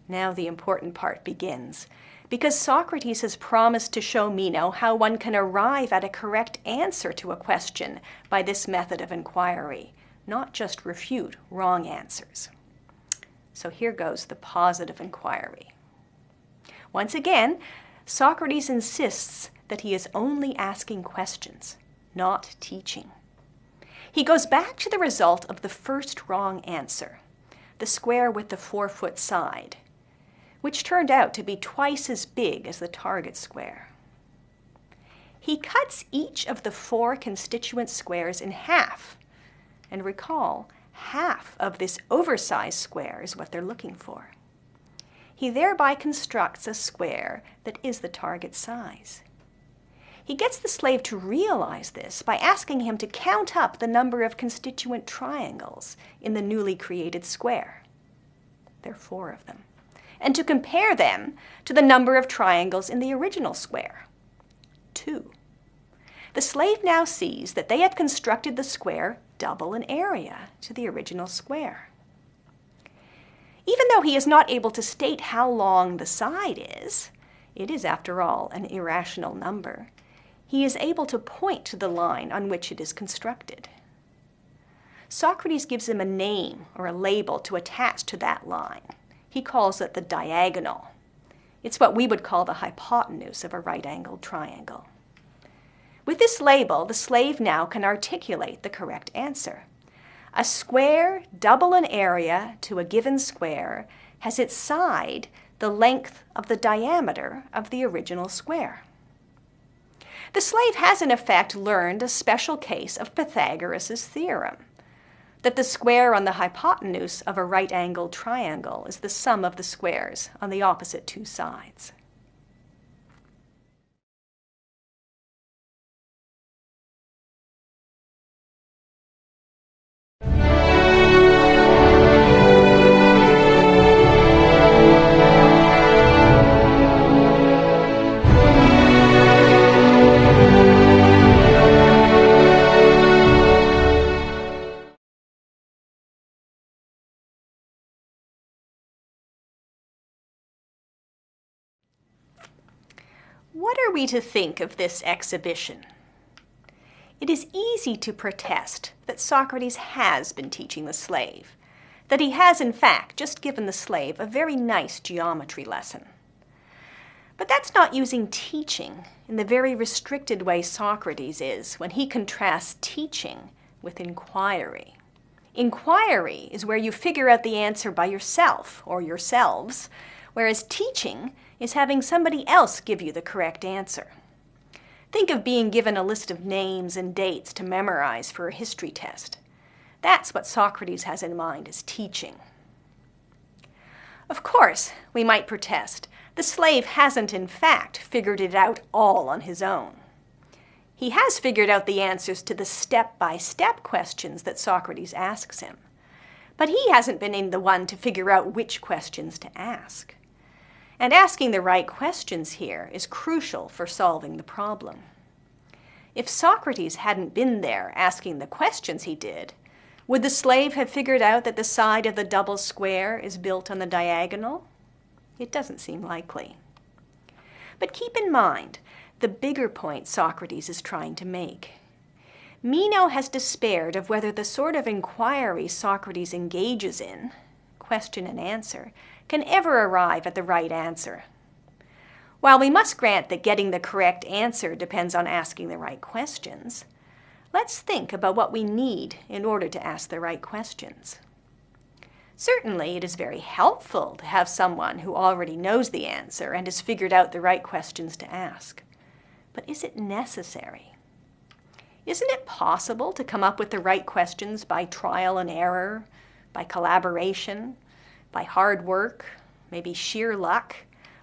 Now the important part begins, because Socrates has promised to show Meno how one can arrive at a correct answer to a question by this method of inquiry, not just refute wrong answers. So here goes the positive inquiry. Once again, Socrates insists that he is only asking questions, not teaching. He goes back to the result of the first wrong answer, the square with the 4-foot side, which turned out to be twice as big as the target square. He cuts each of the 4 constituent squares in half, and recall, half of this oversized square is what they're looking for. He thereby constructs a square that is the target size. He gets the slave to realize this by asking him to count up the number of constituent triangles in the newly created square. There are 4 of them. And to compare them to the number of triangles in the original square. 2. The slave now sees that they have constructed the square double in area to the original square. Even though he is not able to state how long the side is, it is, after all, an irrational number, he is able to point to the line on which it is constructed. Socrates gives him a name or a label to attach to that line. He calls it the diagonal. It's what we would call the hypotenuse of a right-angled triangle. With this label, the slave now can articulate the correct answer. A square double in area to a given square has its side the length of the diameter of the original square. The slave has in effect learned a special case of Pythagoras' theorem, that the square on the hypotenuse of a right-angled triangle is the sum of the squares on the opposite 2 sides. What are we to think of this exhibition? It is easy to protest that Socrates has been teaching the slave, that he has in fact just given the slave a very nice geometry lesson. But that's not using teaching in the very restricted way Socrates is when he contrasts teaching with inquiry. Inquiry is where you figure out the answer by yourself or yourselves, whereas teaching is having somebody else give you the correct answer. Think of being given a list of names and dates to memorize for a history test. That's what Socrates has in mind as teaching. Of course, we might protest, the slave hasn't in fact figured it out all on his own. He has figured out the answers to the step-by-step questions that Socrates asks him, but he hasn't been the one to figure out which questions to ask. And asking the right questions here is crucial for solving the problem. If Socrates hadn't been there asking the questions he did, would the slave have figured out that the side of the double square is built on the diagonal? It doesn't seem likely. But keep in mind the bigger point Socrates is trying to make. Meno has despaired of whether the sort of inquiry Socrates engages in, question and answer, can ever arrive at the right answer. While we must grant that getting the correct answer depends on asking the right questions, let's think about what we need in order to ask the right questions. Certainly, it is very helpful to have someone who already knows the answer and has figured out the right questions to ask. But is it necessary? Isn't it possible to come up with the right questions by trial and error, by collaboration, by hard work, maybe sheer luck,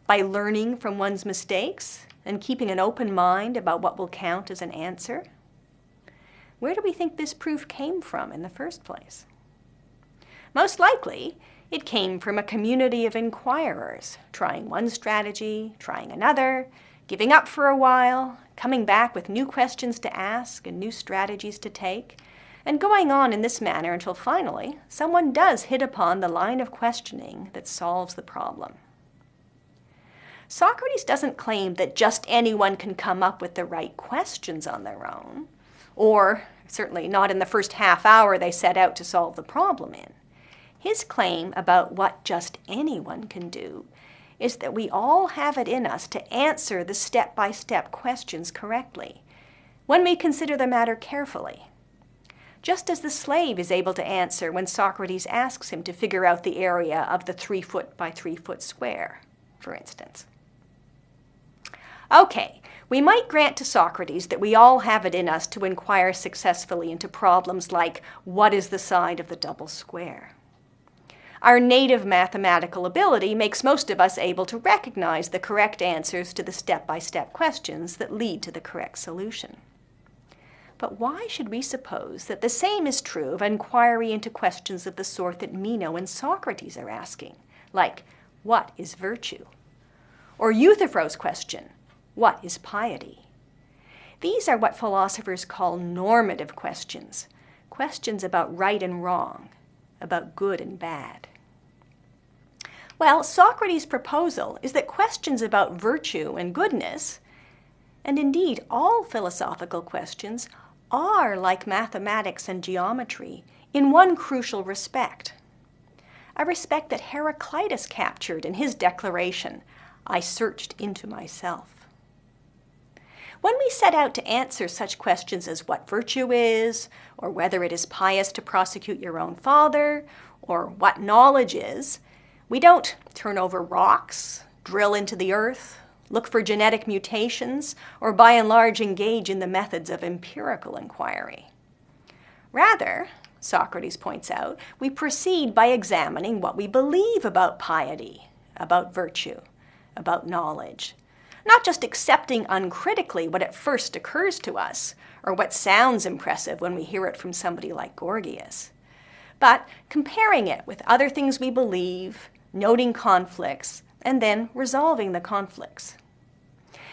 by learning from one's mistakes and keeping an open mind about what will count as an answer? Where do we think this proof came from in the first place? Most likely, it came from a community of inquirers, trying one strategy, trying another, giving up for a while, coming back with new questions to ask and new strategies to take, and going on in this manner until finally someone does hit upon the line of questioning that solves the problem. Socrates doesn't claim that just anyone can come up with the right questions on their own, or certainly not in the first half hour they set out to solve the problem in. His claim about what just anyone can do is that we all have it in us to answer the step-by-step questions correctly when we consider the matter carefully. Just as the slave is able to answer when Socrates asks him to figure out the area of the 3-foot by 3-foot square, for instance. Okay, we might grant to Socrates that we all have it in us to inquire successfully into problems like, what is the side of the double square? Our native mathematical ability makes most of us able to recognize the correct answers to the step-by-step questions that lead to the correct solution. But why should we suppose that the same is true of inquiry into questions of the sort that Meno and Socrates are asking, like, what is virtue? Or Euthyphro's question, what is piety? These are what philosophers call normative questions, questions about right and wrong, about good and bad. Well, Socrates' proposal is that questions about virtue and goodness, and indeed all philosophical questions, are like mathematics and geometry in one crucial respect, a respect that Heraclitus captured in his declaration, I searched into myself. When we set out to answer such questions as what virtue is, or whether it is pious to prosecute your own father, or what knowledge is, we don't turn over rocks, drill into the earth, look for genetic mutations, or by and large engage in the methods of empirical inquiry. Rather, Socrates points out, we proceed by examining what we believe about piety, about virtue, about knowledge, not just accepting uncritically what at first occurs to us, or what sounds impressive when we hear it from somebody like Gorgias, but comparing it with other things we believe, noting conflicts, and then resolving the conflicts.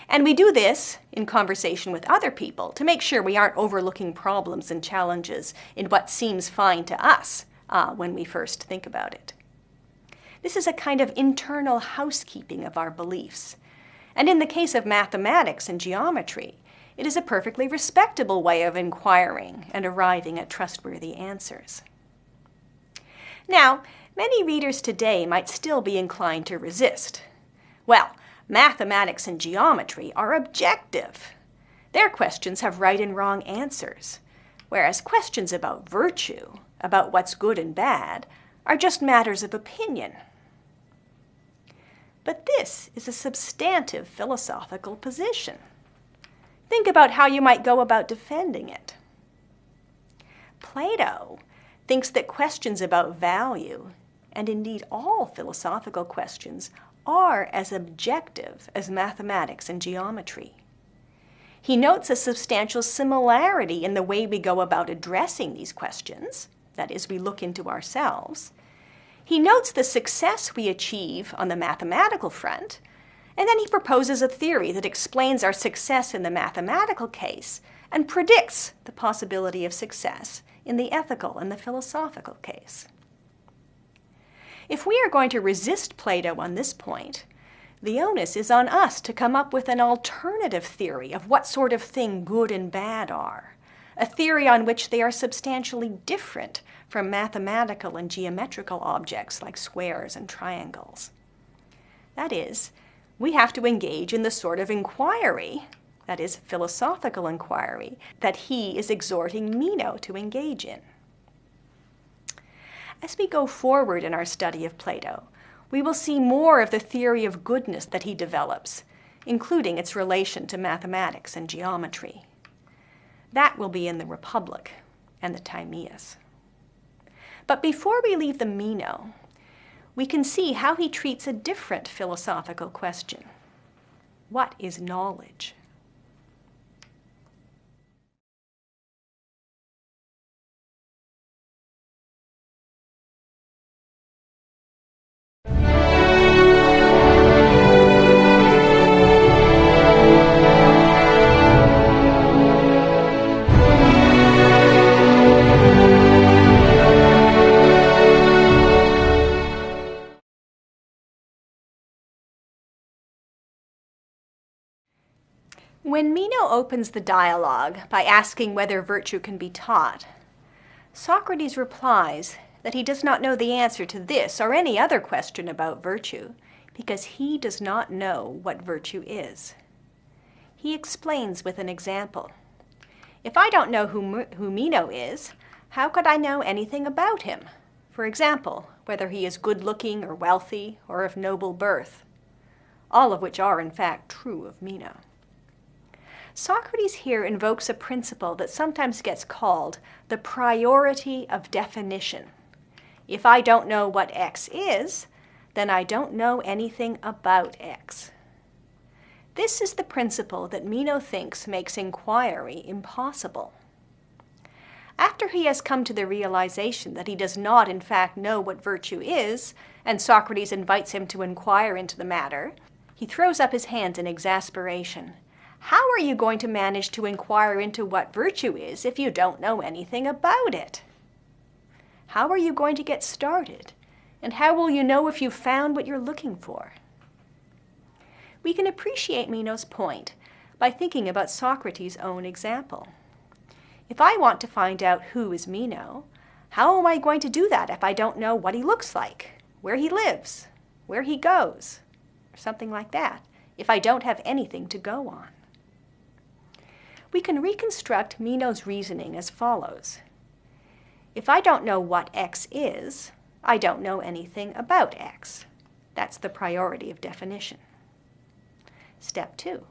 And we do this in conversation with other people to make sure we aren't overlooking problems and challenges in what seems fine to us when we first think about it. This is a kind of internal housekeeping of our beliefs, And in the case of mathematics and geometry, it is a perfectly respectable way of inquiring and arriving at trustworthy answers. Now, many readers today might still be inclined to resist. Well, mathematics and geometry are objective. Their questions have right and wrong answers, whereas questions about virtue, about what's good and bad, are just matters of opinion. But this is a substantive philosophical position. Think about how you might go about defending it. Plato thinks that questions about value, and indeed all philosophical questions, are as objective as mathematics and geometry. He notes a substantial similarity in the way we go about addressing these questions, that is, we look into ourselves. He notes the success we achieve on the mathematical front, and then he proposes a theory that explains our success in the mathematical case and predicts the possibility of success in the ethical and the philosophical case. If we are going to resist Plato on this point, the onus is on us to come up with an alternative theory of what sort of thing good and bad are, a theory on which they are substantially different from mathematical and geometrical objects like squares and triangles. That is, we have to engage in the sort of inquiry, that is, philosophical inquiry, that he is exhorting Meno to engage in. As we go forward in our study of Plato, we will see more of the theory of goodness that he develops, including its relation to mathematics and geometry. That will be in the Republic and the Timaeus. But before we leave the Meno, we can see how he treats a different philosophical question. What is knowledge? When Meno opens the dialogue by asking whether virtue can be taught, Socrates replies that he does not know the answer to this or any other question about virtue because he does not know what virtue is. He explains with an example. If I don't know who Meno is, how could I know anything about him? For example, whether he is good-looking or wealthy or of noble birth, all of which are in fact true of Meno. Socrates here invokes a principle that sometimes gets called the priority of definition. If I don't know what X is, then I don't know anything about X. This is the principle that Meno thinks makes inquiry impossible. After he has come to the realization that he does not in fact know what virtue is, and Socrates invites him to inquire into the matter, he throws up his hands in exasperation. How are you going to manage to inquire into what virtue is if you don't know anything about it? How are you going to get started? And how will you know if you've found what you're looking for? We can appreciate Meno's point by thinking about Socrates' own example. If I want to find out who is Meno, how am I going to do that if I don't know what he looks like, where he lives, where he goes, or something like that, if I don't have anything to go on? We can reconstruct Meno's reasoning as follows. If I don't know what X is, I don't know anything about X. That's the priority of definition. Step 2.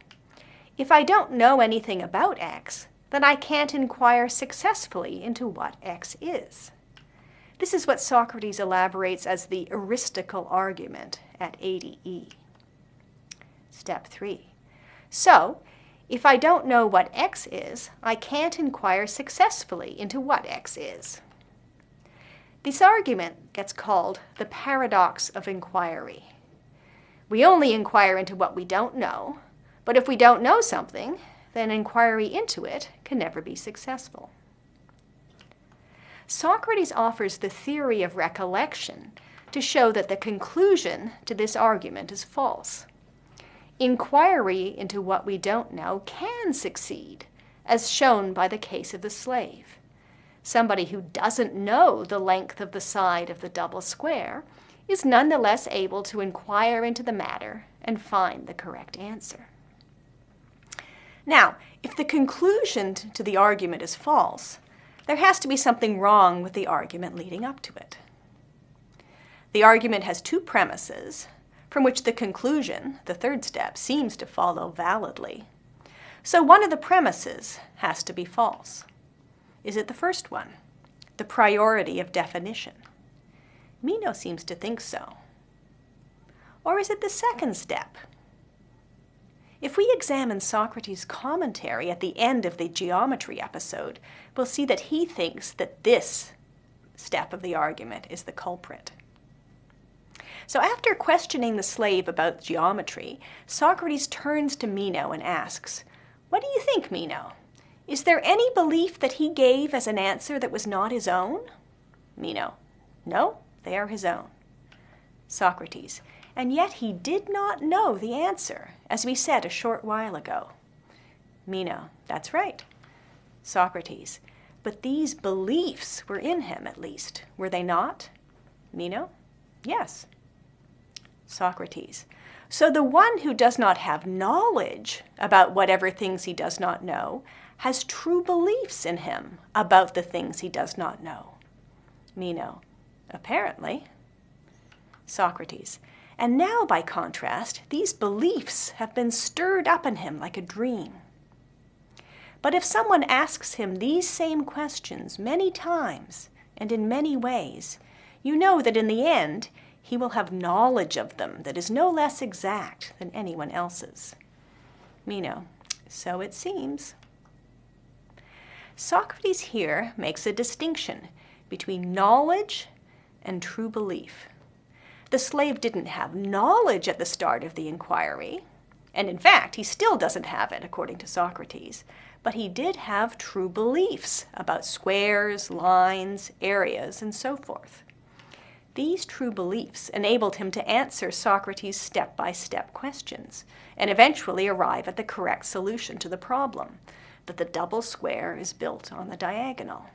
If I don't know anything about X, then I can't inquire successfully into what X is. This is what Socrates elaborates as the Aristotle argument at 80e. Step 3. So, if I don't know what X is, I can't inquire successfully into what X is. This argument gets called the paradox of inquiry. We only inquire into what we don't know, but if we don't know something, then inquiry into it can never be successful. Socrates offers the theory of recollection to show that the conclusion to this argument is false. Inquiry into what we don't know can succeed, as shown by the case of the slave. Somebody who doesn't know the length of the side of the double square is nonetheless able to inquire into the matter and find the correct answer. Now, if the conclusion to the argument is false, there has to be something wrong with the argument leading up to it. The argument has two premises, from which the conclusion, the third step, seems to follow validly. So one of the premises has to be false. Is it the first one, the priority of definition? Meno seems to think so. Or is it the second step? If we examine Socrates' commentary at the end of the geometry episode, we'll see that he thinks that this step of the argument is the culprit. So after questioning the slave about geometry, Socrates turns to Meno and asks, "What do you think, Meno? Is there any belief that he gave as an answer that was not his own?" Meno, "No, they are his own." Socrates, "And yet he did not know the answer, as we said a short while ago." Meno, "That's right." Socrates, "But these beliefs were in him at least, were they not?" Meno, "Yes." Socrates, "So the one who does not have knowledge about whatever things he does not know has true beliefs in him about the things he does not know." Meno, "Apparently." Socrates, "And now, by contrast, these beliefs have been stirred up in him like a dream. But if someone asks him these same questions many times and in many ways, you know that in the end he will have knowledge of them that is no less exact than anyone else's." Meno, "So it seems." Socrates here makes a distinction between knowledge and true belief. The slave didn't have knowledge at the start of the inquiry, and in fact, he still doesn't have it, according to Socrates, but he did have true beliefs about squares, lines, areas, and so forth. These true beliefs enabled him to answer Socrates' step-by-step questions and eventually arrive at the correct solution to the problem, that the double square is built on the diagonal.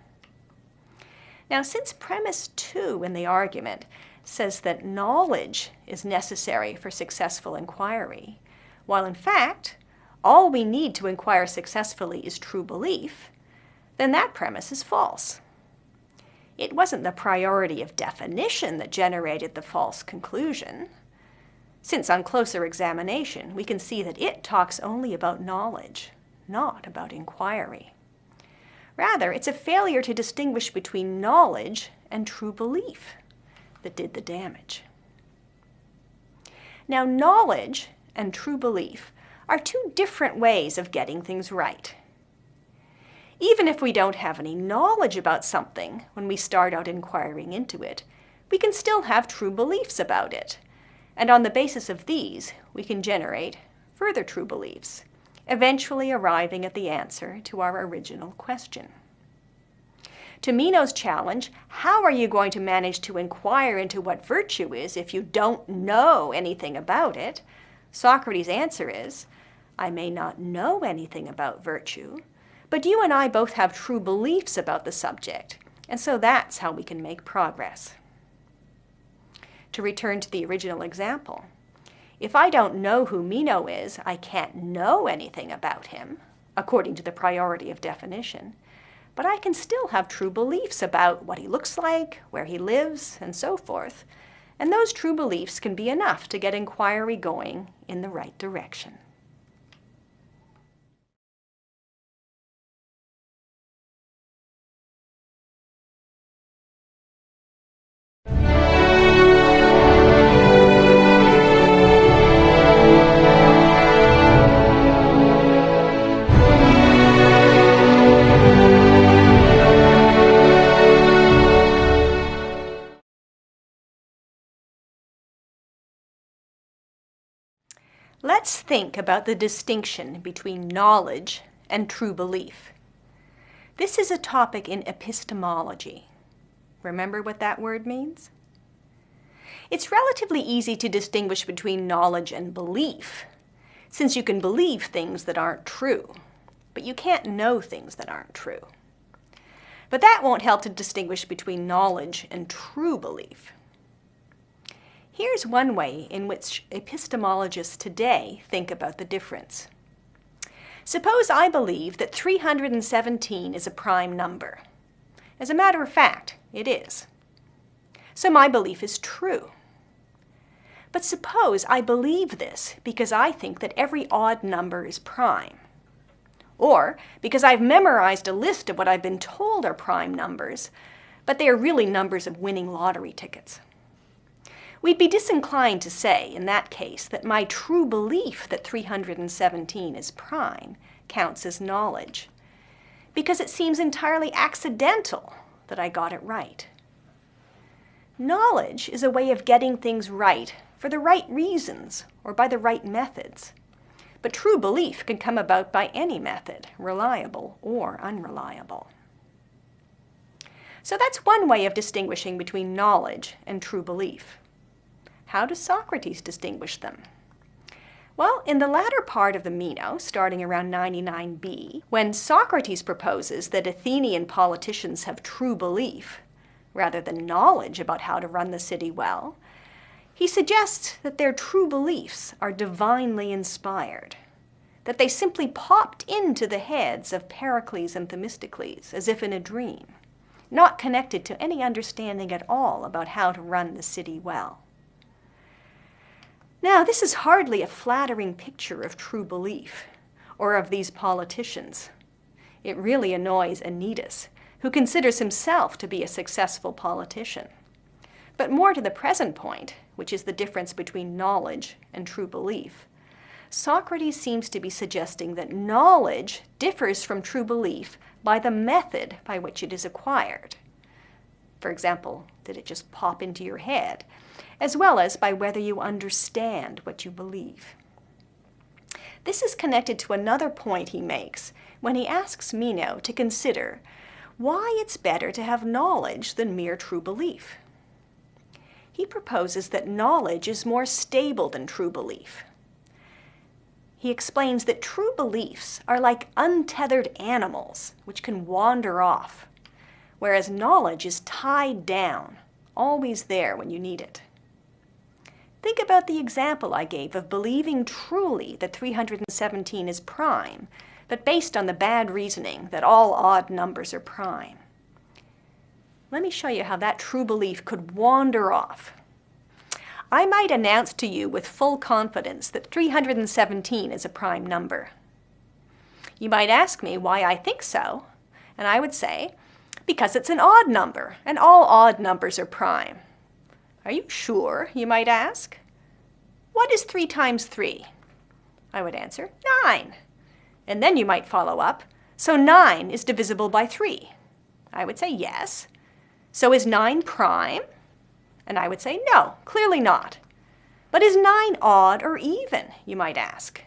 Now, since premise 2 in the argument says that knowledge is necessary for successful inquiry, while in fact, all we need to inquire successfully is true belief, then that premise is false. It wasn't the priority of definition that generated the false conclusion, since on closer examination we can see that it talks only about knowledge, not about inquiry. Rather, it's a failure to distinguish between knowledge and true belief that did the damage. Now, knowledge and true belief are two different ways of getting things right. Even if we don't have any knowledge about something when we start out inquiring into it, we can still have true beliefs about it. And on the basis of these, we can generate further true beliefs, eventually arriving at the answer to our original question. To Meno's challenge, how are you going to manage to inquire into what virtue is if you don't know anything about it? Socrates' answer is, I may not know anything about virtue, but you and I both have true beliefs about the subject, and so that's how we can make progress. To return to the original example, if I don't know who Meno is, I can't know anything about him, according to the priority of definition, but I can still have true beliefs about what he looks like, where he lives, and so forth, and those true beliefs can be enough to get inquiry going in the right direction. Let's think about the distinction between knowledge and true belief. This is a topic in epistemology. Remember what that word means? It's relatively easy to distinguish between knowledge and belief, since you can believe things that aren't true, but you can't know things that aren't true. But that won't help to distinguish between knowledge and true belief. Here's one way in which epistemologists today think about the difference. Suppose I believe that 317 is a prime number. As a matter of fact, it is. So my belief is true. But suppose I believe this because I think that every odd number is prime, or because I've memorized a list of what I've been told are prime numbers, but they are really numbers of winning lottery tickets. We'd be disinclined to say, in that case, that my true belief that 317 is prime counts as knowledge, because it seems entirely accidental that I got it right. Knowledge is a way of getting things right for the right reasons or by the right methods. But true belief can come about by any method, reliable or unreliable. So that's one way of distinguishing between knowledge and true belief. How does Socrates distinguish them? Well, in the latter part of the Meno, starting around 99b, when Socrates proposes that Athenian politicians have true belief, rather than knowledge about how to run the city well, he suggests that their true beliefs are divinely inspired, that they simply popped into the heads of Heraclitus and Themistocles as if in a dream, not connected to any understanding at all about how to run the city well. Now, this is hardly a flattering picture of true belief, or of these politicians. It really annoys Anytus, who considers himself to be a successful politician. But more to the present point, which is the difference between knowledge and true belief, Socrates seems to be suggesting that knowledge differs from true belief by the method by which it is acquired. For example, did it just pop into your head? As well as by whether you understand what you believe. This is connected to another point he makes when he asks Meno to consider why it's better to have knowledge than mere true belief. He proposes that knowledge is more stable than true belief. He explains that true beliefs are like untethered animals which can wander off, whereas knowledge is tied down, always there when you need it. Think about the example I gave of believing truly that 317 is prime, but based on the bad reasoning that all odd numbers are prime. Let me show you how that true belief could wander off. I might announce to you with full confidence that 317 is a prime number. You might ask me why I think so, and I would say, because it's an odd number, and all odd numbers are prime. Are you sure, you might ask? What is 3 times 3? I would answer, 9. And then you might follow up, so 9 is divisible by 3. I would say, yes. So is 9 prime? And I would say, no, clearly not. But is 9 odd or even, you might ask?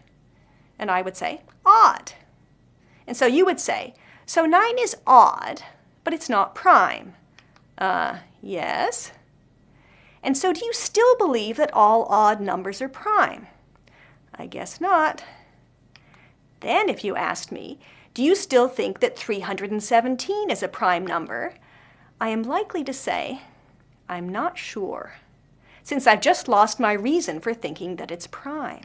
And I would say, odd. And so you would say, so 9 is odd, but it's not prime. Yes. And so do you still believe that all odd numbers are prime? I guess not. Then if you asked me, do you still think that 317 is a prime number? I am likely to say, I'm not sure, since I've just lost my reason for thinking that it's prime.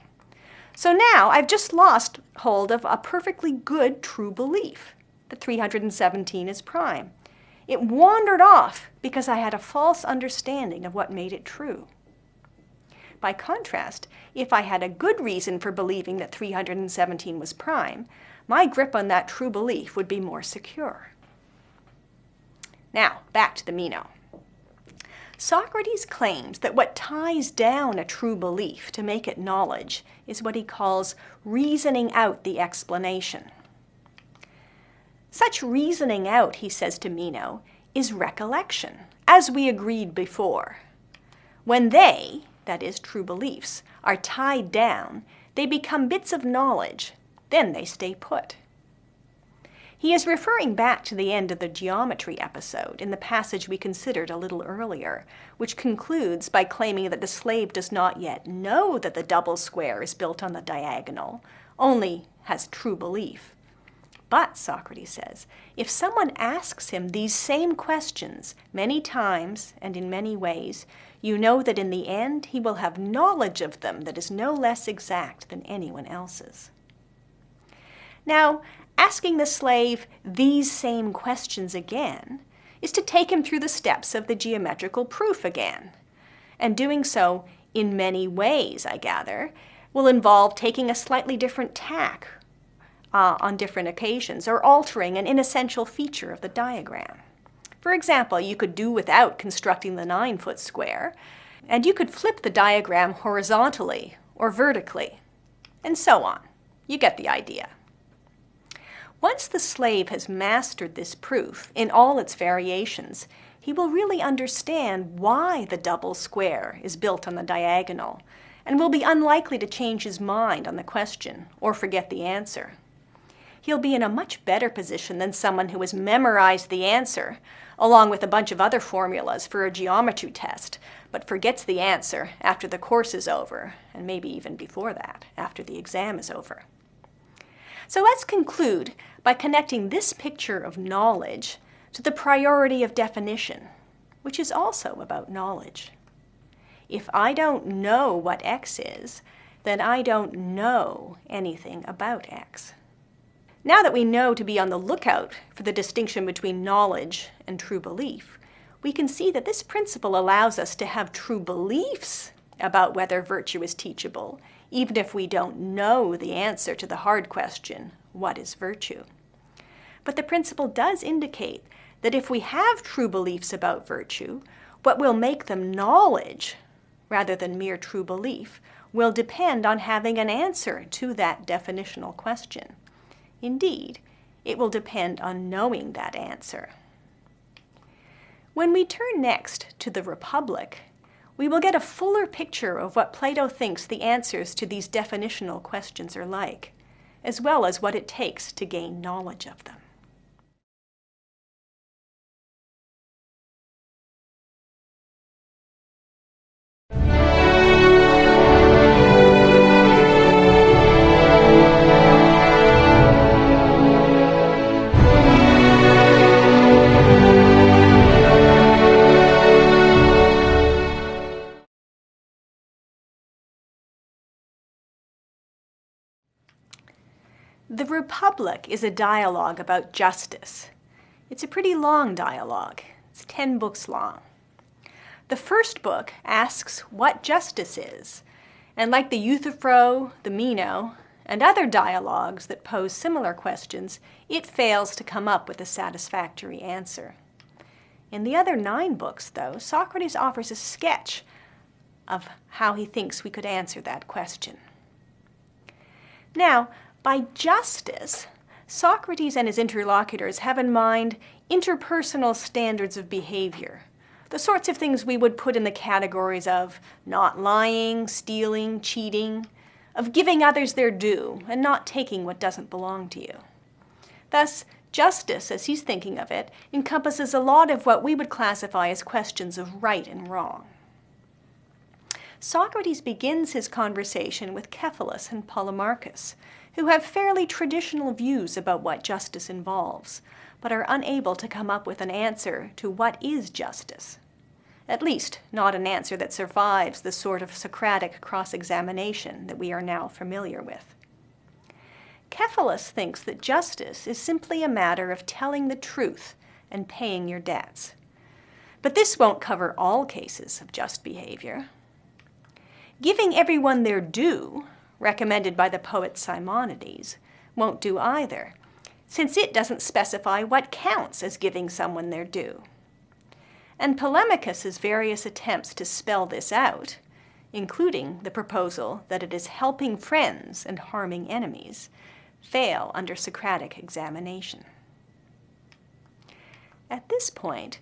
So now I've just lost hold of a perfectly good true belief that 317 is prime. It wandered off because I had a false understanding of what made it true. By contrast, if I had a good reason for believing that 317 was prime, my grip on that true belief would be more secure. Now, back to the Meno. Socrates claims that what ties down a true belief to make it knowledge is what he calls reasoning out the explanation. Such reasoning out, he says to Meno, is recollection, as we agreed before. When they, that is, true beliefs, are tied down, they become bits of knowledge, then they stay put. He He is referring back to the end of the geometry episode in the passage we considered a little earlier, which concludes by claiming that the slave does not yet know that the double square is built on the diagonal, only has true belief. But, Socrates says, if someone asks him these same questions many times and in many ways, you know that in the end he will have knowledge of them that is no less exact than anyone else's. Now, asking the slave these same questions again is to take him through the steps of the geometrical proof again. And doing so in many ways, I gather, will involve taking a slightly different tack on different occasions, or altering an inessential feature of the diagram. For example, you could do without constructing the 9-foot square, and you could flip the diagram horizontally or vertically, and so on. You get the idea. Once the slave has mastered this proof in all its variations, he will really understand why the double square is built on the diagonal, and will be unlikely to change his mind on the question or forget the answer. He'll be in a much better position than someone who has memorized the answer, along with a bunch of other formulas for a geometry test, but forgets the answer after the course is over, and maybe even before that, after the exam is over. So let's conclude by connecting this picture of knowledge to the priority of definition, which is also about knowledge. If I don't know what X is, then I don't know anything about X. Now that we know to be on the lookout for the distinction between knowledge and true belief, we can see that this principle allows us to have true beliefs about whether virtue is teachable, even if we don't know the answer to the hard question, what is virtue? But the principle does indicate that if we have true beliefs about virtue, what will make them knowledge, rather than mere true belief, will depend on having an answer to that definitional question. Indeed, it will depend on knowing that answer. When we turn next to the Republic, we will get a fuller picture of what Plato thinks the answers to these definitional questions are like, as well as what it takes to gain knowledge of them. The Republic is a dialogue about justice. It's a pretty long dialogue. It's 10 books long. The first book asks what justice is, and like the Euthyphro, the Meno, and other dialogues that pose similar questions, it fails to come up with a satisfactory answer. In the other 9 books, though, Socrates offers a sketch of how he thinks we could answer that question. Now, by justice, Socrates and his interlocutors have in mind interpersonal standards of behavior, the sorts of things we would put in the categories of not lying, stealing, cheating, of giving others their due and not taking what doesn't belong to you. Thus, justice, as he's thinking of it, encompasses a lot of what we would classify as questions of right and wrong. Socrates begins his conversation with Cephalus and Polemarchus, who have fairly traditional views about what justice involves, but are unable to come up with an answer to what is justice. At least, not an answer that survives the sort of Socratic cross-examination that we are now familiar with. Cephalus thinks that justice is simply a matter of telling the truth and paying your debts. But this won't cover all cases of just behavior. Giving everyone their due, recommended by the poet Simonides, won't do either, since it doesn't specify what counts as giving someone their due. And Polemachus's various attempts to spell this out, including the proposal that it is helping friends and harming enemies, fail under Socratic examination. At this point,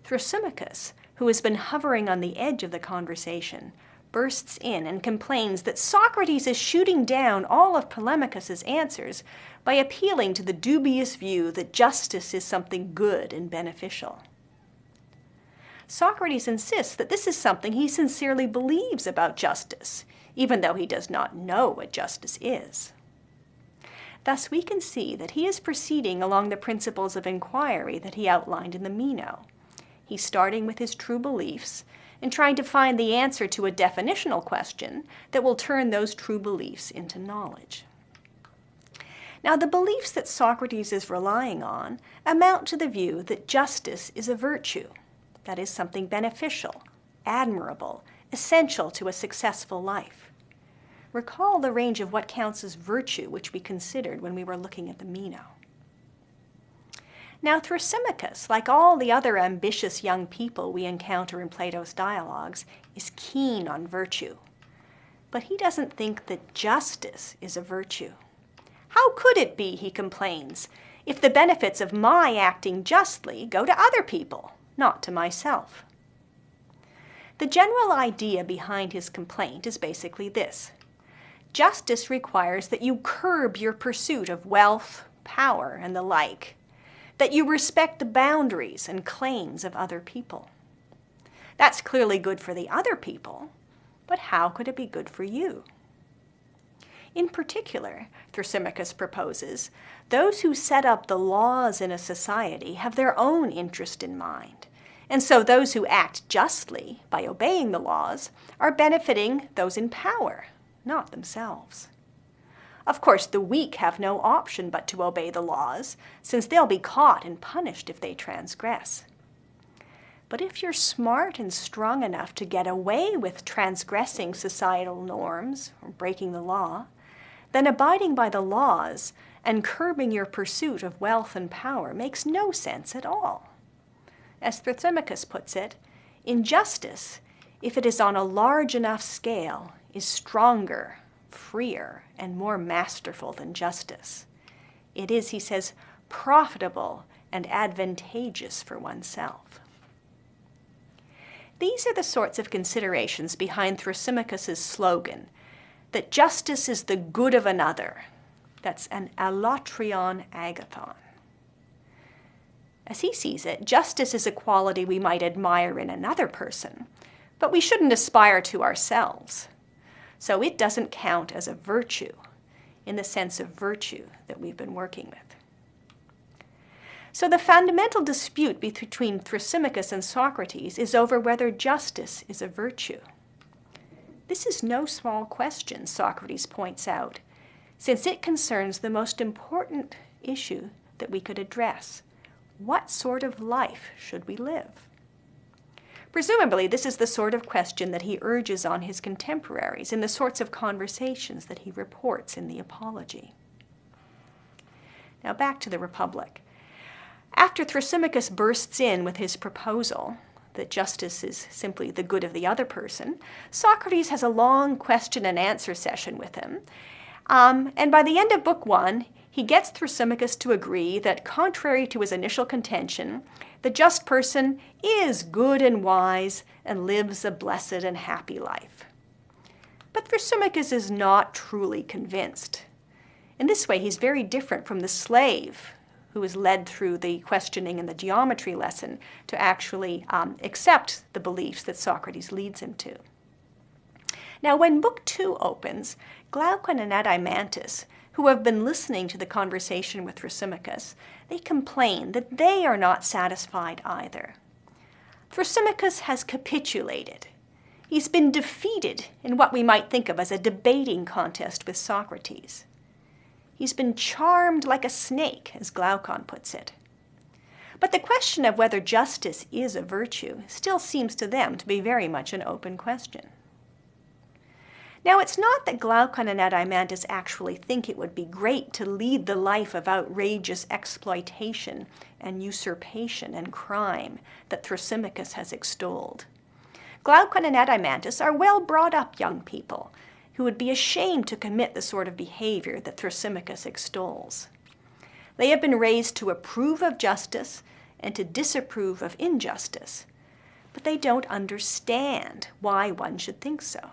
Thrasymachus, who has been hovering on the edge of the conversation, bursts in and complains that Socrates is shooting down all of Polemachus's answers by appealing to the dubious view that justice is something good and beneficial. Socrates insists that this is something he sincerely believes about justice, even though he does not know what justice is. Thus, we can see that he is proceeding along the principles of inquiry that he outlined in the Meno. He's starting with his true beliefs and trying to find the answer to a definitional question that will turn those true beliefs into knowledge. Now, the beliefs that Socrates is relying on amount to the view that justice is a virtue, that is, something beneficial, admirable, essential to a successful life. Recall the range of what counts as virtue, which we considered when we were looking at the Meno. Now, Thrasymachus, like all the other ambitious young people we encounter in Plato's dialogues, is keen on virtue. But he doesn't think that justice is a virtue. How could it be, he complains, if the benefits of my acting justly go to other people, not to myself? The general idea behind his complaint is basically this. Justice requires that you curb your pursuit of wealth, power, and the like, that you respect the boundaries and claims of other people. That's clearly good for the other people, but how could it be good for you? In particular, Thrasymachus proposes, those who set up the laws in a society have their own interest in mind, and so those who act justly by obeying the laws are benefiting those in power, not themselves. Of course, the weak have no option but to obey the laws, since they'll be caught and punished if they transgress. But if you're smart and strong enough to get away with transgressing societal norms or breaking the law, then abiding by the laws and curbing your pursuit of wealth and power makes no sense at all. As Thrasymachus puts it, injustice, if it is on a large enough scale, is stronger, freer, and more masterful than justice. It is, he says, profitable and advantageous for oneself. These are the sorts of considerations behind Thrasymachus's slogan, that justice is the good of another. That's an alatrion agathon. As he sees it, justice is a quality we might admire in another person, but we shouldn't aspire to ourselves. So it doesn't count as a virtue in the sense of virtue that we've been working with. So the fundamental dispute between Thrasymachus and Socrates is over whether justice is a virtue. This is no small question, Socrates points out, since it concerns the most important issue that we could address. What sort of life should we live? Presumably, this is the sort of question that he urges on his contemporaries in the sorts of conversations that he reports in the Apology. Now back to the Republic. After Thrasymachus bursts in with his proposal that justice is simply the good of the other person, Socrates has a long question and answer session with him. And by the end of Book 1, he gets Thrasymachus to agree that, contrary to his initial contention, the just person is good and wise and lives a blessed and happy life. But Thrasymachus is not truly convinced. In this way, he's very different from the slave who is led through the questioning in the geometry lesson to actually accept the beliefs that Socrates leads him to. Now, when Book 2 opens, Glaucon and Adimantus, who have been listening to the conversation with Thrasymachus, they complain that they are not satisfied either. Thrasymachus has capitulated. He's been defeated in what we might think of as a debating contest with Socrates. He's been charmed like a snake, as Glaucon puts it. But the question of whether justice is a virtue still seems to them to be very much an open question. Now, it's not that Glaucon and Adimantus actually think it would be great to lead the life of outrageous exploitation and usurpation and crime that Thrasymachus has extolled. Glaucon and Adimantus are well-brought-up young people who would be ashamed to commit the sort of behavior that Thrasymachus extols. They have been raised to approve of justice and to disapprove of injustice, but they don't understand why one should think so.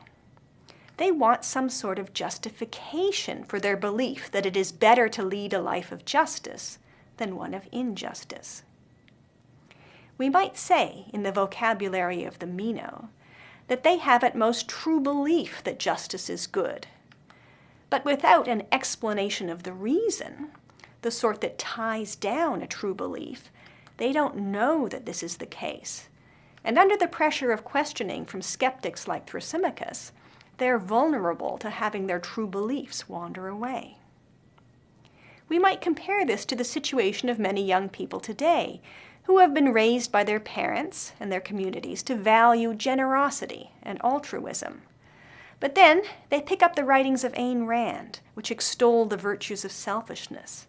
They want some sort of justification for their belief that it is better to lead a life of justice than one of injustice. We might say, in the vocabulary of the Meno, that they have at most true belief that justice is good, but without an explanation of the reason, the sort that ties down a true belief, they don't know that this is the case. And under the pressure of questioning from skeptics like Thrasymachus, they're vulnerable to having their true beliefs wander away. We might compare this to the situation of many young people today who have been raised by their parents and their communities to value generosity and altruism. But then they pick up the writings of Ayn Rand, which extol the virtues of selfishness,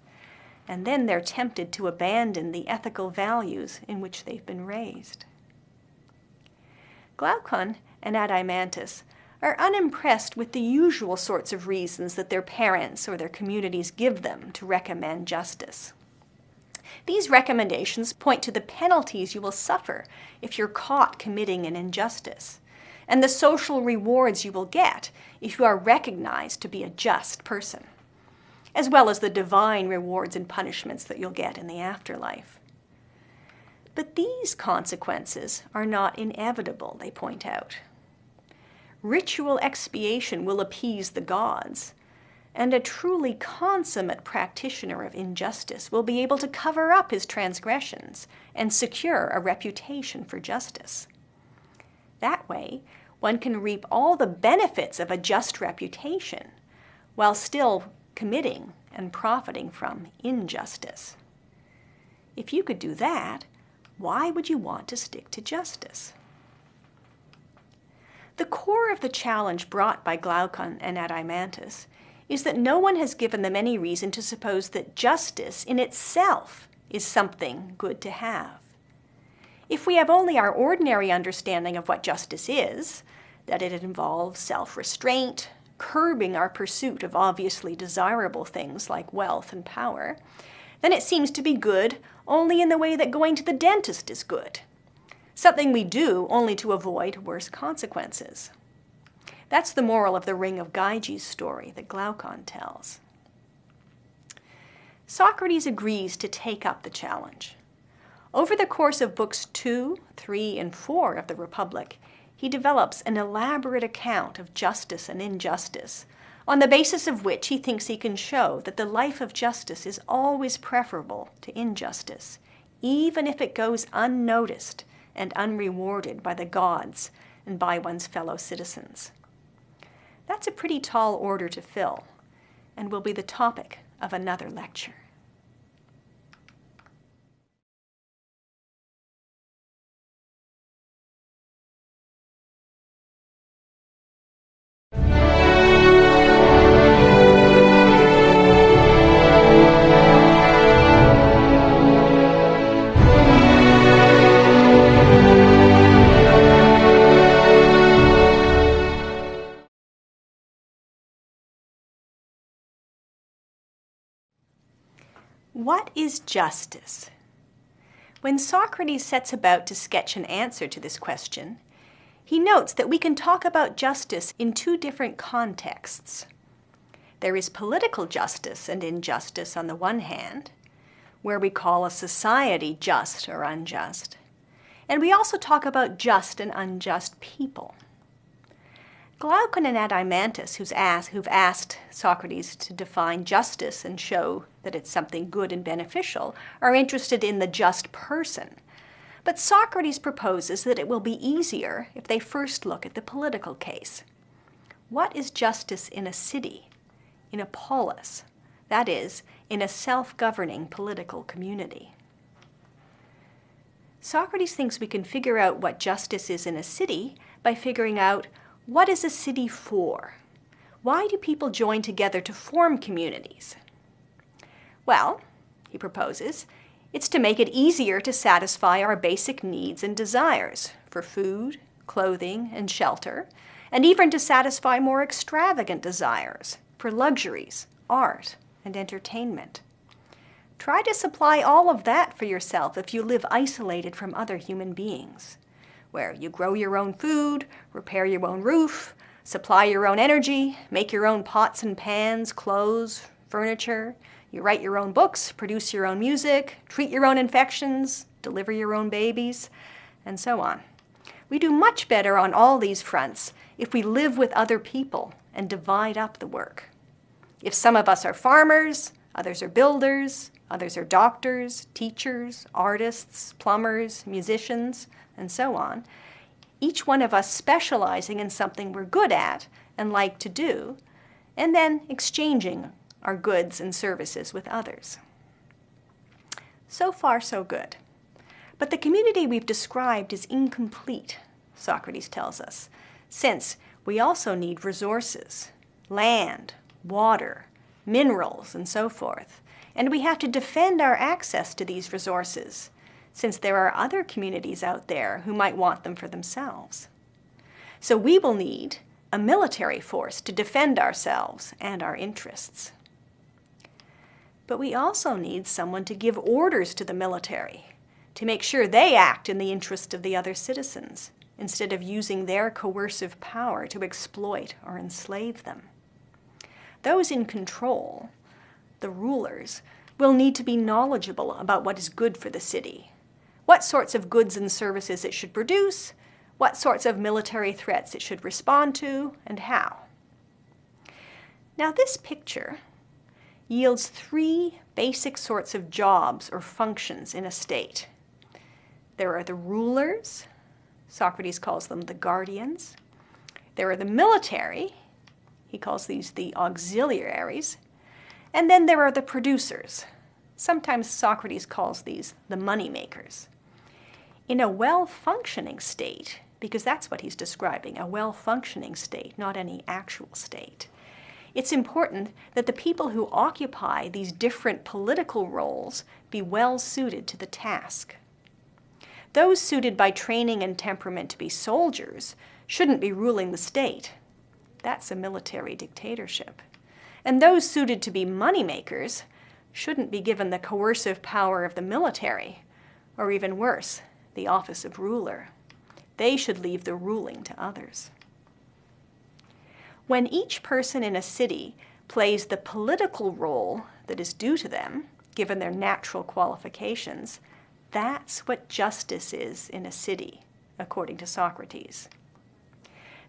and then they're tempted to abandon the ethical values in which they've been raised. Glaucon and Adeimantus are unimpressed with the usual sorts of reasons that their parents or their communities give them to recommend justice. These recommendations point to the penalties you will suffer if you're caught committing an injustice, and the social rewards you will get if you are recognized to be a just person, as well as the divine rewards and punishments that you'll get in the afterlife. But these consequences are not inevitable, they point out. Ritual expiation will appease the gods, and a truly consummate practitioner of injustice will be able to cover up his transgressions and secure a reputation for justice. That way, one can reap all the benefits of a just reputation while still committing and profiting from injustice. If you could do that, why would you want to stick to justice? The core of the challenge brought by Glaucon and Adeimantus is that no one has given them any reason to suppose that justice in itself is something good to have. If we have only our ordinary understanding of what justice is, that it involves self-restraint, curbing our pursuit of obviously desirable things like wealth and power, then it seems to be good only in the way that going to the dentist is good, something we do only to avoid worse consequences. That's the moral of the Ring of Gyges story that Glaucon tells. Socrates agrees to take up the challenge. Over the course of books 2, 3, and 4 of the Republic, he develops an elaborate account of justice and injustice, on the basis of which he thinks he can show that the life of justice is always preferable to injustice, even if it goes unnoticed and unrewarded by the gods and by one's fellow citizens. That's a pretty tall order to fill, and will be the topic of another lecture. What is justice? When Socrates sets about to sketch an answer to this question, he notes that we can talk about justice in two different contexts. There is political justice and injustice on the one hand, where we call a society just or unjust, and we also talk about just and unjust people. Glaucon and Adeimantus, who've asked Socrates to define justice and show that it's something good and beneficial, are interested in the just person. But Socrates proposes that it will be easier if they first look at the political case. What is justice in a city, in a polis, that is, in a self-governing political community? Socrates thinks we can figure out what justice is in a city by figuring out, what is a city for? Why do people join together to form communities? Well, he proposes, it's to make it easier to satisfy our basic needs and desires for food, clothing, and shelter, and even to satisfy more extravagant desires for luxuries, art, and entertainment. Try to supply all of that for yourself if you live isolated from other human beings, where you grow your own food, repair your own roof, supply your own energy, make your own pots and pans, clothes, furniture. You write your own books, produce your own music, treat your own infections, deliver your own babies, and so on. We do much better on all these fronts if we live with other people and divide up the work. If some of us are farmers, others are builders, others are doctors, teachers, artists, plumbers, musicians, and so on, each one of us specializing in something we're good at and like to do, and then exchanging our goods and services with others. So far, so good. But the community we've described is incomplete, Socrates tells us, since we also need resources, land, water, minerals, and so forth. And we have to defend our access to these resources, since there are other communities out there who might want them for themselves. So we will need a military force to defend ourselves and our interests. But we also need someone to give orders to the military, to make sure they act in the interest of the other citizens, instead of using their coercive power to exploit or enslave them. Those in control, the rulers, will need to be knowledgeable about what is good for the city, what sorts of goods and services it should produce, what sorts of military threats it should respond to, and how. Now this picture yields three basic sorts of jobs or functions in a state. There are the rulers, Socrates calls them the guardians. There are the military, he calls these the auxiliaries. And then there are the producers. Sometimes Socrates calls these the money makers. In a well-functioning state, because that's what he's describing, a well-functioning state, not any actual state, it's important that the people who occupy these different political roles be well suited to the task. Those suited by training and temperament to be soldiers shouldn't be ruling the state. That's a military dictatorship. And those suited to be moneymakers shouldn't be given the coercive power of the military, or even worse, the office of ruler. They should leave the ruling to others. When each person in a city plays the political role that is due to them, given their natural qualifications, that's what justice is in a city, according to Socrates.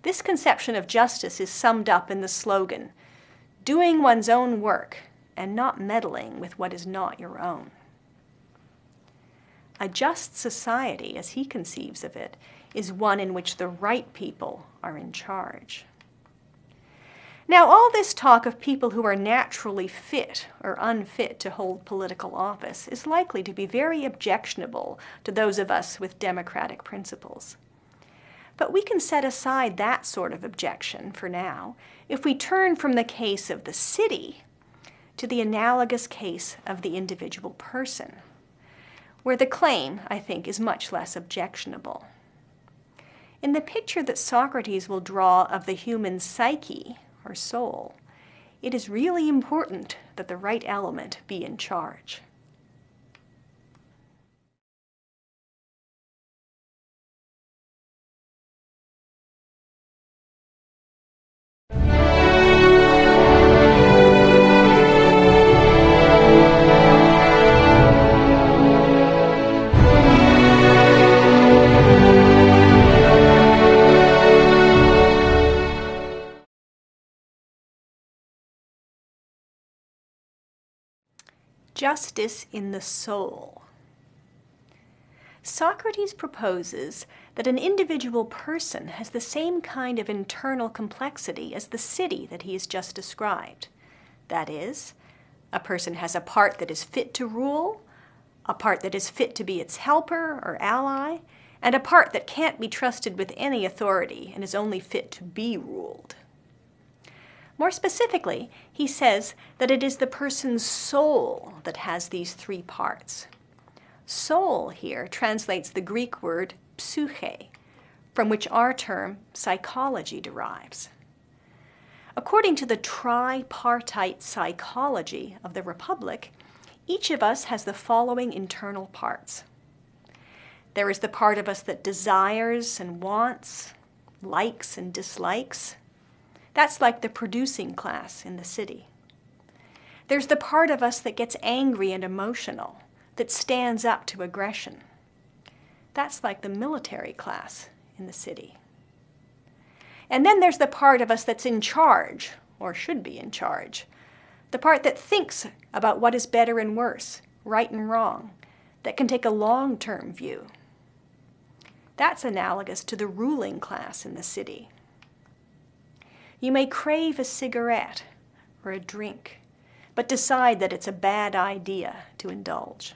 This conception of justice is summed up in the slogan, doing one's own work and not meddling with what is not your own. A just society, as he conceives of it, is one in which the right people are in charge. Now, all this talk of people who are naturally fit or unfit to hold political office is likely to be very objectionable to those of us with democratic principles. But we can set aside that sort of objection for now if we turn from the case of the city to the analogous case of the individual person, where the claim, I think, is much less objectionable. In the picture that Socrates will draw of the human psyche, or soul, it is really important that the right element be in charge. Justice in the soul. Socrates proposes that an individual person has the same kind of internal complexity as the city that he has just described. That is, a person has a part that is fit to rule, a part that is fit to be its helper or ally, and a part that can't be trusted with any authority and is only fit to be ruled. More specifically, he says that it is the person's soul that has these three parts. Soul here translates the Greek word psyche, from which our term psychology derives. According to the tripartite psychology of the Republic, each of us has the following internal parts. There is the part of us that desires and wants, likes and dislikes. That's like the producing class in the city. There's the part of us that gets angry and emotional, that stands up to aggression. That's like the military class in the city. And then there's the part of us that's in charge, or should be in charge. The part that thinks about what is better and worse, right and wrong, that can take a long-term view. That's analogous to the ruling class in the city. You may crave a cigarette or a drink, but decide that it's a bad idea to indulge.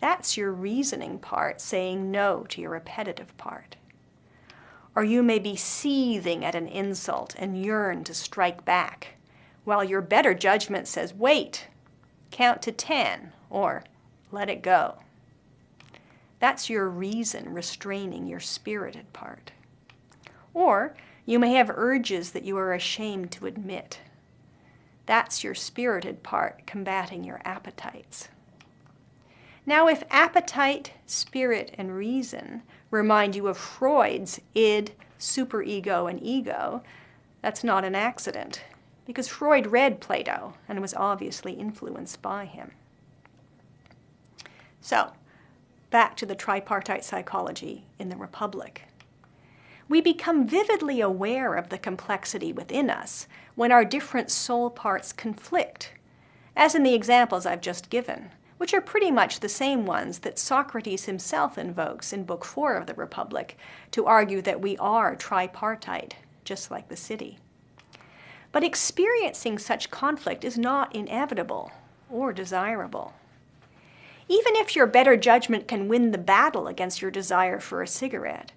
That's your reasoning part saying no to your repetitive part. Or you may be seething at an insult and yearn to strike back, while your better judgment says, wait, count to 10, or let it go. That's your reason restraining your spirited part. Or you may have urges that you are ashamed to admit. That's your spirited part combating your appetites. Now, if appetite, spirit, and reason remind you of Freud's id, superego, and ego, that's not an accident, because Freud read Plato and was obviously influenced by him. So, back to the tripartite psychology in the Republic. We become vividly aware of the complexity within us when our different soul parts conflict, as in the examples I've just given, which are pretty much the same ones that Socrates himself invokes in Book 4 of the Republic to argue that we are tripartite, just like the city. But experiencing such conflict is not inevitable or desirable. Even if your better judgment can win the battle against your desire for a cigarette,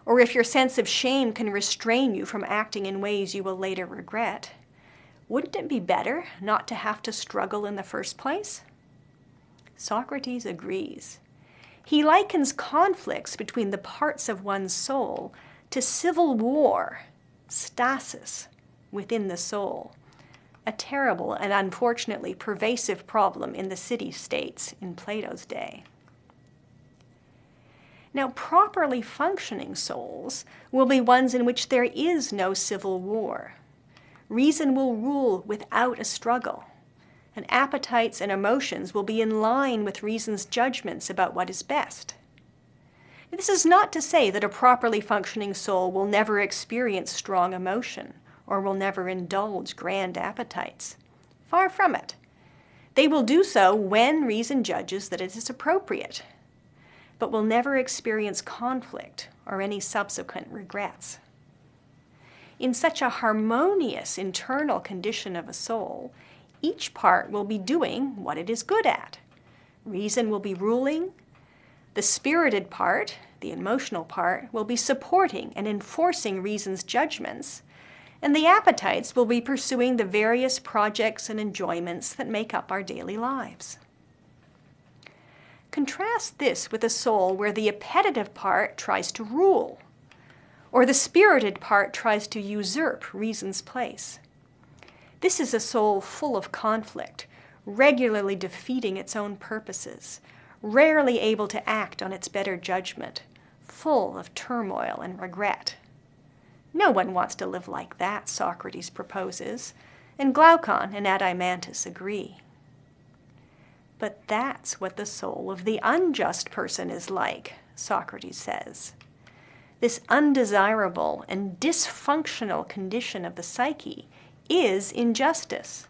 or if your sense of shame can restrain you from acting in ways you will later regret, wouldn't it be better not to have to struggle in the first place? Socrates agrees. He likens conflicts between the parts of one's soul to civil war, stasis, within the soul, a terrible and unfortunately pervasive problem in the city-states in Plato's day. Now, properly functioning souls will be ones in which there is no civil war. Reason will rule without a struggle, and appetites and emotions will be in line with reason's judgments about what is best. This is not to say that a properly functioning soul will never experience strong emotion or will never indulge grand appetites. Far from it. They will do so when reason judges that it is appropriate, but will never experience conflict or any subsequent regrets. In such a harmonious internal condition of a soul, each part will be doing what it is good at. Reason will be ruling. The spirited part, the emotional part, will be supporting and enforcing reason's judgments, and the appetites will be pursuing the various projects and enjoyments that make up our daily lives. Contrast this with a soul where the appetitive part tries to rule, or the spirited part tries to usurp reason's place. This is a soul full of conflict, regularly defeating its own purposes, rarely able to act on its better judgment, full of turmoil and regret. No one wants to live like that, Socrates proposes, and Glaucon and Anaximander agree. But that's what the soul of the unjust person is like, Socrates says. This undesirable and dysfunctional condition of the psyche is injustice,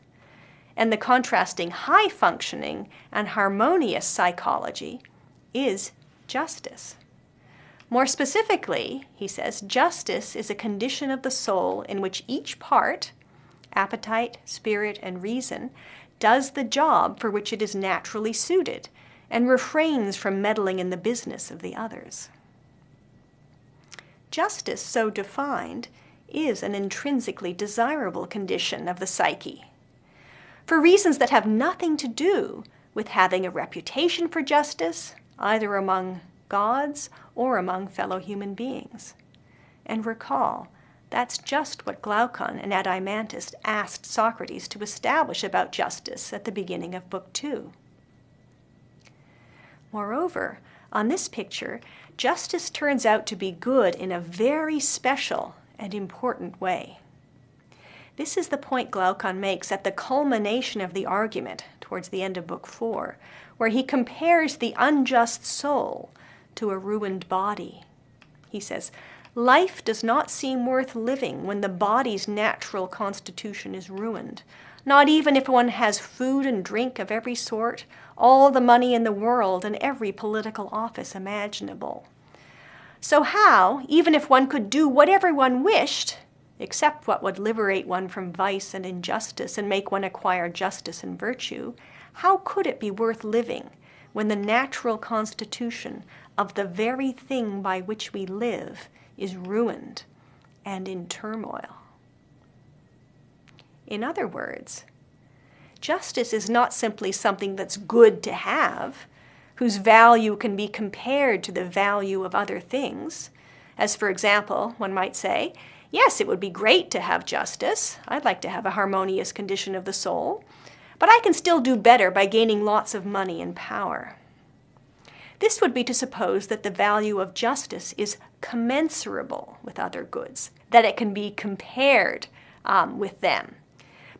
and the contrasting high-functioning and harmonious psychology is justice. More specifically, he says, justice is a condition of the soul in which each part, appetite, spirit, and reason, does the job for which it is naturally suited and refrains from meddling in the business of the others. Justice, so defined, is an intrinsically desirable condition of the psyche, for reasons that have nothing to do with having a reputation for justice, either among gods or among fellow human beings. And recall, that's just what Glaucon and Anaximander asked Socrates to establish about justice at the beginning of Book 2. Moreover, on this picture, justice turns out to be good in a very special and important way. This is the point Glaucon makes at the culmination of the argument, towards the end of Book 4, where he compares the unjust soul to a ruined body. He says, "Life does not seem worth living when the body's natural constitution is ruined, not even if one has food and drink of every sort, all the money in the world, and every political office imaginable. So how, even if one could do whatever one wished, except what would liberate one from vice and injustice and make one acquire justice and virtue, how could it be worth living when the natural constitution of the very thing by which we live is ruined and in turmoil?" In other words, justice is not simply something that's good to have, whose value can be compared to the value of other things. As for example, one might say, yes, it would be great to have justice. I'd like to have a harmonious condition of the soul, but I can still do better by gaining lots of money and power. This would be to suppose that the value of justice is commensurable with other goods, that it can be compared with them.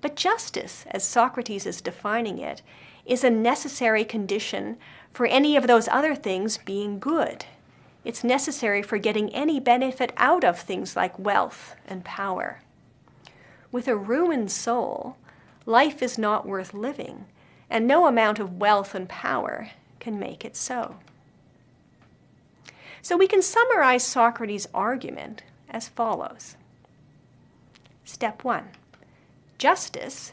But justice, as Socrates is defining it, is a necessary condition for any of those other things being good. It's necessary for getting any benefit out of things like wealth and power. With a ruined soul, life is not worth living, and no amount of wealth and power can make it so. So we can summarize Socrates' argument as follows. Step 1. Justice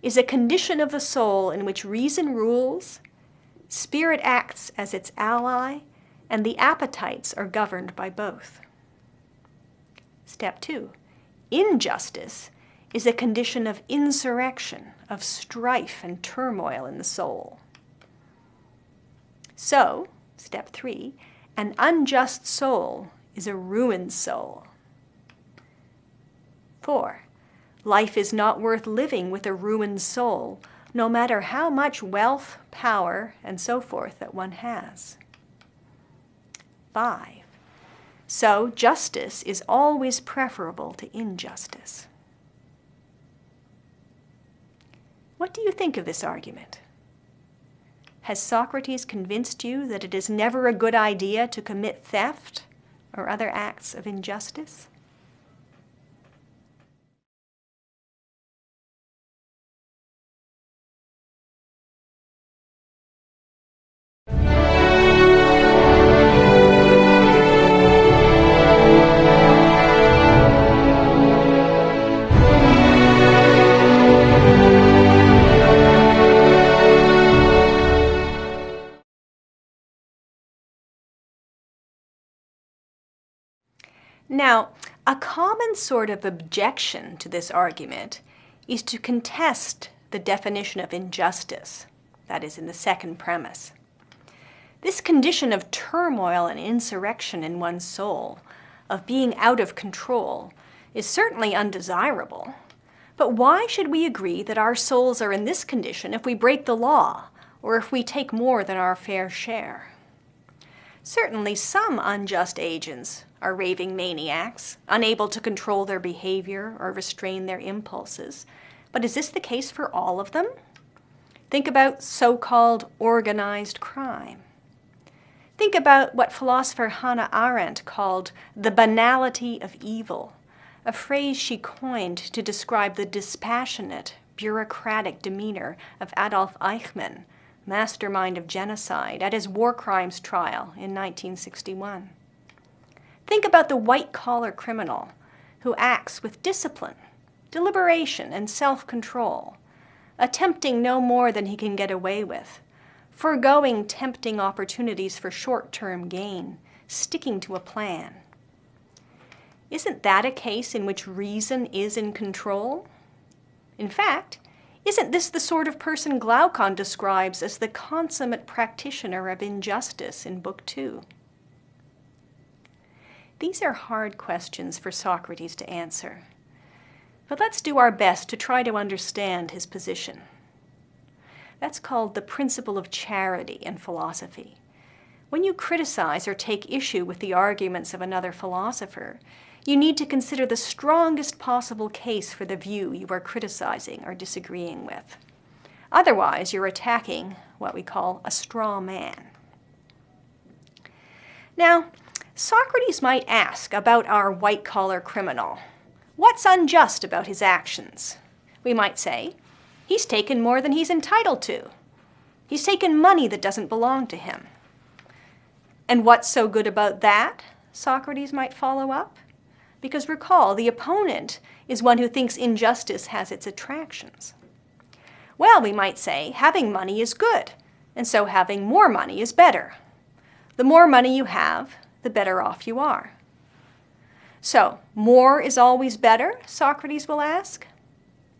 is a condition of the soul in which reason rules, spirit acts as its ally, and the appetites are governed by both. Step 2. Injustice is a condition of insurrection, of strife and turmoil in the soul. So, step 3, an unjust soul is a ruined soul. 4. Life is not worth living with a ruined soul, no matter how much wealth, power, and so forth that one has. 5. So justice is always preferable to injustice. What do you think of this argument? Has Socrates convinced you that it is never a good idea to commit theft or other acts of injustice? Now, a common sort of objection to this argument is to contest the definition of injustice, that is, in the second premise. This condition of turmoil and insurrection in one's soul, of being out of control, is certainly undesirable. But why should we agree that our souls are in this condition if we break the law, or if we take more than our fair share? Certainly some unjust agents are raving maniacs, unable to control their behavior or restrain their impulses. But is this the case for all of them? Think about so-called organized crime. Think about what philosopher Hannah Arendt called the banality of evil, a phrase she coined to describe the dispassionate, bureaucratic demeanor of Adolf Eichmann, mastermind of genocide, at his war crimes trial in 1961. Think about the white-collar criminal who acts with discipline, deliberation, and self-control, attempting no more than he can get away with, foregoing tempting opportunities for short-term gain, sticking to a plan. Isn't that a case in which reason is in control? In fact, isn't this the sort of person Glaucon describes as the consummate practitioner of injustice in Book 2? These are hard questions for Socrates to answer, but let's do our best to try to understand his position. That's called the principle of charity in philosophy, When you criticize or take issue with the arguments of another philosopher, you need to consider the strongest possible case for the view you are criticizing or disagreeing with. Otherwise, you're attacking what we call a straw man. Now, Socrates might ask about our white-collar criminal. What's unjust about his actions? We might say, he's taken more than he's entitled to. He's taken money that doesn't belong to him. And what's so good about that? Socrates might follow up. Because recall, the opponent is one who thinks injustice has its attractions. Well, we might say, having money is good, and so having more money is better. The more money you have, the better off you are. So, more is always better, Socrates will ask?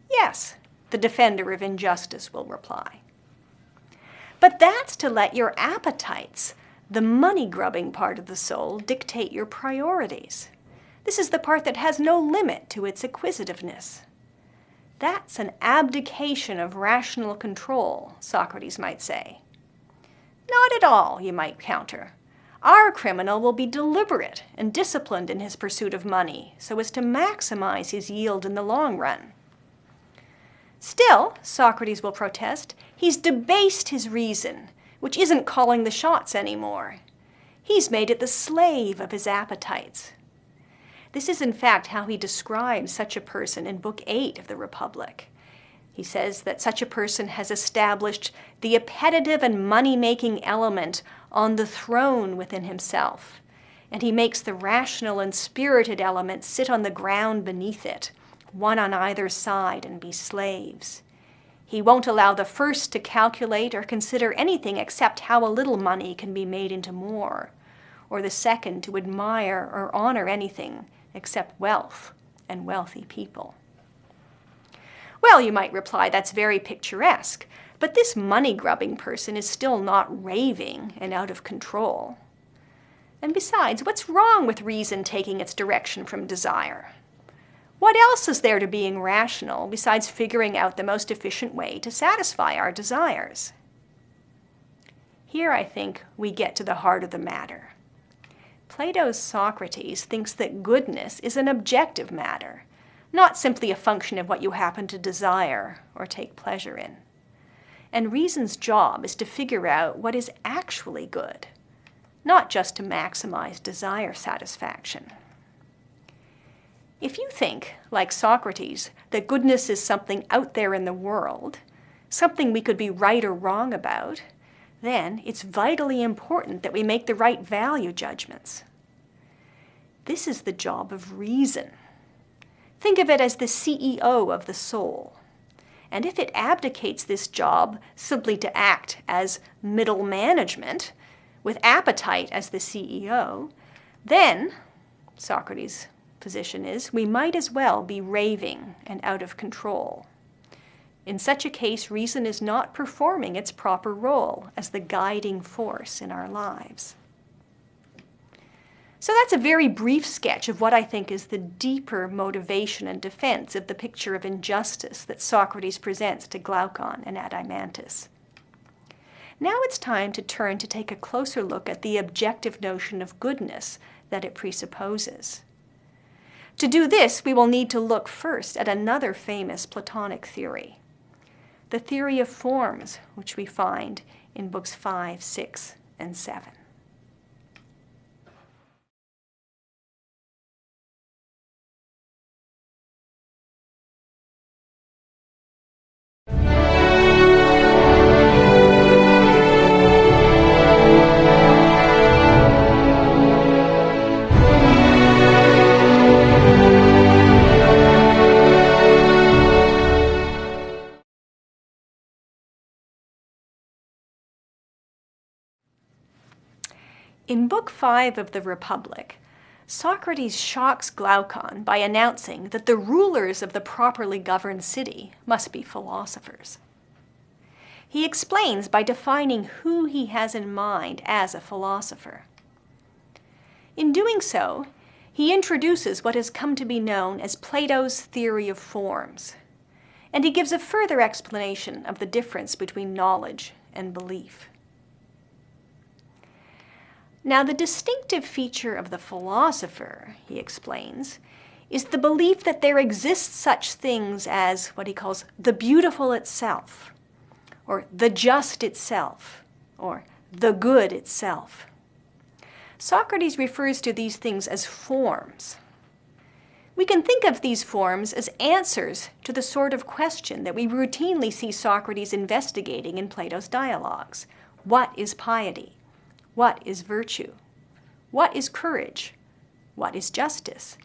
Yes, the defender of injustice will reply. But that's to let your appetites, the money-grubbing part of the soul, dictate your priorities. This is the part that has no limit to its acquisitiveness. That's an abdication of rational control, Socrates might say. Not at all, you might counter. Our criminal will be deliberate and disciplined in his pursuit of money so as to maximize his yield in the long run. Still, Socrates will protest, he's debased his reason, which isn't calling the shots anymore. He's made it the slave of his appetites. This is in fact how he describes such a person in Book 8 of the Republic. He says that such a person has established the appetitive and money-making element on the throne within himself, and he makes the rational and spirited element sit on the ground beneath it, one on either side, and be slaves. He won't allow the first to calculate or consider anything except how a little money can be made into more, or the second to admire or honor anything except wealth and wealthy people. Well, you might reply, that's very picturesque, but this money-grubbing person is still not raving and out of control. And besides, what's wrong with reason taking its direction from desire? What else is there to being rational besides figuring out the most efficient way to satisfy our desires? Here, I think, we get to the heart of the matter. Plato's Socrates thinks that goodness is an objective matter, not simply a function of what you happen to desire or take pleasure in. And reason's job is to figure out what is actually good, not just to maximize desire satisfaction. If you think, like Socrates, that goodness is something out there in the world, something we could be right or wrong about, then it's vitally important that we make the right value judgments. This is the job of reason. Think of it as the CEO of the soul. And if it abdicates this job simply to act as middle management, with appetite as the CEO, then, Socrates' position is, we might as well be raving and out of control. In such a case, reason is not performing its proper role as the guiding force in our lives. So that's a very brief sketch of what I think is the deeper motivation and defense of the picture of injustice that Socrates presents to Glaucon and Adeimantus. Now it's time to turn to take a closer look at the objective notion of goodness that it presupposes. To do this, we will need to look first at another famous Platonic theory, the theory of forms, which we find in books 5, 6, and 7. In Book 5 of the Republic, Socrates shocks Glaucon by announcing that the rulers of the properly governed city must be philosophers. He explains by defining who he has in mind as a philosopher. In doing so, he introduces what has come to be known as Plato's theory of forms, and he gives a further explanation of the difference between knowledge and belief. Now, the distinctive feature of the philosopher, he explains, is the belief that there exist such things as what he calls the beautiful itself, or the just itself, or the good itself. Socrates refers to these things as forms. We can think of these forms as answers to the sort of question that we routinely see Socrates investigating in Plato's dialogues. What is piety? What is virtue? What is courage? What is justice?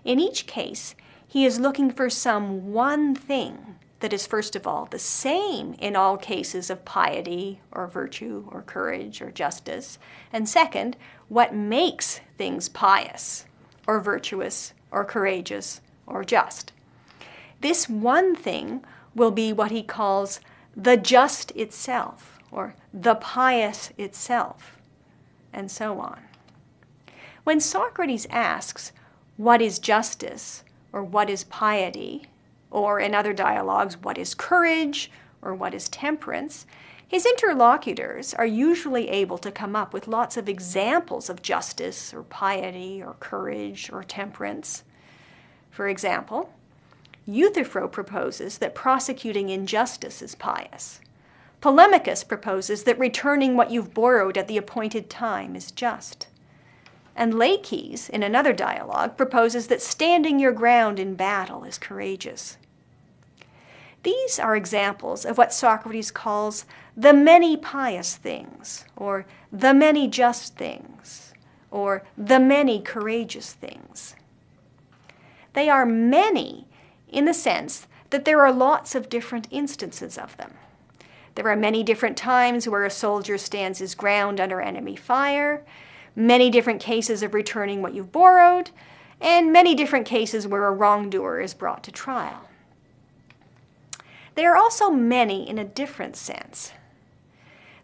In each case, he is looking for some one thing that is, first of all, the same in all cases of piety or virtue or courage or justice, and second, what makes things pious or virtuous or courageous or just. This one thing will be what he calls the just itself, or the pious itself, and so on. When Socrates asks, what is justice, or what is piety, or in other dialogues, what is courage, or what is temperance, his interlocutors are usually able to come up with lots of examples of justice, or piety, or courage, or temperance. For example, Euthyphro proposes that prosecuting injustice is pious. Polemachus proposes that returning what you've borrowed at the appointed time is just. And Laches, in another dialogue, proposes that standing your ground in battle is courageous. These are examples of what Socrates calls the many pious things, or the many just things, or the many courageous things. They are many in the sense that there are lots of different instances of them. There are many different times where a soldier stands his ground under enemy fire, many different cases of returning what you've borrowed, and many different cases where a wrongdoer is brought to trial. They are also many in a different sense.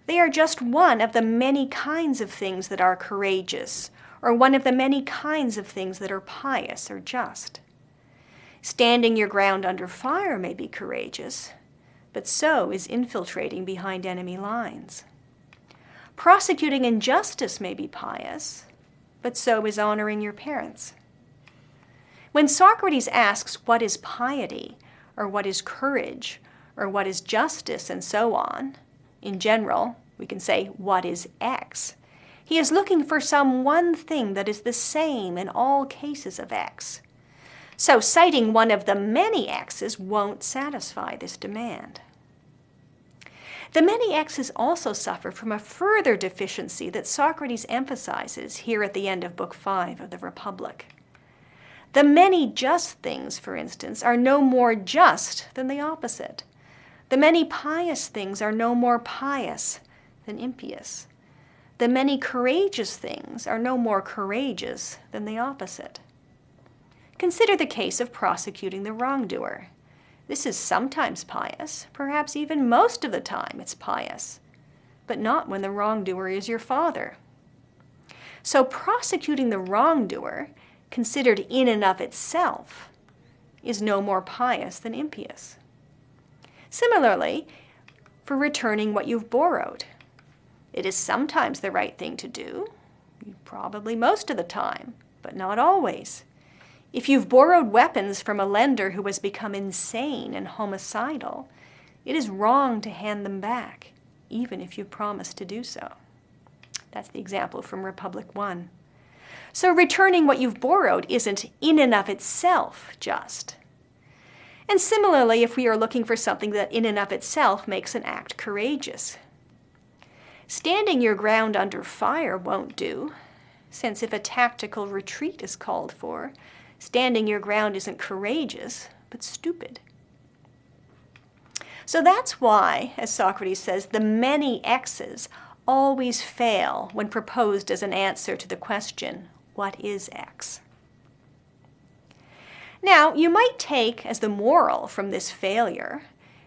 They are just one of the many kinds of things that are courageous, or one of the many kinds of things that are pious or just. Standing your ground under fire may be courageous, but so is infiltrating behind enemy lines. Prosecuting injustice may be pious, but so is honoring your parents. When Socrates asks what is piety, or what is courage, or what is justice, and so on, in general, we can say, what is X? He is looking for some one thing that is the same in all cases of X. So citing one of the many X's won't satisfy this demand. The many X's also suffer from a further deficiency that Socrates emphasizes here at the end of Book 5 of the Republic. The many just things, for instance, are no more just than the opposite. The many pious things are no more pious than impious. The many courageous things are no more courageous than the opposite. Consider the case of prosecuting the wrongdoer. This is sometimes pious, perhaps even most of the time it's pious, but not when the wrongdoer is your father. So prosecuting the wrongdoer, considered in and of itself, is no more pious than impious. Similarly, for returning what you've borrowed, it is sometimes the right thing to do, probably most of the time, but not always. If you've borrowed weapons from a lender who has become insane and homicidal, it is wrong to hand them back, even if you promised to do so. That's the example from Republic 1. So returning what you've borrowed isn't in and of itself just. And similarly, if we are looking for something that in and of itself makes an act courageous, standing your ground under fire won't do, since if a tactical retreat is called for, standing your ground isn't courageous, but stupid. So that's why, as Socrates says, the many X's always fail when proposed as an answer to the question, what is X? Now, you might take as the moral from this failure,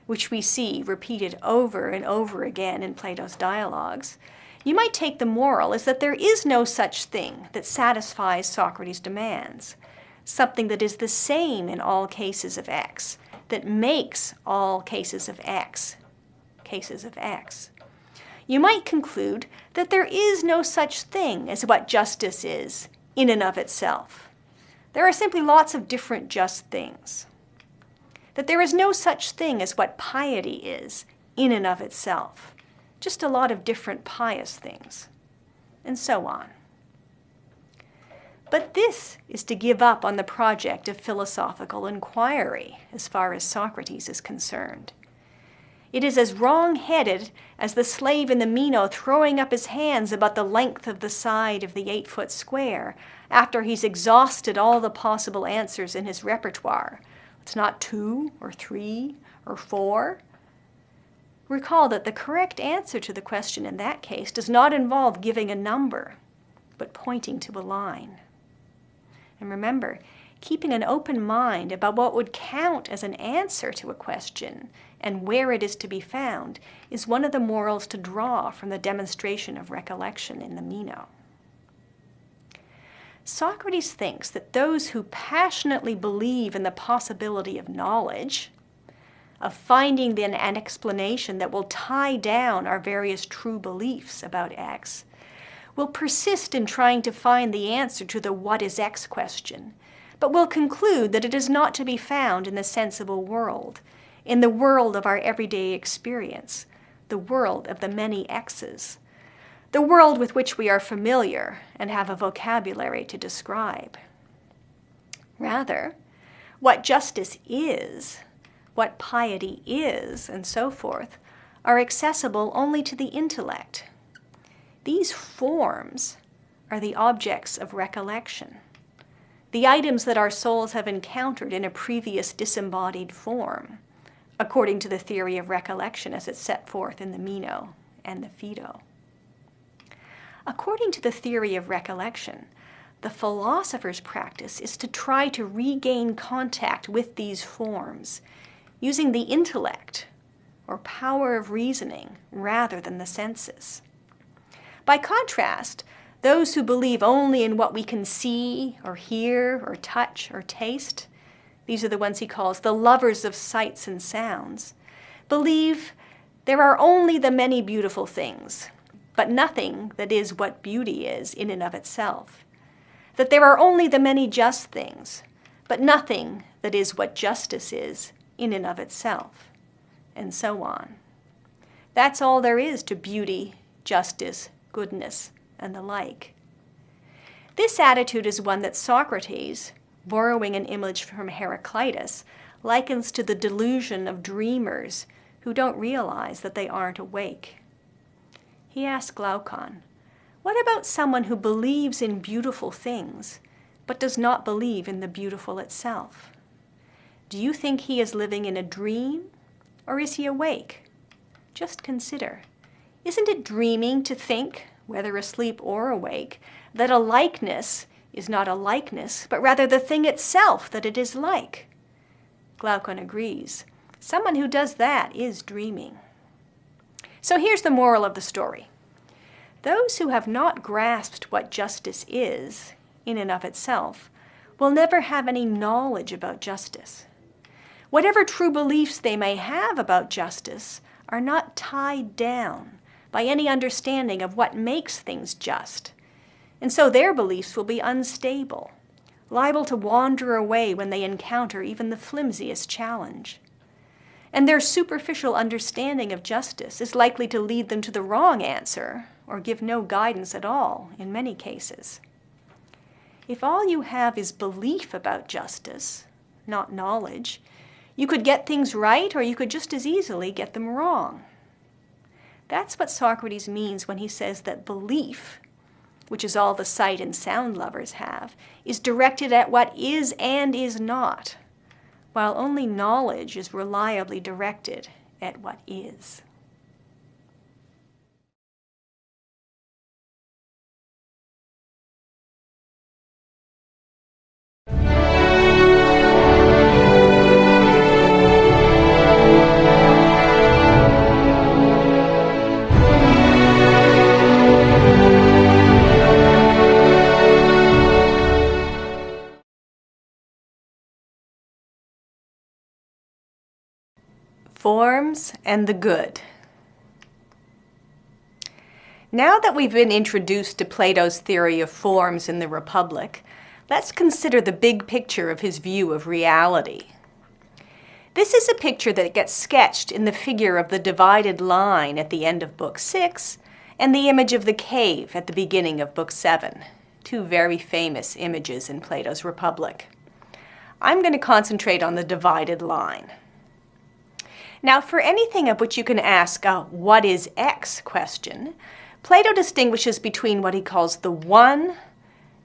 which we see repeated over and over again in Plato's dialogues, you might take the moral as that there is no such thing that satisfies Socrates' demands, something that is the same in all cases of X, that makes all cases of X cases of X. you might conclude that there is no such thing as what justice is in and of itself. There are simply lots of different just things. That there is no such thing as what piety is in and of itself, just a lot of different pious things, and so on. But this is to give up on the project of philosophical inquiry as far as Socrates is concerned. It is as wrong-headed as the slave in the Meno throwing up his hands about the length of the side of the 8-foot square after he's exhausted all the possible answers in his repertoire. It's not 2 or 3 or 4. Recall that the correct answer to the question in that case does not involve giving a number, but pointing to a line. And remember, keeping an open mind about what would count as an answer to a question and where it is to be found is one of the morals to draw from the demonstration of recollection in the Meno. Socrates thinks that those who passionately believe in the possibility of knowledge, of finding then an explanation that will tie down our various true beliefs about X, will persist in trying to find the answer to the what is X question, but will conclude that it is not to be found in the sensible world, in the world of our everyday experience, the world of the many X's, the world with which we are familiar and have a vocabulary to describe. Rather, what justice is, what piety is, and so forth, are accessible only to the intellect. These forms are the objects of recollection, the items that our souls have encountered in a previous disembodied form, according to the theory of recollection as it's set forth in the Meno and the Phaedo. According to the theory of recollection, the philosopher's practice is to try to regain contact with these forms, using the intellect, or power of reasoning, rather than the senses. By contrast, those who believe only in what we can see, or hear, or touch, or taste, these are the ones he calls the lovers of sights and sounds, believe there are only the many beautiful things, but nothing that is what beauty is in and of itself. That there are only the many just things, but nothing that is what justice is in and of itself, and so on. That's all there is to beauty, justice, goodness, and the like. This attitude is one that Socrates, borrowing an image from Heraclitus, likens to the delusion of dreamers who don't realize that they aren't awake. He asked Glaucon, "What about someone who believes in beautiful things, but does not believe in the beautiful itself? Do you think he is living in a dream, or is he awake? Just consider. Isn't it dreaming to think, whether asleep or awake, that a likeness is not a likeness, but rather the thing itself that it is like?" Glaucon agrees. Someone who does that is dreaming. So here's the moral of the story. Those who have not grasped what justice is, in and of itself, will never have any knowledge about justice. Whatever true beliefs they may have about justice are not tied down by any understanding of what makes things just, and so their beliefs will be unstable, liable to wander away when they encounter even the flimsiest challenge. And their superficial understanding of justice is likely to lead them to the wrong answer, or give no guidance at all in many cases. If all you have is belief about justice, not knowledge, you could get things right, or you could just as easily get them wrong. That's what Socrates means when he says that belief, which is all the sight and sound lovers have, is directed at what is and is not, while only knowledge is reliably directed at what is. Forms and the good. Now that we've been introduced to Plato's theory of forms in the Republic, let's consider the big picture of his view of reality. This is a picture that gets sketched in the figure of the divided line at the end of Book 6 and the image of the cave at the beginning of Book 7, two very famous images in Plato's Republic. I'm going to concentrate on the divided line. Now, for anything of which you can ask a "what is X" question, Plato distinguishes between what he calls the one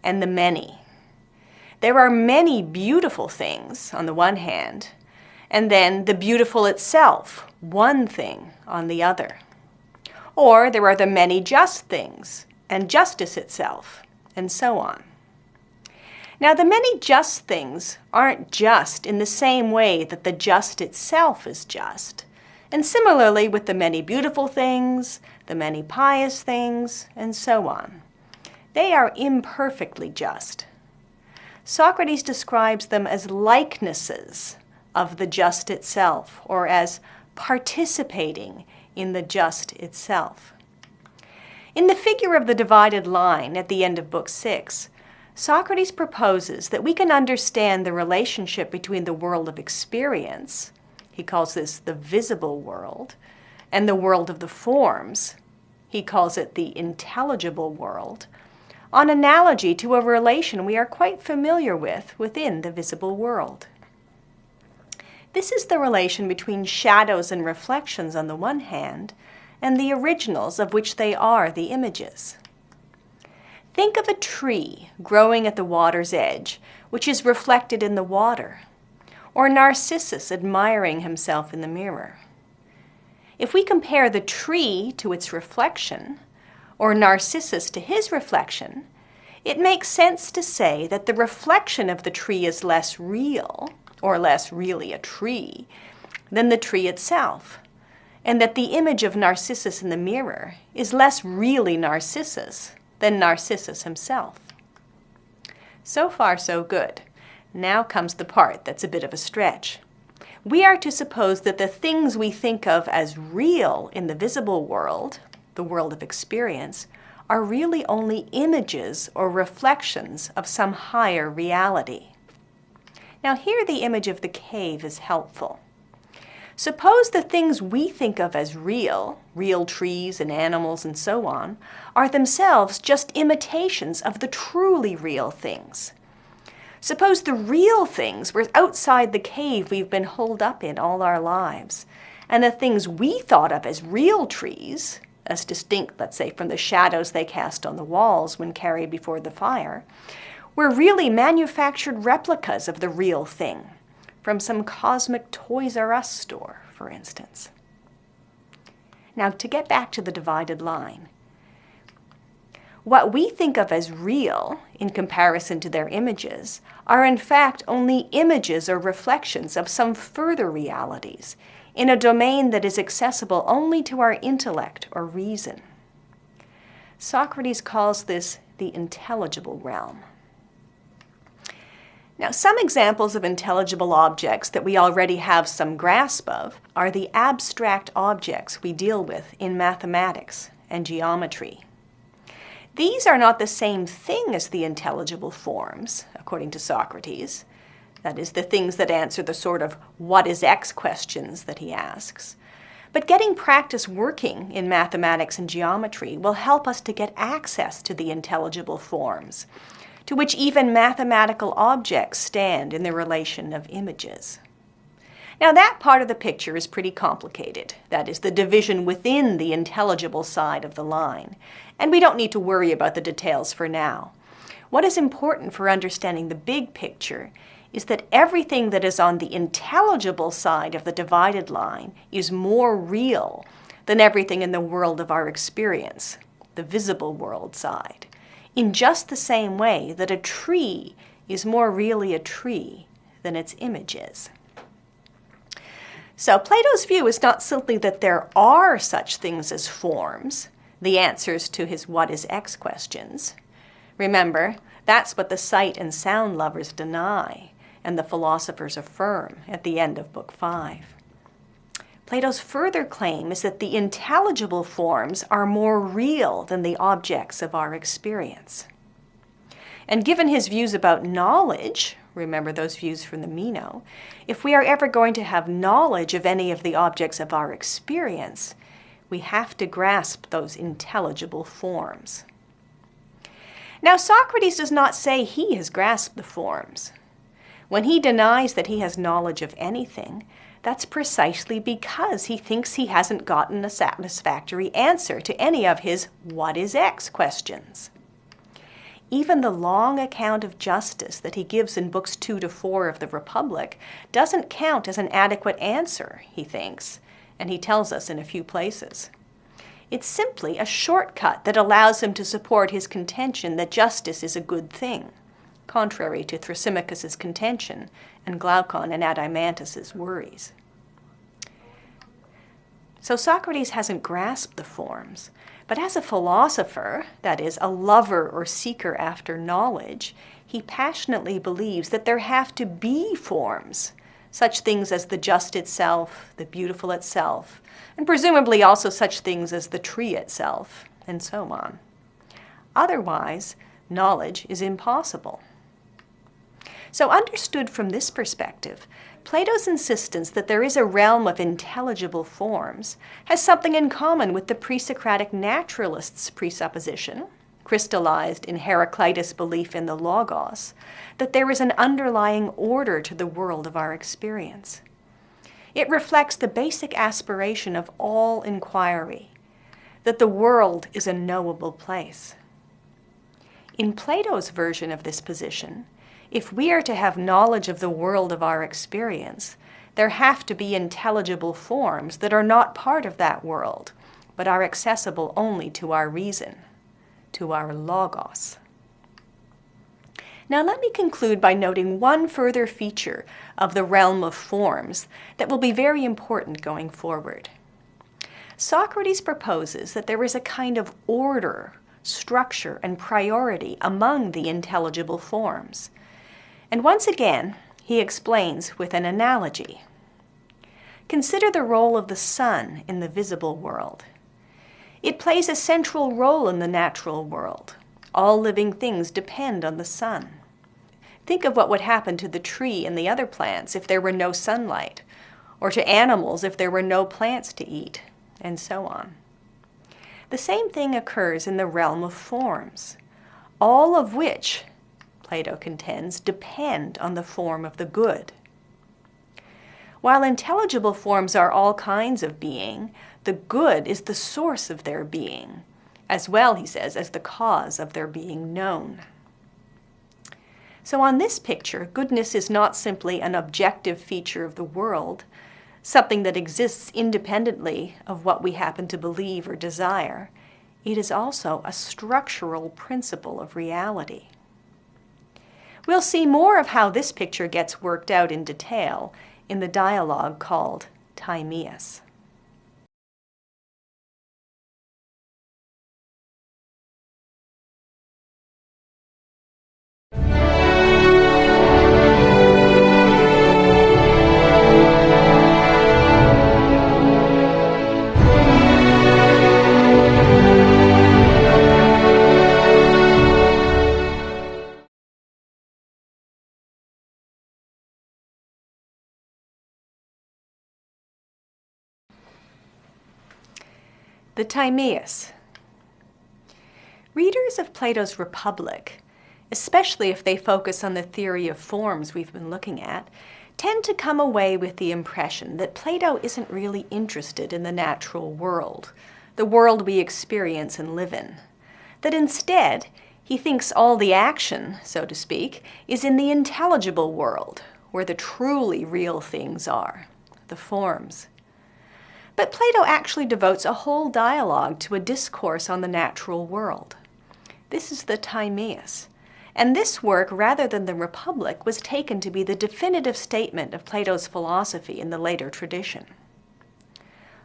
and the many. There are many beautiful things on the one hand, and then the beautiful itself, one thing, on the other. Or there are the many just things, and justice itself, and so on. Now, the many just things aren't just in the same way that the just itself is just, and similarly with the many beautiful things, the many pious things, and so on. They are imperfectly just. Socrates describes them as likenesses of the just itself, or as participating in the just itself. In the figure of the divided line at the end of Book 6, Socrates proposes that we can understand the relationship between the world of experience, he calls this the visible world, and the world of the forms, he calls it the intelligible world, on analogy to a relation we are quite familiar with within the visible world. This is the relation between shadows and reflections on the one hand, and the originals of which they are the images. Think of a tree growing at the water's edge, which is reflected in the water, or Narcissus admiring himself in the mirror. If we compare the tree to its reflection, or Narcissus to his reflection, it makes sense to say that the reflection of the tree is less real, or less really a tree, than the tree itself, and that the image of Narcissus in the mirror is less really Narcissus than Narcissus himself. So far, so good. Now comes the part that's a bit of a stretch. We are to suppose that the things we think of as real in the visible world, the world of experience, are really only images or reflections of some higher reality. Now here the image of the cave is helpful. Suppose the things we think of as real trees and animals and so on, are themselves just imitations of the truly real things. Suppose the real things were outside the cave we've been holed up in all our lives, and the things we thought of as real trees, as distinct, let's say, from the shadows they cast on the walls when carried before the fire, were really manufactured replicas of the real thing, from some cosmic Toys R Us store, for instance. Now, to get back to the divided line, what we think of as real, in comparison to their images, are in fact only images or reflections of some further realities, in a domain that is accessible only to our intellect or reason. Socrates calls this the intelligible realm. Now, some examples of intelligible objects that we already have some grasp of are the abstract objects we deal with in mathematics and geometry. These are not the same thing as the intelligible forms, according to Socrates. That is, the things that answer the sort of "what is X" questions that he asks. But getting practice working in mathematics and geometry will help us to get access to the intelligible forms, to which even mathematical objects stand in the relation of images. Now, that part of the picture is pretty complicated. That is, the division within the intelligible side of the line. And we don't need to worry about the details for now. What is important for understanding the big picture is that everything that is on the intelligible side of the divided line is more real than everything in the world of our experience, the visible world side, in just the same way that a tree is more really a tree than its image is. So Plato's view is not simply that there are such things as forms, the answers to his "what is X" questions. Remember, that's what the sight and sound lovers deny, and the philosophers affirm at the end of Book 5. Plato's further claim is that the intelligible forms are more real than the objects of our experience. And given his views about knowledge, remember those views from the Meno, if we are ever going to have knowledge of any of the objects of our experience, we have to grasp those intelligible forms. Now, Socrates does not say he has grasped the forms. When he denies that he has knowledge of anything, that's precisely because he thinks he hasn't gotten a satisfactory answer to any of his "what is X" questions. Even the long account of justice that he gives in books 2 to 4 of the Republic doesn't count as an adequate answer, he thinks, and he tells us in a few places. It's simply a shortcut that allows him to support his contention that justice is a good thing, contrary to Thrasymachus's contention and Glaucon and Adeimantus's worries. So Socrates hasn't grasped the forms, but as a philosopher, that is, a lover or seeker after knowledge, he passionately believes that there have to be forms, such things as the just itself, the beautiful itself, and presumably also such things as the tree itself, and so on. Otherwise, knowledge is impossible. So understood from this perspective, Plato's insistence that there is a realm of intelligible forms has something in common with the pre-Socratic naturalists' presupposition, crystallized in Heraclitus' belief in the Logos, that there is an underlying order to the world of our experience. It reflects the basic aspiration of all inquiry, that the world is a knowable place. In Plato's version of this position, if we are to have knowledge of the world of our experience, there have to be intelligible forms that are not part of that world, but are accessible only to our reason, to our logos. Now let me conclude by noting one further feature of the realm of forms that will be very important going forward. Socrates proposes that there is a kind of order, structure, and priority among the intelligible forms. And once again, he explains with an analogy. Consider the role of the sun in the visible world. It plays a central role in the natural world. All living things depend on the sun. Think of what would happen to the tree and the other plants if there were no sunlight, or to animals if there were no plants to eat, and so on. The same thing occurs in the realm of forms, all of which, Plato contends, depend on the form of the good. While intelligible forms are all kinds of being, the good is the source of their being, as well, he says, as the cause of their being known. So on this picture, goodness is not simply an objective feature of the world, something that exists independently of what we happen to believe or desire. It is also a structural principle of reality. We'll see more of how this picture gets worked out in detail in the dialogue called Timaeus. The Timaeus. Readers of Plato's Republic, especially if they focus on the theory of forms we've been looking at, tend to come away with the impression that Plato isn't really interested in the natural world, the world we experience and live in. That instead, he thinks all the action, so to speak, is in the intelligible world, where the truly real things are, the forms. But Plato actually devotes a whole dialogue to a discourse on the natural world. This is the Timaeus, and this work, rather than the Republic, was taken to be the definitive statement of Plato's philosophy in the later tradition.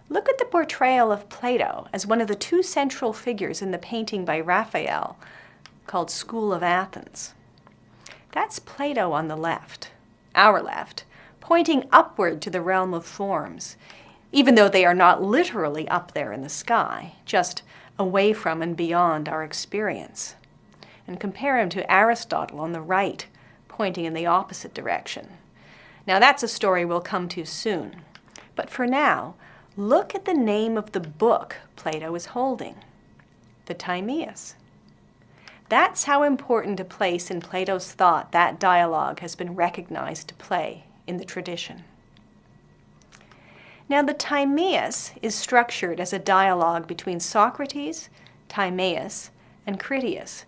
Look at the portrayal of Plato as one of the two central figures in the painting by Raphael called School of Athens. That's Plato on the left, our left, pointing upward to the realm of forms, even though they are not literally up there in the sky, just away from and beyond our experience. And compare him to Aristotle on the right, pointing in the opposite direction. Now that's a story we'll come to soon. But for now, look at the name of the book Plato is holding, the Timaeus. That's how important a place in Plato's thought that dialogue has been recognized to play in the tradition. Now the Timaeus is structured as a dialogue between Socrates, Timaeus, and Critias,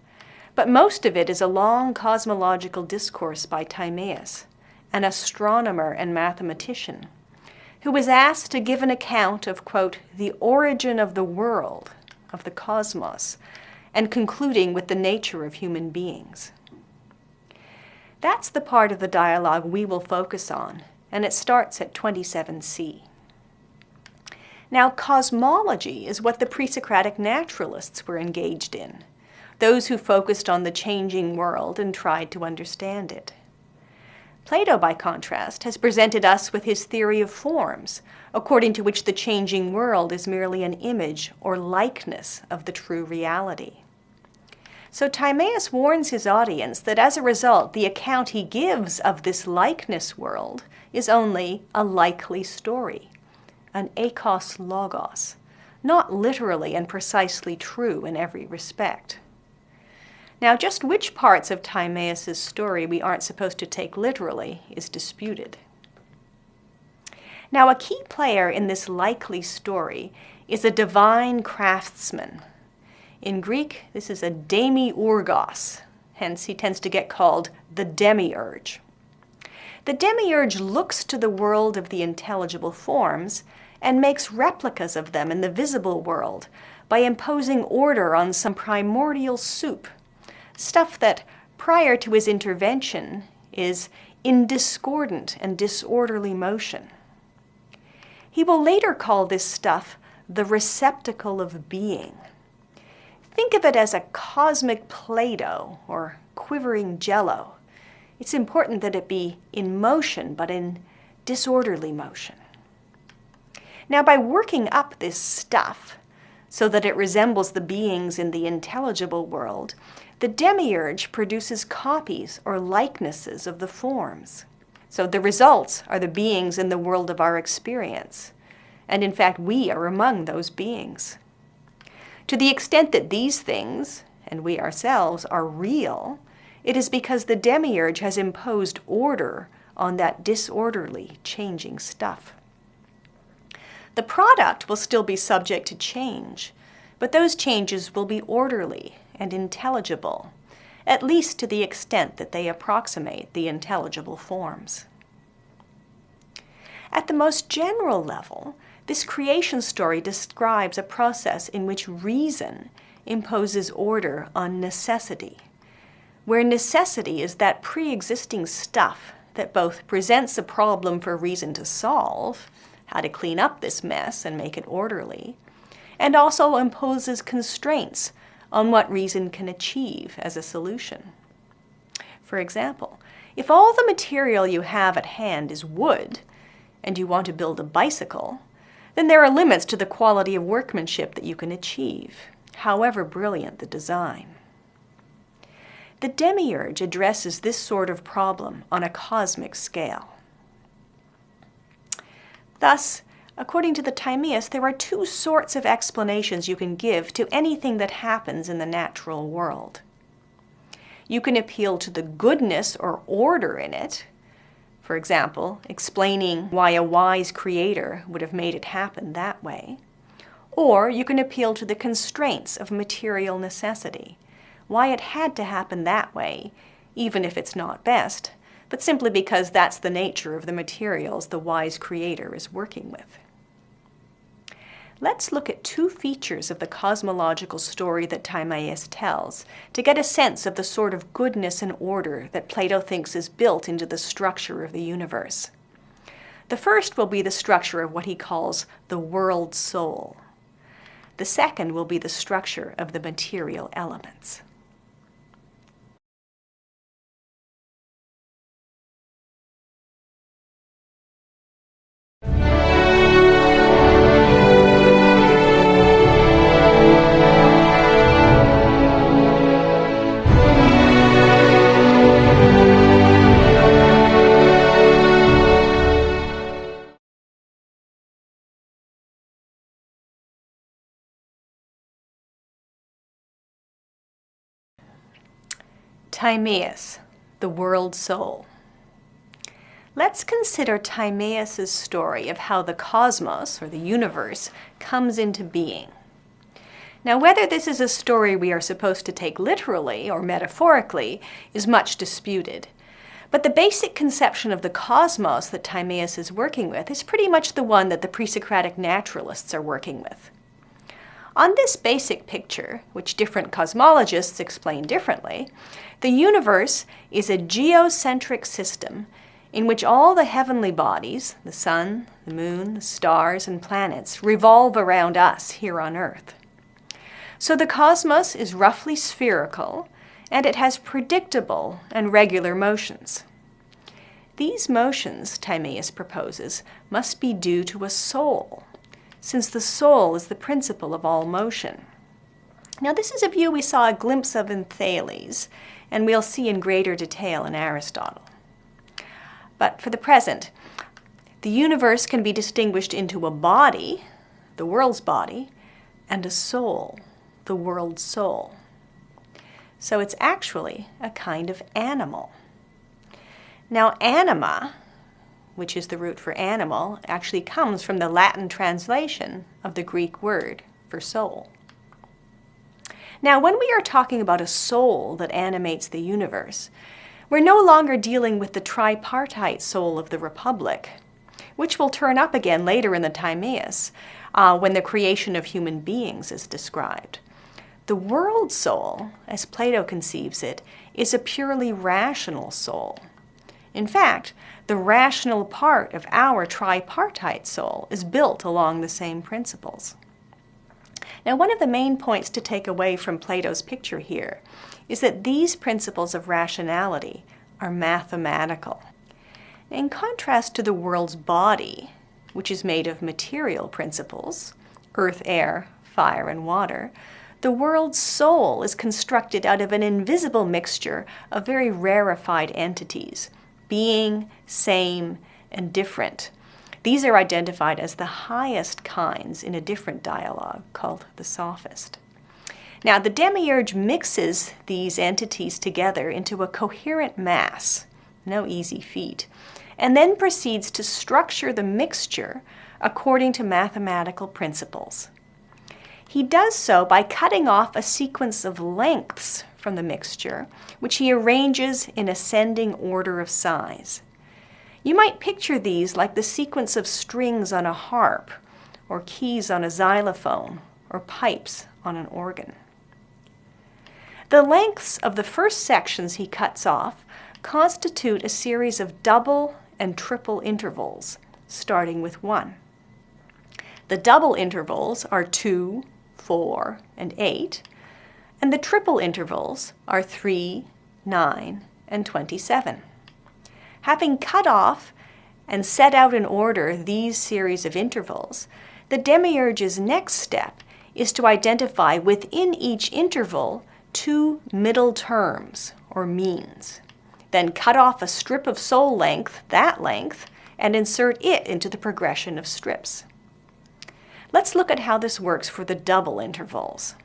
but most of it is a long cosmological discourse by Timaeus, an astronomer and mathematician, who was asked to give an account of, quote, the origin of the world, of the cosmos, and concluding with the nature of human beings. That's the part of the dialogue we will focus on, and it starts at 27c. Now, cosmology is what the pre-Socratic naturalists were engaged in, those who focused on the changing world and tried to understand it. Plato, by contrast, has presented us with his theory of forms, according to which the changing world is merely an image or likeness of the true reality. So Timaeus warns his audience that as a result, the account he gives of this likeness world is only a likely story, an ekos logos, not literally and precisely true in every respect. Now, just which parts of Timaeus' story we aren't supposed to take literally is disputed. Now, a key player in this likely story is a divine craftsman. In Greek, this is a demiurgos, hence he tends to get called the demiurge. The demiurge looks to the world of the intelligible forms and makes replicas of them in the visible world by imposing order on some primordial soup, stuff that, prior to his intervention, is in discordant and disorderly motion. He will later call this stuff the receptacle of being. Think of it as a cosmic Play-Doh or quivering jello. It's important that it be in motion, but in disorderly motion. Now, by working up this stuff so that it resembles the beings in the intelligible world, the demiurge produces copies or likenesses of the forms. So the results are the beings in the world of our experience. And in fact, we are among those beings. To the extent that these things, and we ourselves, are real, it is because the demiurge has imposed order on that disorderly, changing stuff. The product will still be subject to change, but those changes will be orderly and intelligible, at least to the extent that they approximate the intelligible forms. At the most general level, this creation story describes a process in which reason imposes order on necessity, where necessity is that pre-existing stuff that both presents a problem for reason to solve, how to clean up this mess and make it orderly, and also imposes constraints on what reason can achieve as a solution. For example, if all the material you have at hand is wood, and you want to build a bicycle, then there are limits to the quality of workmanship that you can achieve, however brilliant the design. The demiurge addresses this sort of problem on a cosmic scale. Thus, according to the Timaeus, there are two sorts of explanations you can give to anything that happens in the natural world. You can appeal to the goodness or order in it, for example, explaining why a wise creator would have made it happen that way. Or you can appeal to the constraints of material necessity, why it had to happen that way, even if it's not best, but simply because that's the nature of the materials the wise creator is working with. Let's look at two features of the cosmological story that Timaeus tells to get a sense of the sort of goodness and order that Plato thinks is built into the structure of the universe. The first will be the structure of what he calls the world soul. The second will be the structure of the material elements. Timaeus, the world soul. Let's consider Timaeus' story of how the cosmos, or the universe, comes into being. Now, whether this is a story we are supposed to take literally or metaphorically is much disputed. But the basic conception of the cosmos that Timaeus is working with is pretty much the one that the Presocratic naturalists are working with. On this basic picture, which different cosmologists explain differently, the universe is a geocentric system in which all the heavenly bodies, the sun, the moon, the stars, and planets, revolve around us here on Earth. So the cosmos is roughly spherical, and it has predictable and regular motions. These motions, Timaeus proposes, must be due to a soul, since the soul is the principle of all motion. Now, this is a view we saw a glimpse of in Thales, and we'll see in greater detail in Aristotle. But for the present, the universe can be distinguished into a body, the world's body, and a soul, the world's soul. So it's actually a kind of animal. Now, anima, which is the root for animal, actually comes from the Latin translation of the Greek word for soul. Now, when we are talking about a soul that animates the universe, we're no longer dealing with the tripartite soul of the Republic, which will turn up again later in the Timaeus, when the creation of human beings is described. The world soul, as Plato conceives it, is a purely rational soul. In fact, the rational part of our tripartite soul is built along the same principles. Now, one of the main points to take away from Plato's picture here is that these principles of rationality are mathematical. In contrast to the world's body, which is made of material principles, earth, air, fire, and water, the world's soul is constructed out of an invisible mixture of very rarefied entities, being, same, and different. These are identified as the highest kinds in a different dialogue called the Sophist. Now, the demiurge mixes these entities together into a coherent mass, no easy feat, and then proceeds to structure the mixture according to mathematical principles. He does so by cutting off a sequence of lengths from the mixture, which he arranges in ascending order of size. You might picture these like the sequence of strings on a harp, or keys on a xylophone, or pipes on an organ. The lengths of the first sections he cuts off constitute a series of double and triple intervals, starting with 1. The double intervals are 2, 4, and 8, and the triple intervals are 3, 9, and 27. Having cut off and set out in order these series of intervals, the demiurge's next step is to identify within each interval 2 middle terms, or means. Then cut off a strip of soul length, that length, and insert it into the progression of strips. Let's look at how this works for the double intervals.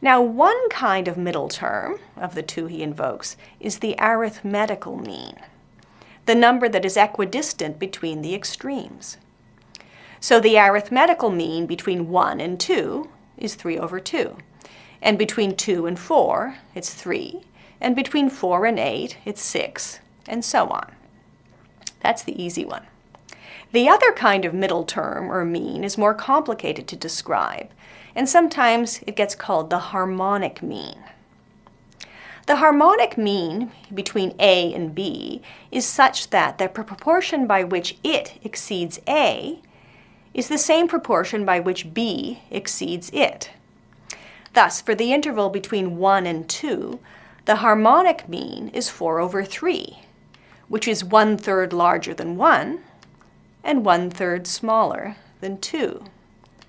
Now, one kind of middle term, of the 2 he invokes, is the arithmetical mean, the number that is equidistant between the extremes. So the arithmetical mean between 1 and 2 is 3 over 2, and between 2 and 4, it's 3, and between 4 and 8, it's 6, and so on. That's the easy one. The other kind of middle term, or mean, is more complicated to describe, and sometimes it gets called the harmonic mean. The harmonic mean between A and B is such that the proportion by which it exceeds A is the same proportion by which B exceeds it. Thus, for the interval between 1 and 2, the harmonic mean is 4 over 3, which is 1/3 larger than 1 and 1/3 smaller than 2.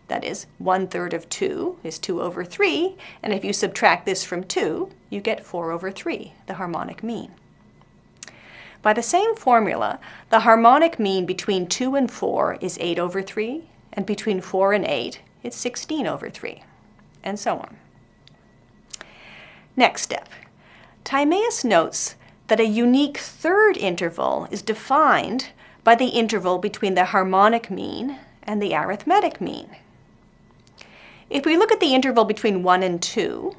That is, 1/3 of 2 is 2 over 3, and if you subtract this from 2, you get 4 over 3, the harmonic mean. By the same formula, the harmonic mean between 2 and 4 is 8 over 3, and between 4 and 8, it's 16 over 3, and so on. Next step. Timaeus notes that a unique third interval is defined by the interval between the harmonic mean and the arithmetic mean. If we look at the interval between 1 and 2,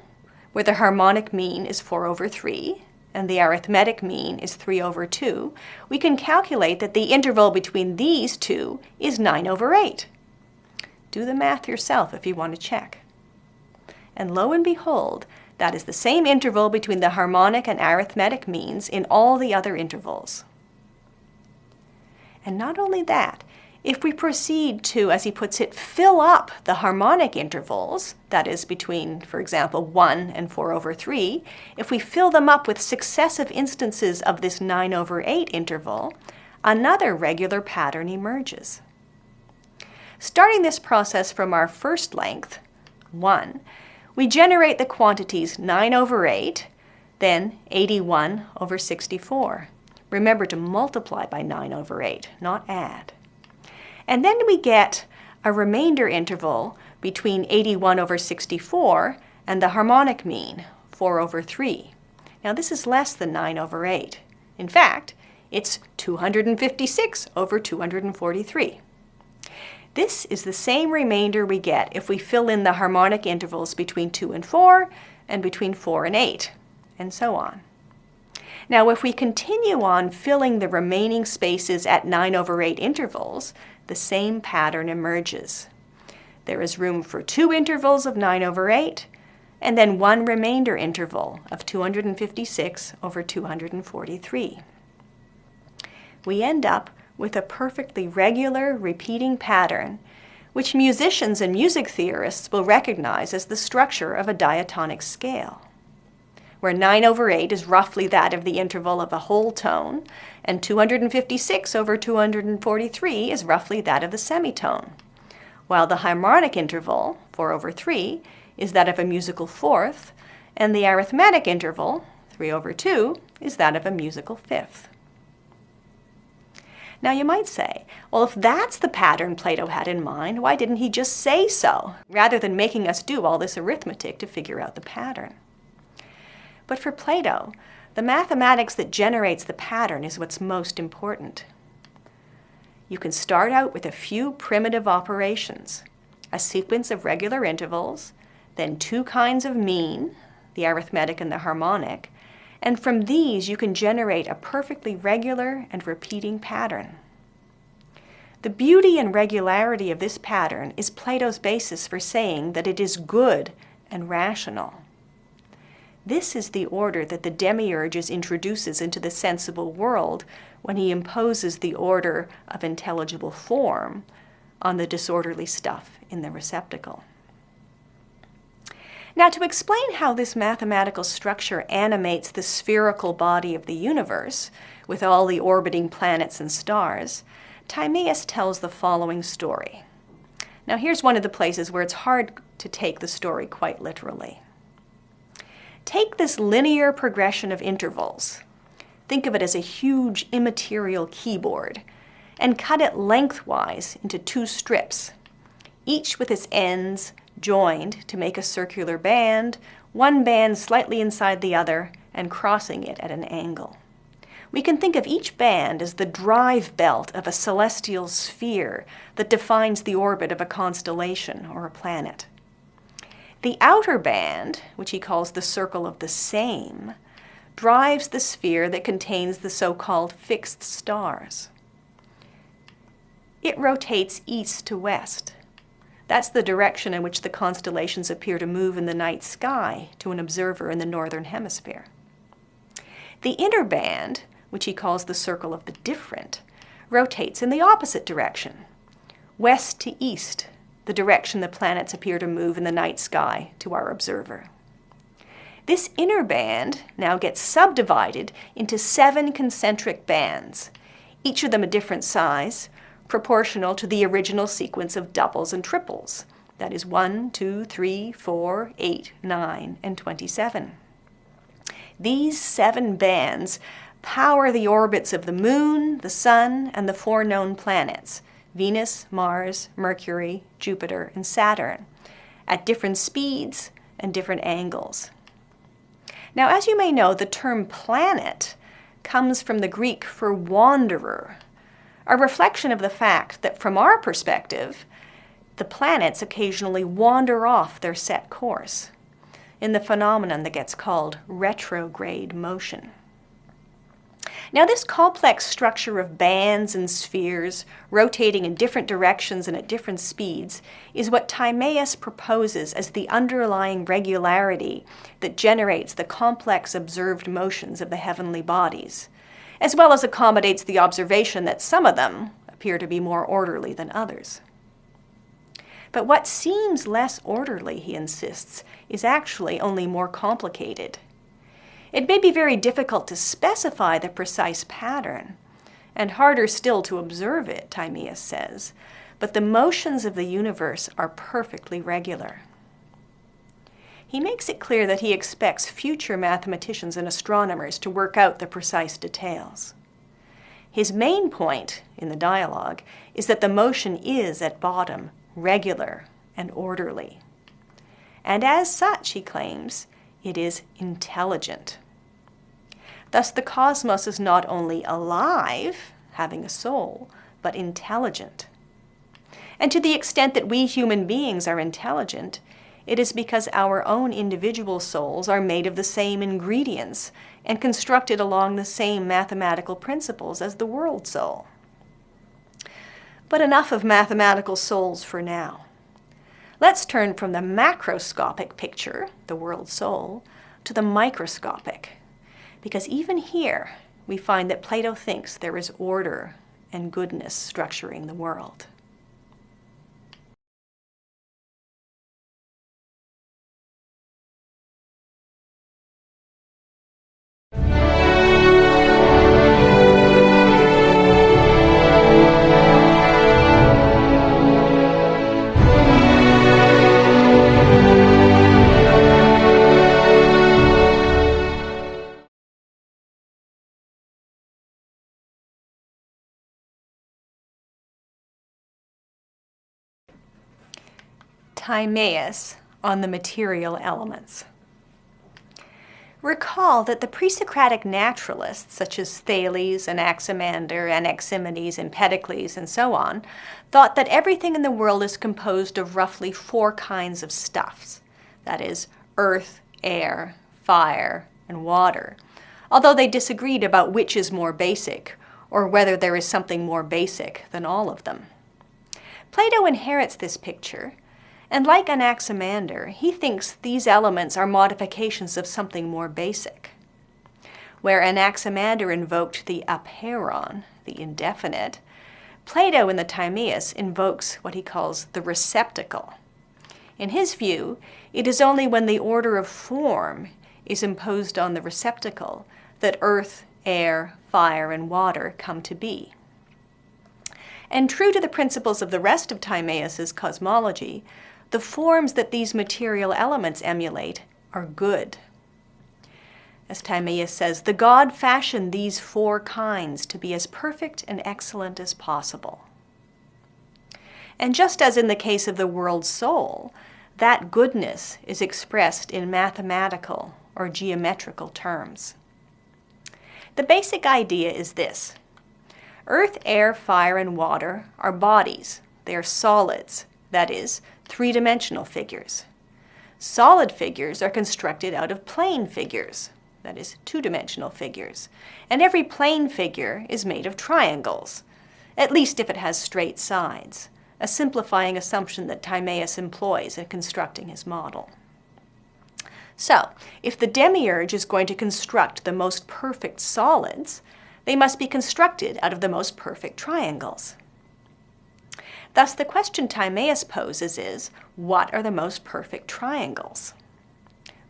where the harmonic mean is 4/3 and the arithmetic mean is 3/2, we can calculate that the interval between these two is 9/8. Do the math yourself if you want to check. And lo and behold, that is the same interval between the harmonic and arithmetic means in all the other intervals. And not only that, if we proceed to, as he puts it, fill up the harmonic intervals, that is between, for example, 1 and 4/3, if we fill them up with successive instances of this 9/8 interval, another regular pattern emerges. Starting this process from our first length, 1, we generate the quantities 9/8, then 81/64. Remember to multiply by 9/8, not add. And then we get a remainder interval between 81/64 and the harmonic mean, 4/3. Now this is less than 9/8. In fact, it's 256/243. This is the same remainder we get if we fill in the harmonic intervals between 2 and 4 and between 4 and 8, and so on. Now, if we continue on filling the remaining spaces at 9/8 intervals, the same pattern emerges. There is room for 2 intervals of 9/8, and then 1 remainder interval of 256/243. We end up with a perfectly regular, repeating pattern, which musicians and music theorists will recognize as the structure of a diatonic scale, where 9/8 is roughly that of the interval of a whole tone, and 256/243 is roughly that of the semitone, while the harmonic interval, 4/3, is that of a musical fourth, and the arithmetic interval, 3/2, is that of a musical fifth. Now you might say, well, if that's the pattern Plato had in mind, why didn't he just say so, rather than making us do all this arithmetic to figure out the pattern? But for Plato, the mathematics that generates the pattern is what's most important. You can start out with a few primitive operations, a sequence of regular intervals, then 2 kinds of mean, the arithmetic and the harmonic, and from these you can generate a perfectly regular and repeating pattern. The beauty and regularity of this pattern is Plato's basis for saying that it is good and rational. This is the order that the demiurges introduces into the sensible world when he imposes the order of intelligible form on the disorderly stuff in the receptacle. Now, to explain how this mathematical structure animates the spherical body of the universe, with all the orbiting planets and stars, Timaeus tells the following story. Now, here's one of the places where it's hard to take the story quite literally. Take this linear progression of intervals. Think of it as a huge immaterial keyboard, and cut it lengthwise into 2 strips, each with its ends joined to make a circular band, one band slightly inside the other and crossing it at an angle. We can think of each band as the drive belt of a celestial sphere that defines the orbit of a constellation or a planet. The outer band, which he calls the circle of the same, drives the sphere that contains the so-called fixed stars. It rotates east to west. That's the direction in which the constellations appear to move in the night sky to an observer in the northern hemisphere. The inner band, which he calls the circle of the different, rotates in the opposite direction, west to east, the direction the planets appear to move in the night sky to our observer. This inner band now gets subdivided into 7 concentric bands, each of them a different size, proportional to the original sequence of doubles and triples. That is 1, 2, 3, 4, 8, 9, and 27. These 7 bands power the orbits of the Moon, the Sun, and the 4 known planets, Venus, Mars, Mercury, Jupiter, and Saturn, at different speeds and different angles. Now, as you may know, the term planet comes from the Greek for wanderer, a reflection of the fact that from our perspective, the planets occasionally wander off their set course in the phenomenon that gets called retrograde motion. Now, this complex structure of bands and spheres rotating in different directions and at different speeds is what Timaeus proposes as the underlying regularity that generates the complex observed motions of the heavenly bodies, as well as accommodates the observation that some of them appear to be more orderly than others. But what seems less orderly, he insists, is actually only more complicated. It may be very difficult to specify the precise pattern, and harder still to observe it, Timaeus says, but the motions of the universe are perfectly regular. He makes it clear that he expects future mathematicians and astronomers to work out the precise details. His main point in the dialogue is that the motion is, at bottom, regular and orderly. And as such, he claims, it is intelligent. Thus, the cosmos is not only alive, having a soul, but intelligent. And to the extent that we human beings are intelligent, it is because our own individual souls are made of the same ingredients and constructed along the same mathematical principles as the world soul. But enough of mathematical souls for now. Let's turn from the macroscopic picture, the world soul, to the microscopic, because even here we find that Plato thinks there is order and goodness structuring the world. Timaeus on the material elements. Recall that the pre-Socratic naturalists, such as Thales, Anaximander, Anaximenes, Empedocles, and so on, thought that everything in the world is composed of roughly 4 kinds of stuffs, that is, earth, air, fire, and water, although they disagreed about which is more basic, or whether there is something more basic than all of them. Plato inherits this picture, and like Anaximander, he thinks these elements are modifications of something more basic. Where Anaximander invoked the apeiron, the indefinite, Plato in the Timaeus invokes what he calls the receptacle. In his view, it is only when the order of form is imposed on the receptacle that earth, air, fire, and water come to be. And true to the principles of the rest of Timaeus's cosmology, the forms that these material elements emulate are good. As Timaeus says, the god fashioned these 4 kinds to be as perfect and excellent as possible. And just as in the case of the world soul, that goodness is expressed in mathematical or geometrical terms. The basic idea is this: earth, air, fire, and water are bodies. They are solids, that is, 3-dimensional figures. Solid figures are constructed out of plane figures, that is, 2-dimensional figures. And every plane figure is made of triangles, at least if it has straight sides, a simplifying assumption that Timaeus employs in constructing his model. So, if the demiurge is going to construct the most perfect solids, they must be constructed out of the most perfect triangles. Thus, the question Timaeus poses is, what are the most perfect triangles?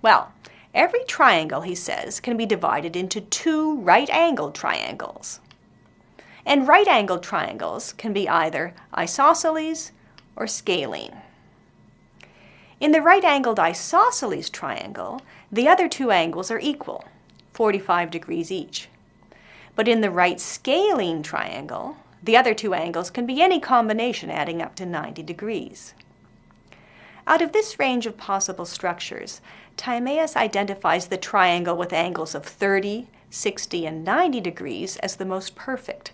Well, every triangle, he says, can be divided into 2 right-angled triangles. And right-angled triangles can be either isosceles or scalene. In the right-angled isosceles triangle, the other 2 angles are equal, 45 degrees each. But in the right scalene triangle, the other 2 angles can be any combination adding up to 90 degrees. Out of this range of possible structures, Timaeus identifies the triangle with angles of 30, 60, and 90 degrees as the most perfect,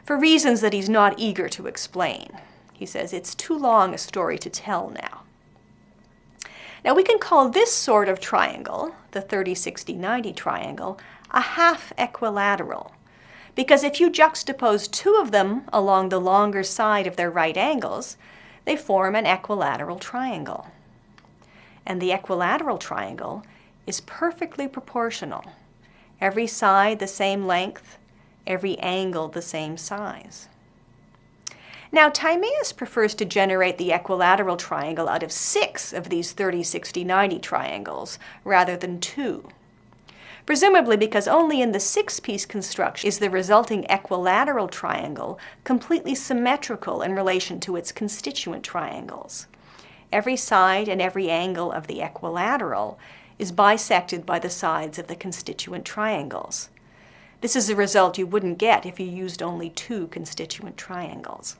for reasons that he's not eager to explain. He says it's too long a story to tell now. Now we can call this sort of triangle, the 30, 60, 90 triangle, a half equilateral, because if you juxtapose two of them along the longer side of their right angles, they form an equilateral triangle. And the equilateral triangle is perfectly proportional. Every side the same length, every angle the same size. Now, Timaeus prefers to generate the equilateral triangle out of 6 of these 30, 60, 90 triangles rather than 2. Presumably because only in the 6-piece construction is the resulting equilateral triangle completely symmetrical in relation to its constituent triangles. Every side and every angle of the equilateral is bisected by the sides of the constituent triangles. This is a result you wouldn't get if you used only 2 constituent triangles.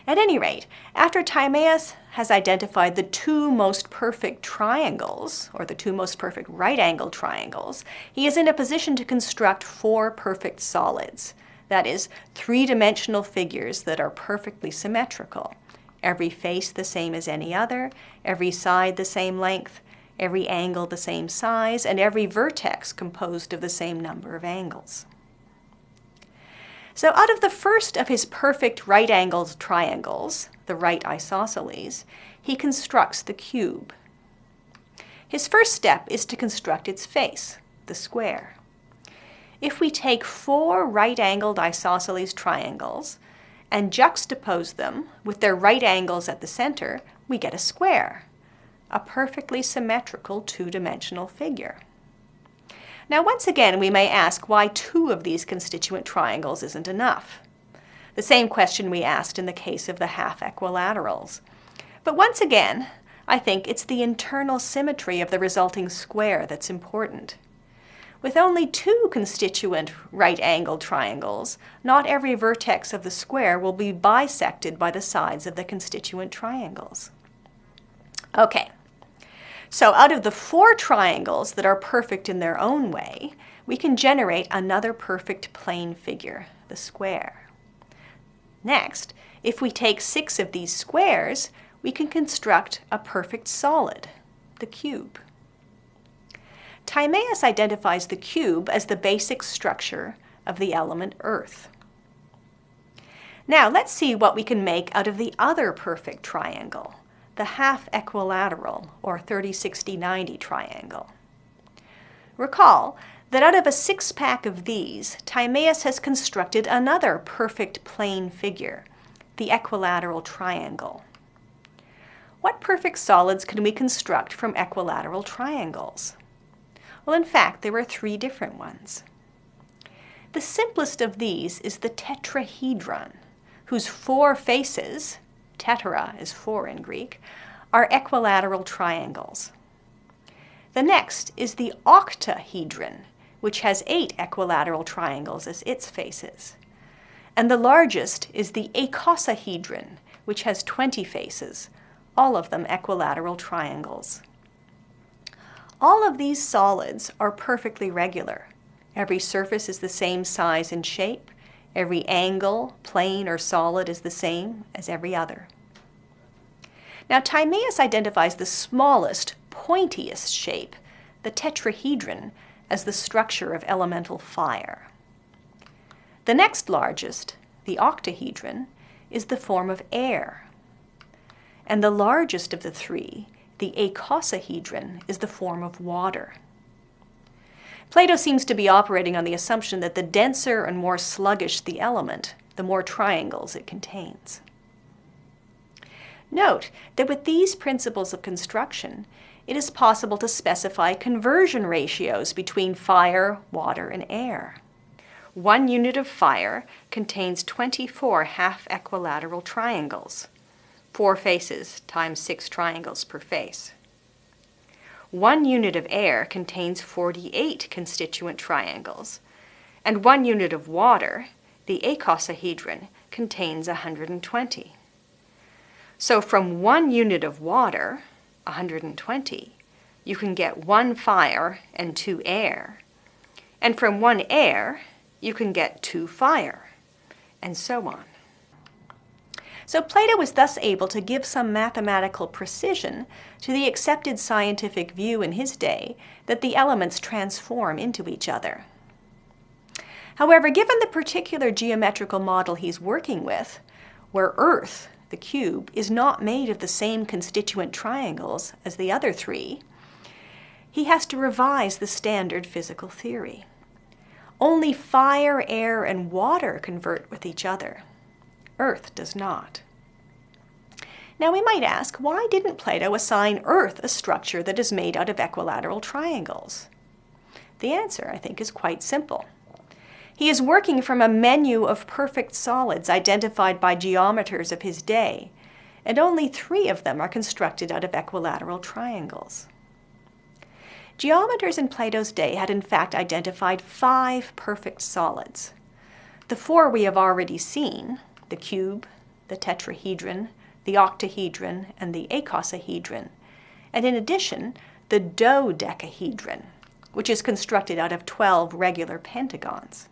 At any rate, after Timaeus has identified the 2 most perfect triangles, or the 2 most perfect right-angled triangles, he is in a position to construct 4 perfect solids, that is, 3-dimensional figures that are perfectly symmetrical. Every face the same as any other, every side the same length, every angle the same size, and every vertex composed of the same number of angles. So out of the first of his perfect right-angled triangles, the right isosceles, he constructs the cube. His first step is to construct its face, the square. If we take 4 right-angled isosceles triangles and juxtapose them with their right angles at the center, we get a square, a perfectly symmetrical 2-dimensional figure. Now, once again, we may ask why 2 of these constituent triangles isn't enough. The same question we asked in the case of the half equilaterals. But once again, I think it's the internal symmetry of the resulting square that's important. With only 2 constituent right-angled triangles, not every vertex of the square will be bisected by the sides of the constituent triangles. Okay. So out of the 4 triangles that are perfect in their own way, we can generate another perfect plane figure, the square. Next, if we take 6 of these squares, we can construct a perfect solid, the cube. Timaeus identifies the cube as the basic structure of the element earth. Now let's see what we can make out of the other perfect triangle, the half equilateral, or 30, 60, 90 triangle. Recall that out of a 6-pack of these, Timaeus has constructed another perfect plane figure, the equilateral triangle. What perfect solids can we construct from equilateral triangles? Well, in fact, there are 3 different ones. The simplest of these is the tetrahedron, whose 4 faces, tetera is 4 in Greek, are equilateral triangles. The next is the octahedron, which has 8 equilateral triangles as its faces. And the largest is the icosahedron, which has 20 faces, all of them equilateral triangles. All of these solids are perfectly regular. Every surface is the same size and shape. Every angle, plane, or solid is the same as every other. Now, Timaeus identifies the smallest, pointiest shape, the tetrahedron, as the structure of elemental fire. The next largest, the octahedron, is the form of air. And the largest of the 3, the icosahedron, is the form of water. Plato seems to be operating on the assumption that the denser and more sluggish the element, the more triangles it contains. Note that with these principles of construction, it is possible to specify conversion ratios between fire, water, and air. 1 unit of fire contains 24 half-equilateral triangles, 4 faces times 6 triangles per face. 1 unit of air contains 48 constituent triangles, and 1 unit of water, the icosahedron, contains 120. So from 1 unit of water, 120, you can get 1 fire and 2 air. And from 1 air, you can get 2 fire, and so on. So Plato was thus able to give some mathematical precision to the accepted scientific view in his day that the elements transform into each other. However, given the particular geometrical model he's working with, where Earth, the cube, is not made of the same constituent triangles as the other 3, he has to revise the standard physical theory. Only fire, air, and water convert with each other. Earth does not. Now we might ask, why didn't Plato assign Earth a structure that is made out of equilateral triangles? The answer, I think, is quite simple. He is working from a menu of perfect solids identified by geometers of his day, and only 3 of them are constructed out of equilateral triangles. Geometers in Plato's day had in fact identified 5 perfect solids. The 4 we have already seen, the cube, the tetrahedron, the octahedron, and the icosahedron, and in addition, the dodecahedron, which is constructed out of 12 regular pentagons.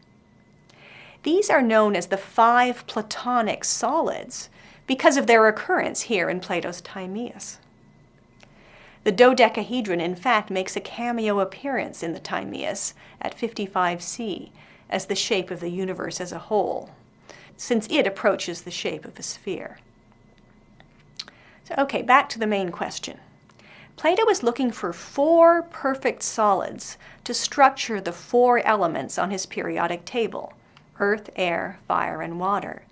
These are known as the 5 Platonic solids because of their occurrence here in Plato's Timaeus. The dodecahedron, in fact, makes a cameo appearance in the Timaeus at 55c as the shape of the universe as a whole, since it approaches the shape of a sphere. So, okay, back to the main question. Plato was looking for 4 perfect solids to structure the 4 elements on his periodic table: earth, air, fire, and water.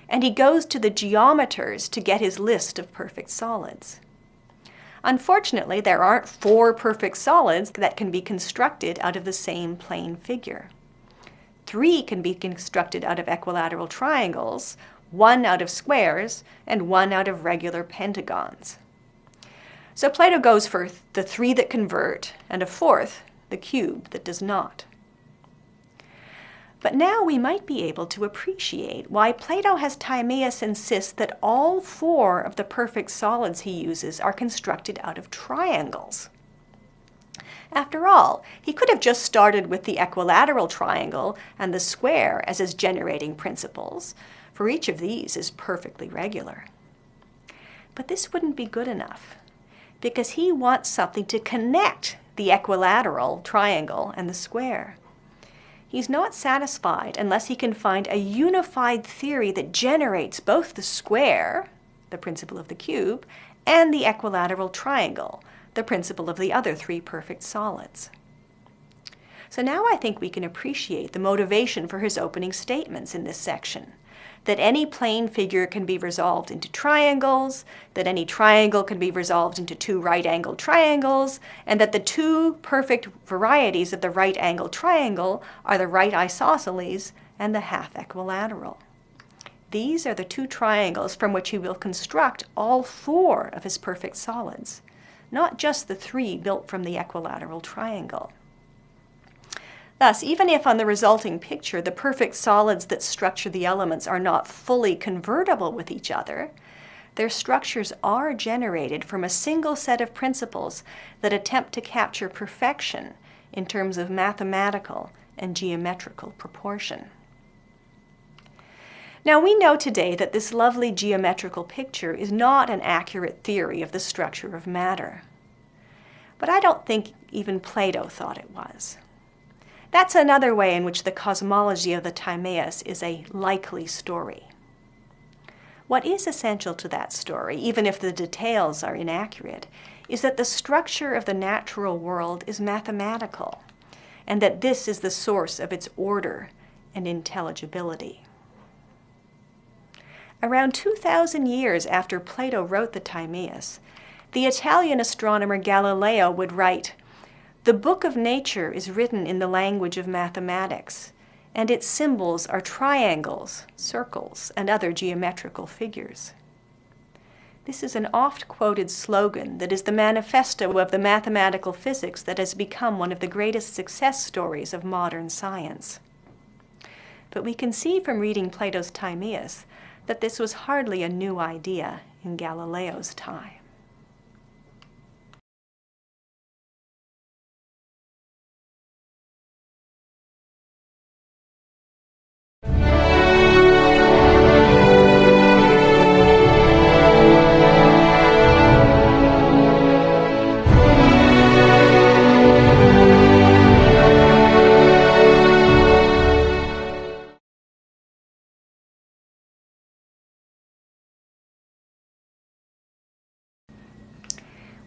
And he goes to the geometers to get his list of perfect solids. Unfortunately, there aren't 4 perfect solids that can be constructed out of the same plane figure. 3 can be constructed out of equilateral triangles, 1 out of squares, and 1 out of regular pentagons. So Plato goes for the 3 that convert, and a 4th, the cube, that does not. But now we might be able to appreciate why Plato has Timaeus insist that all 4 of the perfect solids he uses are constructed out of triangles. After all, he could have just started with the equilateral triangle and the square as his generating principles, for each of these is perfectly regular. But this wouldn't be good enough, because he wants something to connect the equilateral triangle and the square. He's not satisfied unless he can find a unified theory that generates both the square, the principle of the cube, and the equilateral triangle, the principle of the other 3 perfect solids. So now I think we can appreciate the motivation for his opening statements in this section, that any plane figure can be resolved into triangles, that any triangle can be resolved into 2 right-angled triangles, and that the 2 perfect varieties of the right-angled triangle are the right isosceles and the half equilateral. These are the 2 triangles from which he will construct all 4 of his perfect solids, not just the 3 built from the equilateral triangle. Thus, even if on the resulting picture the perfect solids that structure the elements are not fully convertible with each other, their structures are generated from a single set of principles that attempt to capture perfection in terms of mathematical and geometrical proportion. Now, we know today that this lovely geometrical picture is not an accurate theory of the structure of matter. But I don't think even Plato thought it was. That's another way in which the cosmology of the Timaeus is a likely story. What is essential to that story, even if the details are inaccurate, is that the structure of the natural world is mathematical, and that this is the source of its order and intelligibility. Around 2,000 years after Plato wrote the Timaeus, the Italian astronomer Galileo would write, "The book of nature is written in the language of mathematics, and its symbols are triangles, circles, and other geometrical figures." This is an oft-quoted slogan that is the manifesto of the mathematical physics that has become one of the greatest success stories of modern science. But we can see from reading Plato's Timaeus that this was hardly a new idea in Galileo's time.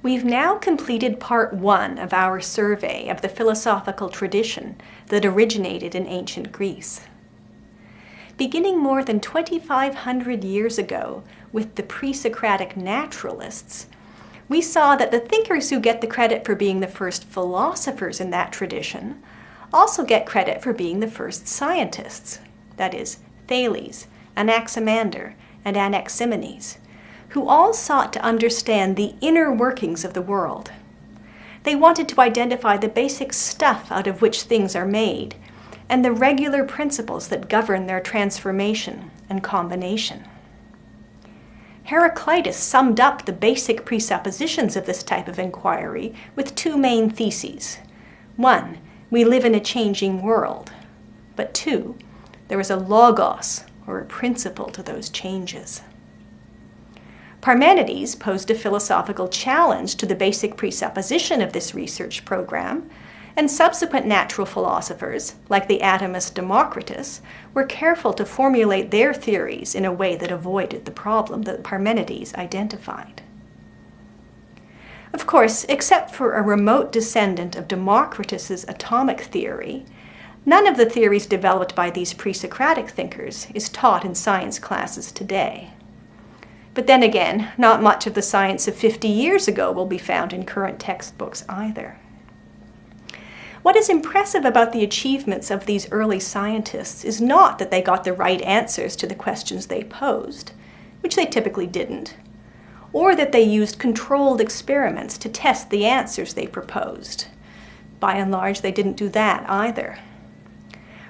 We've now completed part 1 of our survey of the philosophical tradition that originated in ancient Greece. Beginning more than 2,500 years ago with the pre-Socratic naturalists, we saw that the thinkers who get the credit for being the first philosophers in that tradition also get credit for being the first scientists, that is, Thales, Anaximander, and Anaximenes, who all sought to understand the inner workings of the world. They wanted to identify the basic stuff out of which things are made, and the regular principles that govern their transformation and combination. Heraclitus summed up the basic presuppositions of this type of inquiry with 2 main theses. 1, we live in a changing world. But 2, there is a logos, or a principle to those changes. Parmenides posed a philosophical challenge to the basic presupposition of this research program, and subsequent natural philosophers, like the atomist Democritus, were careful to formulate their theories in a way that avoided the problem that Parmenides identified. Of course, except for a remote descendant of Democritus's atomic theory, none of the theories developed by these pre-Socratic thinkers is taught in science classes today. But then again, not much of the science of 50 years ago will be found in current textbooks either. What is impressive about the achievements of these early scientists is not that they got the right answers to the questions they posed, which they typically didn't, or that they used controlled experiments to test the answers they proposed. By and large, they didn't do that either.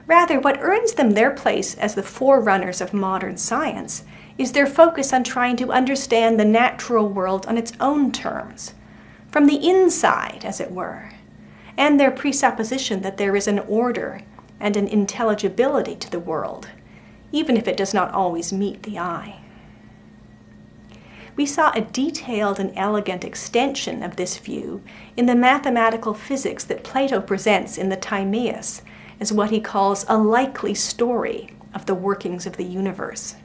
Rather, what earns them their place as the forerunners of modern science is their focus on trying to understand the natural world on its own terms, from the inside, as it were, and their presupposition that there is an order and an intelligibility to the world, even if it does not always meet the eye. We saw a detailed and elegant extension of this view in the mathematical physics that Plato presents in the Timaeus as what he calls a likely story of the workings of the universe.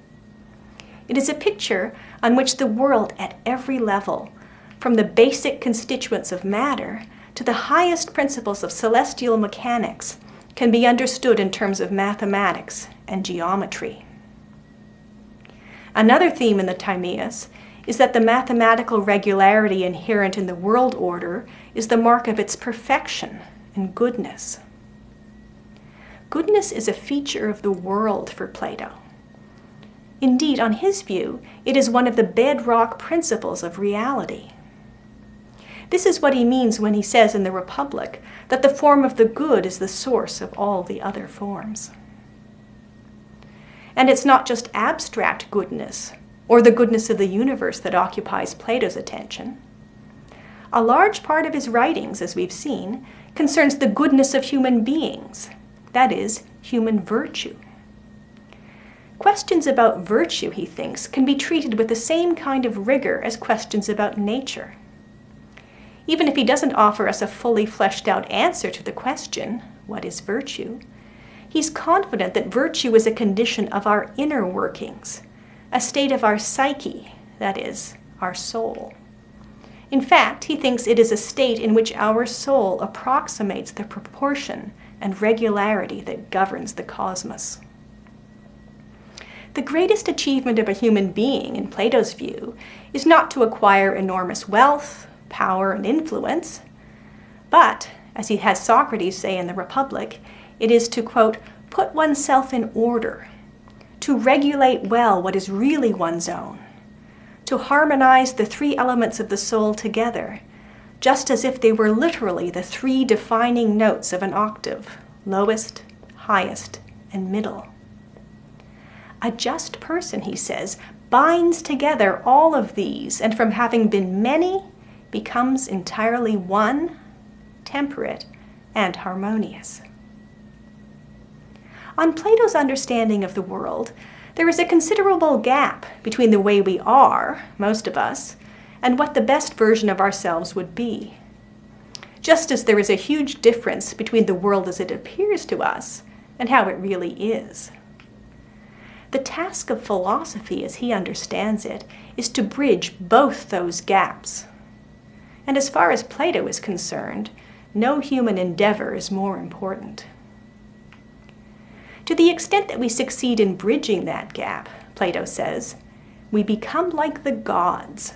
It is a picture on which the world at every level, from the basic constituents of matter to the highest principles of celestial mechanics, can be understood in terms of mathematics and geometry. Another theme in the Timaeus is that the mathematical regularity inherent in the world order is the mark of its perfection and goodness. Goodness is a feature of the world for Plato. Indeed, on his view, it is one of the bedrock principles of reality. This is what he means when he says in the Republic that the form of the good is the source of all the other forms. And it's not just abstract goodness, or the goodness of the universe that occupies Plato's attention. A large part of his writings, as we've seen, concerns the goodness of human beings, that is, human virtue. Questions about virtue, he thinks, can be treated with the same kind of rigor as questions about nature. Even if he doesn't offer us a fully fleshed out answer to the question, what is virtue? He's confident that virtue is a condition of our inner workings, a state of our psyche, that is, our soul. In fact, he thinks it is a state in which our soul approximates the proportion and regularity that governs the cosmos. The greatest achievement of a human being, in Plato's view, is not to acquire enormous wealth, power, and influence, but, as he has Socrates say in the Republic, it is to, quote, put oneself in order, to regulate well what is really one's own, to harmonize the 3 elements of the soul together, just as if they were literally the 3 defining notes of an octave, lowest, highest, and middle. A just person, he says, binds together all of these, and from having been many, becomes entirely one, temperate, and harmonious. On Plato's understanding of the world, there is a considerable gap between the way we are, most of us, and what the best version of ourselves would be. Just as there is a huge difference between the world as it appears to us and how it really is. The task of philosophy, as he understands it, is to bridge both those gaps. And as far as Plato is concerned, no human endeavor is more important. To the extent that we succeed in bridging that gap, Plato says, we become like the gods.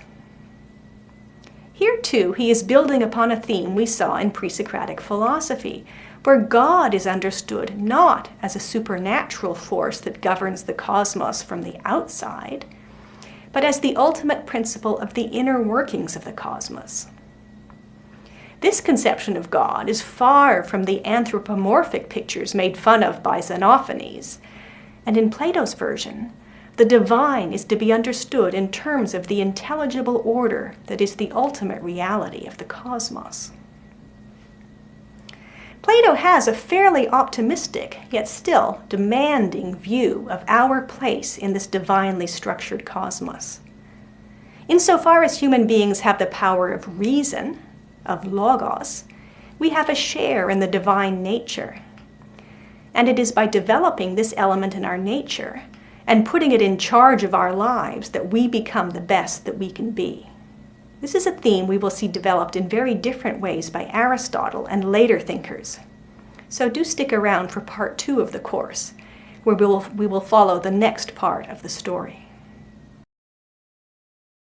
Here, too, he is building upon a theme we saw in pre-Socratic philosophy, where God is understood not as a supernatural force that governs the cosmos from the outside, but as the ultimate principle of the inner workings of the cosmos. This conception of God is far from the anthropomorphic pictures made fun of by Xenophanes, and in Plato's version, the divine is to be understood in terms of the intelligible order that is the ultimate reality of the cosmos. Plato has a fairly optimistic, yet still demanding view of our place in this divinely structured cosmos. Insofar as human beings have the power of reason, of logos, we have a share in the divine nature. And it is by developing this element in our nature and putting it in charge of our lives that we become the best that we can be. This is a theme we will see developed in very different ways by Aristotle and later thinkers. So do stick around for part 2 of the course, where we will follow the next part of the story.